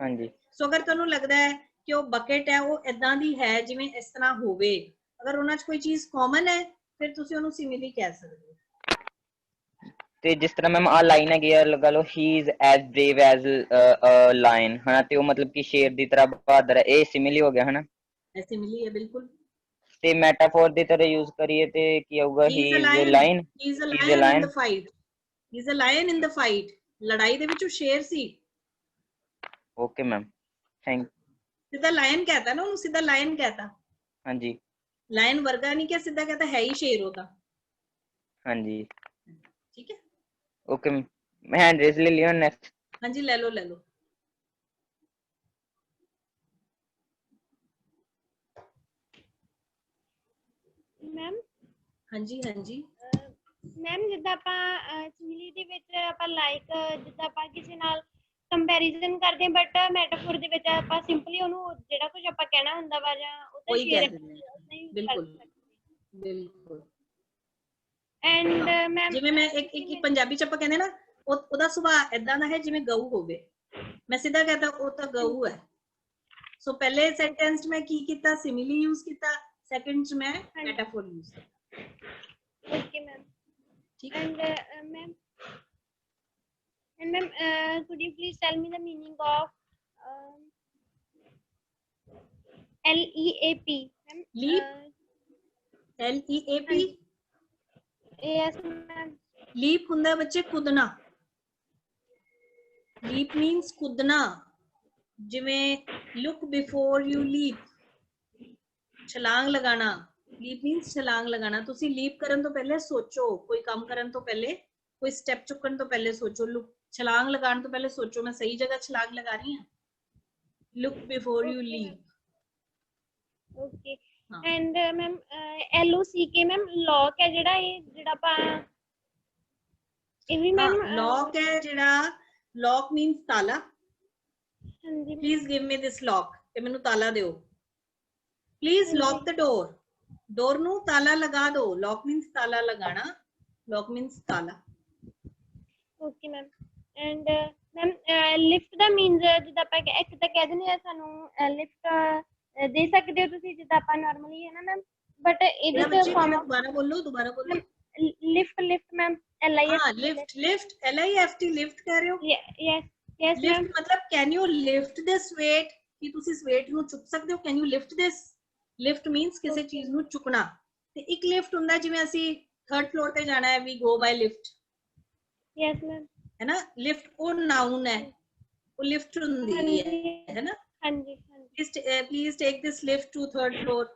ਹਾਂਜੀ। ਸੋ ਅਗਰ ਤੁਹਾਨੂੰ ਲੱਗਦਾ ਹੈ ਕਿ ਉਹ ਬਕੇਟ ਹੈ, ਉਹ ਇਦਾਂ ਦੀ ਹੈ ਜਿਵੇਂ ਇਸ ਤਰ੍ਹਾਂ ਹੋਵੇ, ਅਗਰ ਉਹਨਾਂ 'ਚ ਕੋਈ ਚੀਜ਼ ਕਾਮਨ ਹੈ, ਫਿਰ ਤੁਸੀਂ ਉਹਨੂੰ ਸਿਮਿਲੀ ਕਹਿ ਸਕਦੇ ਹੋ। ਤੇ ਜਿਸ ਤਰ੍ਹਾਂ ਮੈਮ ਆ ਲਾਈਨ ਹੈਗੀ ਆ, ਲਗਾ ਲਓ he is as brave as a lion, ਹਨਾ, ਤੇ ਉਹ ਮਤਲਬ ਕਿ ਸ਼ੇਰ ਦੀ ਤਰ੍ਹਾਂ ਬਹਾਦਰ ਹੈ, ਇਹ ਸਿਮਿਲੀ ਹੋ ਗਿਆ, ਹਨਾ? ਇਹ ਸਿਮਿਲੀ ਹੈ ਬਿਲਕੁਲ। ਤੇ ਮੈਟਾਫੋਰ ਦੀ ਤਰ੍ਹਾਂ ਯੂਜ਼ ਕਰੀਏ ਤੇ ਕੀ ਆਊਗਾ? He is a lion, he is a lion in the fight, he is a lion in the fight. ਲੜਾਈ ਦੇ ਵਿੱਚ ਉਹ ਸ਼ੇਰ ਸੀ। Okay ma'am, thank. ਸਿੱਧਾ ਲਾਇਨ ਕਹਤਾ ਨਾ ਉਹਨੂੰ, ਸਿੱਧਾ ਲਾਇਨ ਕਹਤਾ। ਹਾਂਜੀ। ਲਾਇਨ ਵਰਗਾ ਨਹੀਂ ਕਿਹਾ, ਸਿੱਧਾ ਕਹਤਾ ਹੈ ਹੀ ਸ਼ੇਰ ਉਹ ਤਾਂ। ਹਾਂਜੀ ਠੀਕ ਹੈ। ਓਕੇ ਮੈਮ, ਮੈਂ ਹੈਂਡ ਰੇਜ਼ ਲੈ ਲਿਆ ਨੈਕਸਟ। ਹਾਂਜੀ ਲੈ ਲਓ ਲੈ ਲਓ। ਮੈਮ ਹਾਂਜੀ ਹਾਂਜੀ ਮੈਮ ਜਿੱਦਾਂ ਆਪਾਂ ਸਿਮਿਲੀ ਦੇ ਵਿੱਚ ਆਪਾਂ ਲਾਈਕ, ਜਿੱਦਾਂ ਆਪਾਂ ਕਿਸੇ ਨਾਲ ਕੰਪੈਰੀਜ਼ਨ ਕਰਦੇ ਹਾਂ, ਬਟ ਮੈਟਾਫੋਰ ਦੇ ਵਿੱਚ ਆਪਾਂ ਸਿੰਪਲੀ ਉਹਨੂੰ ਜਿਹੜਾ ਕੁਝ ਆਪਾਂ ਕਹਿਣਾ ਹੁੰਦਾ ਵਾ ਜਾਂ ਉਹ ਤਾਂ ਉਹੀ ਸ਼ੇਅਰ ਕਹਿ ਦਿੰਦੇ ਹਾਂ। ਬਿਲਕੁਲ ਬਿਲਕੁਲ। ਐਂਡ ਹਾਂ, ਮੈਮ ਜਿਵੇਂ ਮੈਂ ਇੱਕ ਪੰਜਾਬੀ ਚ ਆਪਾਂ ਕਹਿੰਦੇ ਨਾ ਉਹਦਾ ਸੁਭਾਅ ਏਦਾਂ ਦਾ ਹੈ ਜਿਵੇਂ ਗਊ ਹੋਵੇ, ਮੈਂ ਸਿੱਧਾ ਕਹਤਾ ਉਹ ਤਾਂ ਗਊ ਹੈ। ਸੋ ਪਹਿਲੇ ਸੈਂਟੈਂਸ ਚ ਮੈਂ ਕੀ ਕੀਤਾ, ਸਿਮਿਲੀ ਯੂਜ਼ ਕੀਤਾ, ਸੈਕੰਡ ਚ ਮੈਂ ਮੈਟਾਫੋਰ ਯੂਜ਼ ਕੀਤਾ। Okay ma'am. ਠੀਕ ਹੈ। And ma'am, could you please tell me the meaning of LEAP? Ma'am, Leap? LEAP? yes, ma'am. Leap ਹੁੰਦਾ ਬੱਚੇ ਕੁੱਦਣਾ। ਲੀਪ ਮੀਨਸ ਕੁੱਦਣਾ, ਜਿਵੇਂ ਲੁੱਕ ਬਿਫੋਰ ਯੂ ਲੀਪ, ਛਲਾਂਗ ਲਗਾਣਾ। ਲੀਪ ਮੀਨਸ ਛਲਾਂਗ ਲਗਾਣਾ। ਤੁਸੀਂ ਲੀਪ ਕਰਨ ਤੋਂ ਪਹਿਲੇ ਸੋਚੋ, ਕੋਈ ਕੰਮ ਕਰਨ ਤੋਂ ਪਹਿਲੇ, ਕੋਈ ਸਟੈਪ ਚੁੱਕਣ ਤੋਂ ਪਹਿਲੇ ਸੋਚੋ, ਛਲਾਂਗ ਲਗਾਉਣ ਤੋਂ ਪਹਿਲੇ ਸੋਚੋ ਮੈਂ ਸਹੀ ਜਗ੍ਹਾ ਛਲਾਂਗ ਲਗਾ ਰਹੀ ਹਾਂ। Look before you leap. Okay. And ma'am, LOCK ma'am, lock ਹੈ ਜਿਹੜਾ, ਇਹ ਜਿਹੜਾ ਆਪਾਂ ਇਹ ਵੀ ਮੈਮ ਲੌਕ ਹੈ ਜਿਹੜਾ, ਲੌਕ ਮੀਨਸ ਤਾਲਾ। ਹਾਂਜੀ please give me this lock, ਤੇ ਮੈਨੂੰ ਤਾਲਾ ਦਿਓ। ਪਲੀਜ਼ ਲੌਕ ਦ ਡੋਰ, ਡੋਰ ਨੂੰ ਤਾਲਾ ਲਗਾ ਦਿਓ। ਲੌਕ ਮੀਨਸ ਤਾਲਾ ਲਗਾਣਾ, ਲੌਕ ਮੀਨਸ ਤਾਲਾ। Okay ma'am. And ma'am lift the means ਜਿੱਦਾਂ ਆਪਾਂ ਇੱਕ ਤਾਂ ਕਹਿ ਦਿੰਦੇ ਆ ਸਾਨੂੰ ਲਿਫਟ ਦੇ ਸਕਦੇ ਹੋ ਤੁਸੀਂ, ਜਿੱਦਾਂ ਆਪਾਂ ਨਾਰਮਲੀ ਹੈ ਨਾ ਮੈਮ, ਬਟ ਇਹਦੇ ਚ ਫਾਰਮ ਦੁਬਾਰਾ ਬੋਲੋ, ਦੁਬਾਰਾ ਬੋਲੋ। Lift, lift ma'am, LIFT। ਹਾਂ ਲਿਫਟ, ਲਿਫਟ LIFT, ਲਿਫਟ ਕਹਿ ਰਹੇ ਹੋ। Yes yes ma'am. ਲਿਫਟ ਮਤਲਬ can you lift this weight, ਕਿ ਤੁਸੀਂ ਇਸ weight ਨੂੰ ਚੁੱਕ ਸਕਦੇ ਹੋ। Can you lift this. Lift means ਕਿਸੇ ਚੀਜ਼ ਨੂੰ ਚੁੱਕਣਾ। ਤੇ ਇੱਕ ਲਿਫਟ ਹੁੰਦਾ ਜਿਵੇਂ ਅਸੀਂ 3rd ਫਲੋਰ ਤੇ ਜਾਣਾ ਹੈ, ਵੀ ਗੋ ਬਾਈ ਲਿਫਟ। Yes ma'am. है ना, लिफ्ट वो नाउन है, वो लिफ्ट ਹੁੰਦੀ है ना। ਹਾਂਜੀ ਹਾਂਜੀ। Please take this lift to 3rd floor.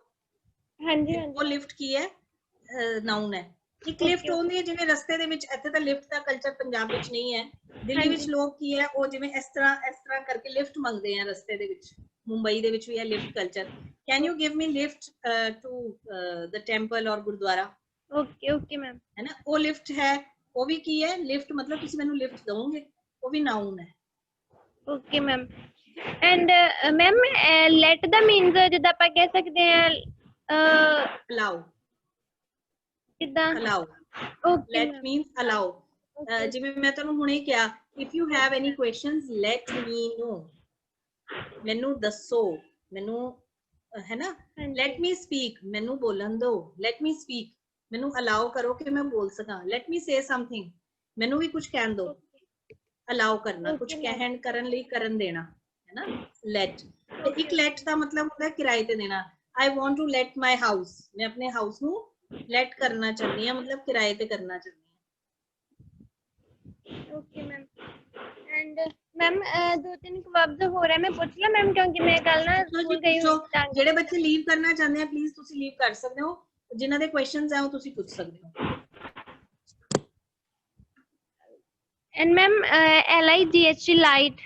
ਹਾਂਜੀ वो लिफ्ट ਕੀ ਹੈ, ਨਾउन ਹੈ। ਇੱਕ ਲਿਫਟ ਹੁੰਦੀ ਹੈ ਜਿਵੇਂ ਰਸਤੇ ਦੇ ਵਿੱਚ, ਇੱਥੇ ਤਾਂ ਲਿਫਟ ਦਾ ਕਲਚਰ ਪੰਜਾਬ ਵਿੱਚ ਨਹੀਂ ਹੈ। ਦਿੱਲੀ ਵਿੱਚ ਲੋਕ ਕੀ ਹੈ, ਉਹ ਜਿਵੇਂ ਇਸ ਤਰ੍ਹਾਂ ਕਰਕੇ ਲਿਫਟ ਮੰਗਦੇ ਆ ਰਸਤੇ ਦੇ ਵਿੱਚ। ਮੁੰਬਈ ਦੇ ਵਿੱਚ ਵੀ ਹੈ lift culture. Can you give me lift to the temple or gurdwara. Okay okay ma'am. ਹੈ ਨਾ, ਉਹ ਲਿਫਟ ਹੈ। ਉਹ ਵੀ ਕੀ ਹੈ, ਲਿਫਟ ਮਤਲਬ ਤੁਸੀਂ ਮੈਨੂੰ ਲਿਫਟ ਦਵੋਗੇ, ਉਹ ਵੀ ਨਾउन ਹੈ। Okay ma'am. And ma'am let ਦਾ ਮੀਨਸ ਜਿੱਦਾਂ ਆਪਾਂ ਕਹਿ ਸਕਦੇ ਆ ਅਲਾਉ। ਕਿਦਾਂ? Allow, okay let means allow. ਜਿਵੇਂ ਮੈਂ ਤੁਹਾਨੂੰ ਹੁਣੇ ਕਿਹਾ, if you have any questions let me know, ਮੈਨੂੰ ਦੱਸੋ, ਮੈਨੂੰ ਹੈ ਨਾ। ਲੈਟ ਮੀ ਸਪੀਕ, ਮੈਨੂੰ ਬੋਲਣ ਦਿਓ। ਲੈਟ ਮੀ ਸਪੀਕ, ਮੈਨੂੰ ਅਲਾਉ ਕਰੋ ਕਿ ਮੈਂ ਬੋਲ ਸਕਾਂ। ਲੈਟ ਮੀ ਸੇ ਸਮਥਿੰਗ, ਮੈਨੂੰ ਵੀ ਕੁਝ ਕਹਿਣ ਦਿਓ। ਅਲਾਉ ਕਰਨਾ, ਕੁਝ ਕਹਿਣ ਕਰਨ ਲਈ ਕਰਨ ਦੇਣਾ, ਹੈ ਨਾ। ਲੈਟ, ਤੇ ਇੱਕ ਲੈਟ ਦਾ ਮਤਲਬ ਹੁੰਦਾ ਕਿਰਾਏ ਤੇ ਦੇਣਾ। I want to let my house, ਮੈਂ ਆਪਣੇ ਹਾਊਸ ਨੂੰ ਲੈਟ ਕਰਨਾ ਚਾਹੁੰਦੀ ਹਾਂ, ਮਤਲਬ ਕਿਰਾਏ ਤੇ ਕਰਨਾ ਚਾਹੁੰਦੀ ਹਾਂ। Okay ma'am. And ma'am 2-3 covered ਹੋਰ ਹੈ, ਮੈਂ ਪੁੱਛ ਲਾਂ ਮੈਮ, ਕਿਉਂਕਿ ਮੈਂ ਕੱਲ ਨਾ ਸਕੂਲ ਗਈ ਹੋਈ ਸੀ। ਜਿਹੜੇ ਬੱਚੇ ਲੀਵ ਕਰਨਾ ਚਾਹੁੰਦੇ ਆ ਪਲੀਜ਼ ਤੁਸੀਂ ਲੀਵ ਕਰ ਸਕਦੇ ਹੋ। ਜਿਨ੍ਹਾਂ ਦੇ ਕੁਐਸਚਨਸ ਆ ਉਹ ਤੁਸੀਂ ਪੁੱਛ ਸਕਦੇ ਹੋ। And ma'am LIGHT light.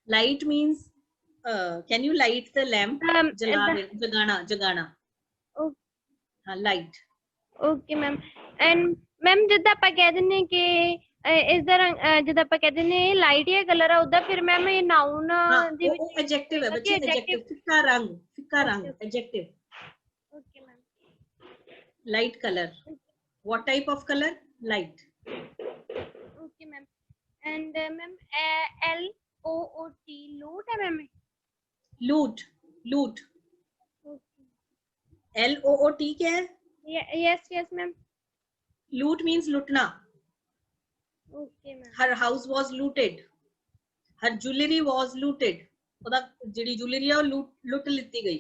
Light means can you light the lamp? ਜਗਾਣਾ। ਹਾਂ, light. Okay ma'am. And ma'am ਜਿੱਦਾਂ ਆਪਾਂ ਕਹਿ ਦਿੰਦੇ ਕਿ ਇਸ ਦਾ ਰੰਗ, ਜਿੱਦਾਂ ਆਪਾਂ ਕਹਿ ਦਿੰਦੇ ਲਾਈਟ ਜਾਂ ਕਲਰ ਆ ਉਹਦਾ, ਫਿਰ ਮੈਮ ਇਹ ਨਾउन ਦੇ ਵਿੱਚ ਉਹ ਐਡਜੈਕਟਿਵ ਹੈ ਬੱਚੇ, ਐਡਜੈਕਟਿਵ। ਫਿੱਕਾ ਰੰਗ, ਫਿੱਕਾ ਰੰਗ, adjective. Okay ma'am. Light colour, what type of color? light. Okay ma'am. And ma'am LOOT, loot ਹੈ ਮੈਮ? Loot, loot. LOOT क्या है? Yes yes ma'am. Loot means लुटना। Okay ma'am. Her house was looted. Her jewelry was looted. ਉਹਦਾ ਜਿਹੜੀ jewelry ਆ ਉਹ ਲੁੱਟ ਲਿੱਤੀ ਗਈ,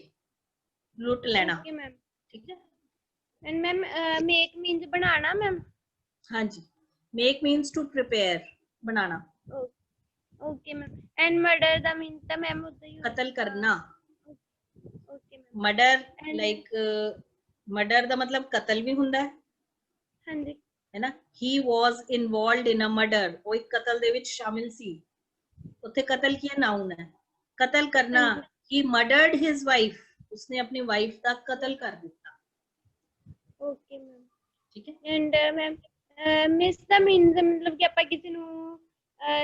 ਲੁੱਟ ਲੈਣਾ। Okay ma'am. ठीक है। एंड मैम मेक मींस बनाना मैम? हाँ जी, make means to prepare, बनाना। Okay ma'am. एंड मर्डर दा मींस ता मैम उदा ही कत्ल करना। Okay ma'am. Murder like murder ਦਾ ਮਤਲਬ ਕਤਲ ਵੀ ਹੁੰਦਾ ਹੈ। हाँ जी। है ना, he was involved in a murder, ਉਹ ਇੱਕ ਕਤਲ ਦੇ ਵਿੱਚ ਸ਼ਾਮਿਲ ਸੀ। ਉੱਥੇ ਕਤਲ ਕੀ ਨਾउन ਹੈ, ਕਤਲ ਕਰਨਾ। he murdered his wife, ਉਸਨੇ ਆਪਣੀ ਵਾਈਫ ਦਾ ਕਤਲ ਕਰ ਦਿੱਤਾ। Okay ma'am. ठीक है। एंड मैम मिस दा मींस मतलब कि ਆਪਾਂ ਕਿਸੇ ਨੂੰ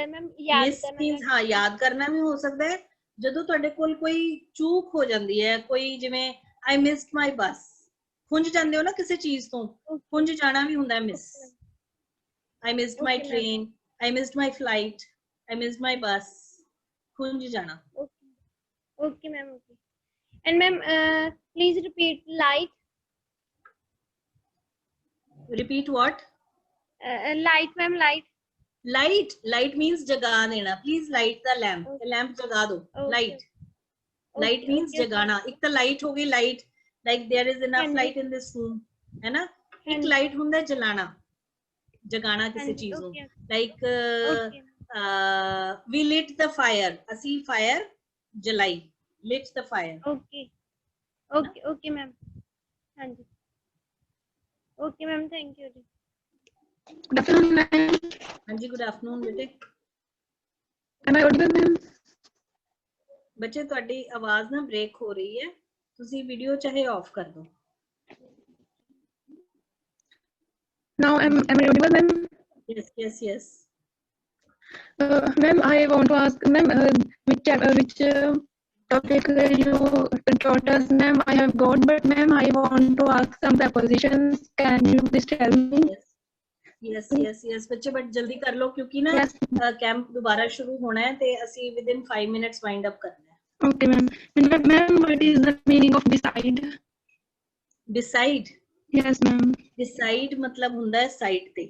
ਮੈਮ ਯਾਦ ਕਰਨਾ। ਮਿਸ ਹਾਂ, ਯਾਦ ਕਰਨਾ ਵੀ ਹੋ ਸਕਦਾ ਹੈ। ਜਦੋਂ ਤੁਹਾਡੇ ਕੋਲ ਕੋਈ ਚੂਕ ਹੋ ਜਾਂਦੀ ਹੈ, ਕੋਈ ਜਿਵੇਂ I missed my bus, ਖੁੰਝ ਜਾਂਦੇ ਹੋ ਨਾ ਕਿਸੇ ਚੀਜ਼ ਤੋਂ, ਖੁੰਝ ਜਾਣਾ ਵੀ ਹੁੰਦਾ miss. I missed my train, I missed my flight, I missed my bus. ਖੁੰਝ ਜਾਣਾ। Okay ma'am, okay. And ma'am, please repeat light. Repeat what? Light ma'am, light. Light means जगा देना। Please light the lamp. Lamp जगा दो। Light. Light means जगाना। एक तो light हो गई, light like there is enough light in this room, है ना? एक light ਹੁੰਦਾ जलाना, जगाना किसी चीज ਨੂੰ। Like we lit the fire. ਅਸੀਂ fire जलाई, lit the fire. Okay ma'am. हाँ जी। Okay ma'am, thank you ji. Good afternoon ma'am. हाँ जी, good afternoon बेटे। Am I audible ma'am? ਬੱਚੇ ਤੁਹਾਡੀ ਆਵਾਜ਼ ਨਾ ਬ੍ਰੇਕ ਹੋ ਰਹੀ ਹੈ, ਤੁਸੀਂ ਵੀਡੀਓ ਚਾਹੇ ਆਫ ਕਰ ਦਿਓ। Now am I audible ma'am? Yes. Ma'am, I want to ask ma'am, which topic you taught us ma'am. I have got, but ma'am, I want to ask some prepositions. Can you please tell me? Yes ਬੱਚੇ, but ਜਲਦੀ ਕਰ ਲਓ ਕਿਉਂਕਿ ਨਾ camp ਦੁਬਾਰਾ ਸ਼ੁਰੂ ਹੋਣਾ ਹੈ ਤੇ ਅਸੀਂ within 5 minutes wind up ਕਰਨਾ ਹੈ। Okay ma'am. And ma'am, what is the meaning of beside? Beside? Yes ma'am. Beside मतलब ਹੁੰਦਾ ਹੈ ਸਾਈਡ ਤੇ,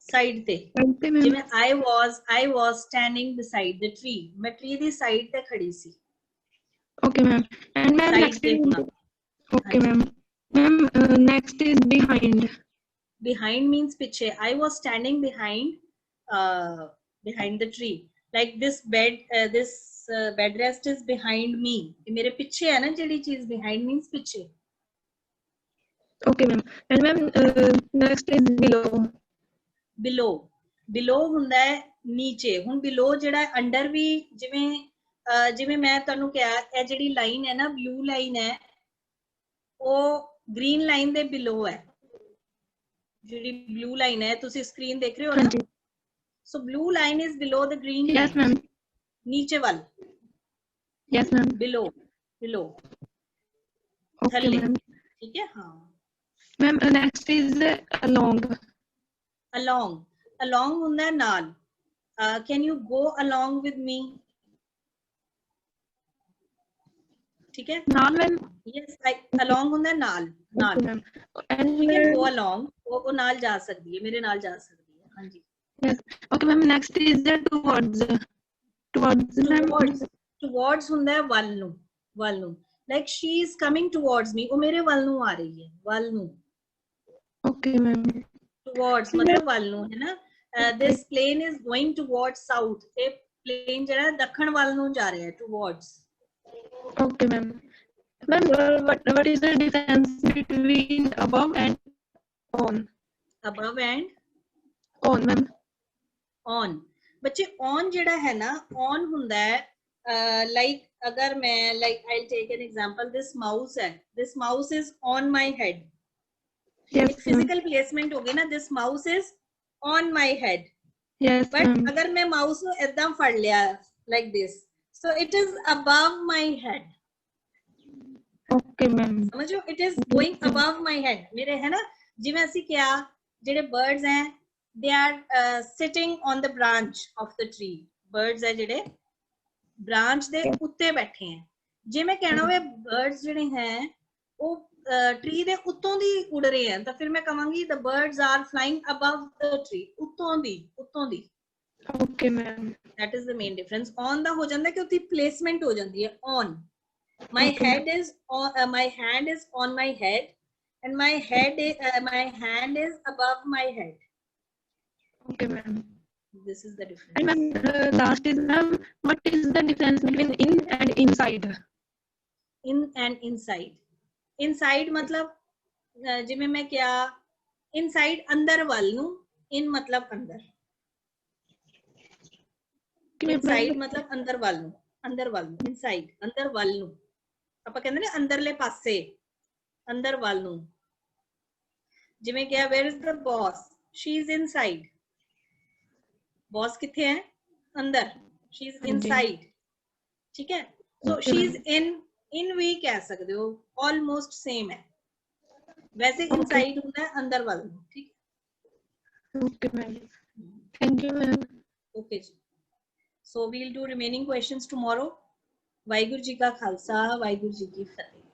ਸਾਈਡ ਤੇ। Okay ma'am. ਜਿਵੇਂ I was standing beside the tree, ਮੈਂ tree ਦੀ ਸਾਈਡ ਤੇ ਖੜੀ ਸੀ। Okay ma'am. And ma'am, next is okay ma'am. Ma'am, next is behind. Behind means piche. I was standing behind the tree. Like this bed rest is behind me. मेरे पीछे है ना JD चीज, behind means पीछे। Okay ma'am. And ma'am, next is below. Below ਹੁੰਦਾ ਹੈ ਨੀਚੇ। ਹੁਣ below ਜਿਹੜਾ under ਵੀ ਜਿਵੇਂ ਮੈਂ ਤੁਹਾਨੂੰ ਕਿਹਾ, ਇਹ ਜਿਹੜੀ ਲਾਈਨ ਹੈ ਨਾ, ਬਲੂ ਲਾਈਨ ਹੈ, ਉਹ ਗ੍ਰੀਨ ਲਾਈਨ ਦੇ below ਹੈ। ਜਿਹੜੀ blue line ਹੈ, ਤੁਸੀਂ ਸਕਰੀਨ ਦੇਖ ਰਹੇ ਹੋ ਨਾ? So blue line is below the green line. Yes ma'am. नीचे वाल। Yes ma'am. Below. Okay ma'am. ठीक है, हाँ। Ma'am, next is along. Along ਹੁੰਦਾ ਹੈ ਨਾਲ। Can you go along with me? ठीक है, ਨਾਲ ma'am? Yes, like along ਹੁੰਦਾ ਹੈ ਨਾਲ। And you can go along, ਉਹ ਨਾਲ ਜਾ ਸਕਦੀ ਹੈ, ਮੇਰੇ ਨਾਲ ਜਾ ਸਕਦੀ ਹੈ। ਹਾਂਜੀ। Yes. Okay ma'am, next is towards ਹੁੰਦਾ ਹੈ ਵੱਲ ਨੂੰ। Like she is coming towards me, ਉਹ ਮੇਰੇ ਵੱਲ ਨੂੰ ਆ ਰਹੀ ਹੈ, ਵੱਲ ਨੂੰ। Okay ma'am. Towards मतलब ਵੱਲ ਨੂੰ, ਹੈ ਨਾ? This plane is going towards south. ਇਹ plane ਜਿਹੜਾ ਦੱਖਣ ਵੱਲ ਨੂੰ ਜਾ ਰਿਹਾ ਹੈ, towards. Okay ma'am. Ma'am, what is the difference between above and on? Above and on ma'am. On ਬੱਚੇ, on ਜਿਹੜਾ ਹੈ ਨਾ, on ਹੁੰਦਾ ਹੈ like अगर मैं I'll take an example. This mouse है, this mouse is on my head. Yes. एक physical placement होगी ना, this mouse is on my head. Yes. But अगर मैं mouse को एकदम फड़ लिया like this, so it is above my head. Okay ma'am. समझो, it is going above my head. मेरे है ना, जिਵੇਂ ਅਸੀਂ ਕਿਹਾ, ਜਿਹੜੇ birds हैं, they are sitting on the branch of the tree. Birds है ਜਿਹੜੇ branch ਦੇ ਉੱਤੇ ਬੈਠੇ हैं। ਜੇ ਮੈਂ ਕਹਿਣਾ ਹੋਵੇ birds ਜਿਹੜੇ हैं ਉਹ tree ਦੇ ਉੱਤੋਂ ਦੀ ਉੜ ਰਹੇ हैं, ਤਾਂ ਫਿਰ ਮੈਂ ਕਹਾਂਗੀ the birds are flying above the tree. ਉੱਤੋਂ ਦੀ। Okay ma'am. That is the main difference. On ਦਾ ਹੋ ਜਾਂਦਾ ਕਿ ਉੱਥੇ placement ਹੋ ਜਾਂਦੀ ਹੈ, on. My hand is on my head, and my hand is above my head. Okay ma'am. This is the difference. And ma'am, last is ma'am, what is the difference between in and inside? In and inside. Inside मतलब जिਵੇਂ मैं क्या, inside अंदर ਵੱਲ ਨੂੰ, in मतलब अंदर। Inside मतलब अंदर ਵੱਲ ਨੂੰ, inside अंदर ਵੱਲ ਨੂੰ। ਆਪਾਂ ਕਹਿੰਦੇ ਨੇ ਅੰਦਰਲੇ ਪਾਸੇ, ਅੰਦਰ ਵੱਲ ਨੂੰ। ਜਿਵੇਂ ਕਿਹਾ, where is the boss? She is inside. Boss किथे है? अंदर। She is inside. ठीक है? So she is in भी कह सकते हो, almost same है। वैसे इनसाइड ਹੁੰਦਾ ਹੈ ਅੰਦਰ ਵੱਲ ਨੂੰ, ਠੀਕ ਹੈ। Okay, ma'am. Thank you, ma'am. Okay ਜੀ। So we'll do remaining questions tomorrow. Waheguru ji ਕਾ ਖਾਲਸਾ, ਵਾਹਿਗੁਰੂ ਜੀ ਕੀ ਫਤਿਹ।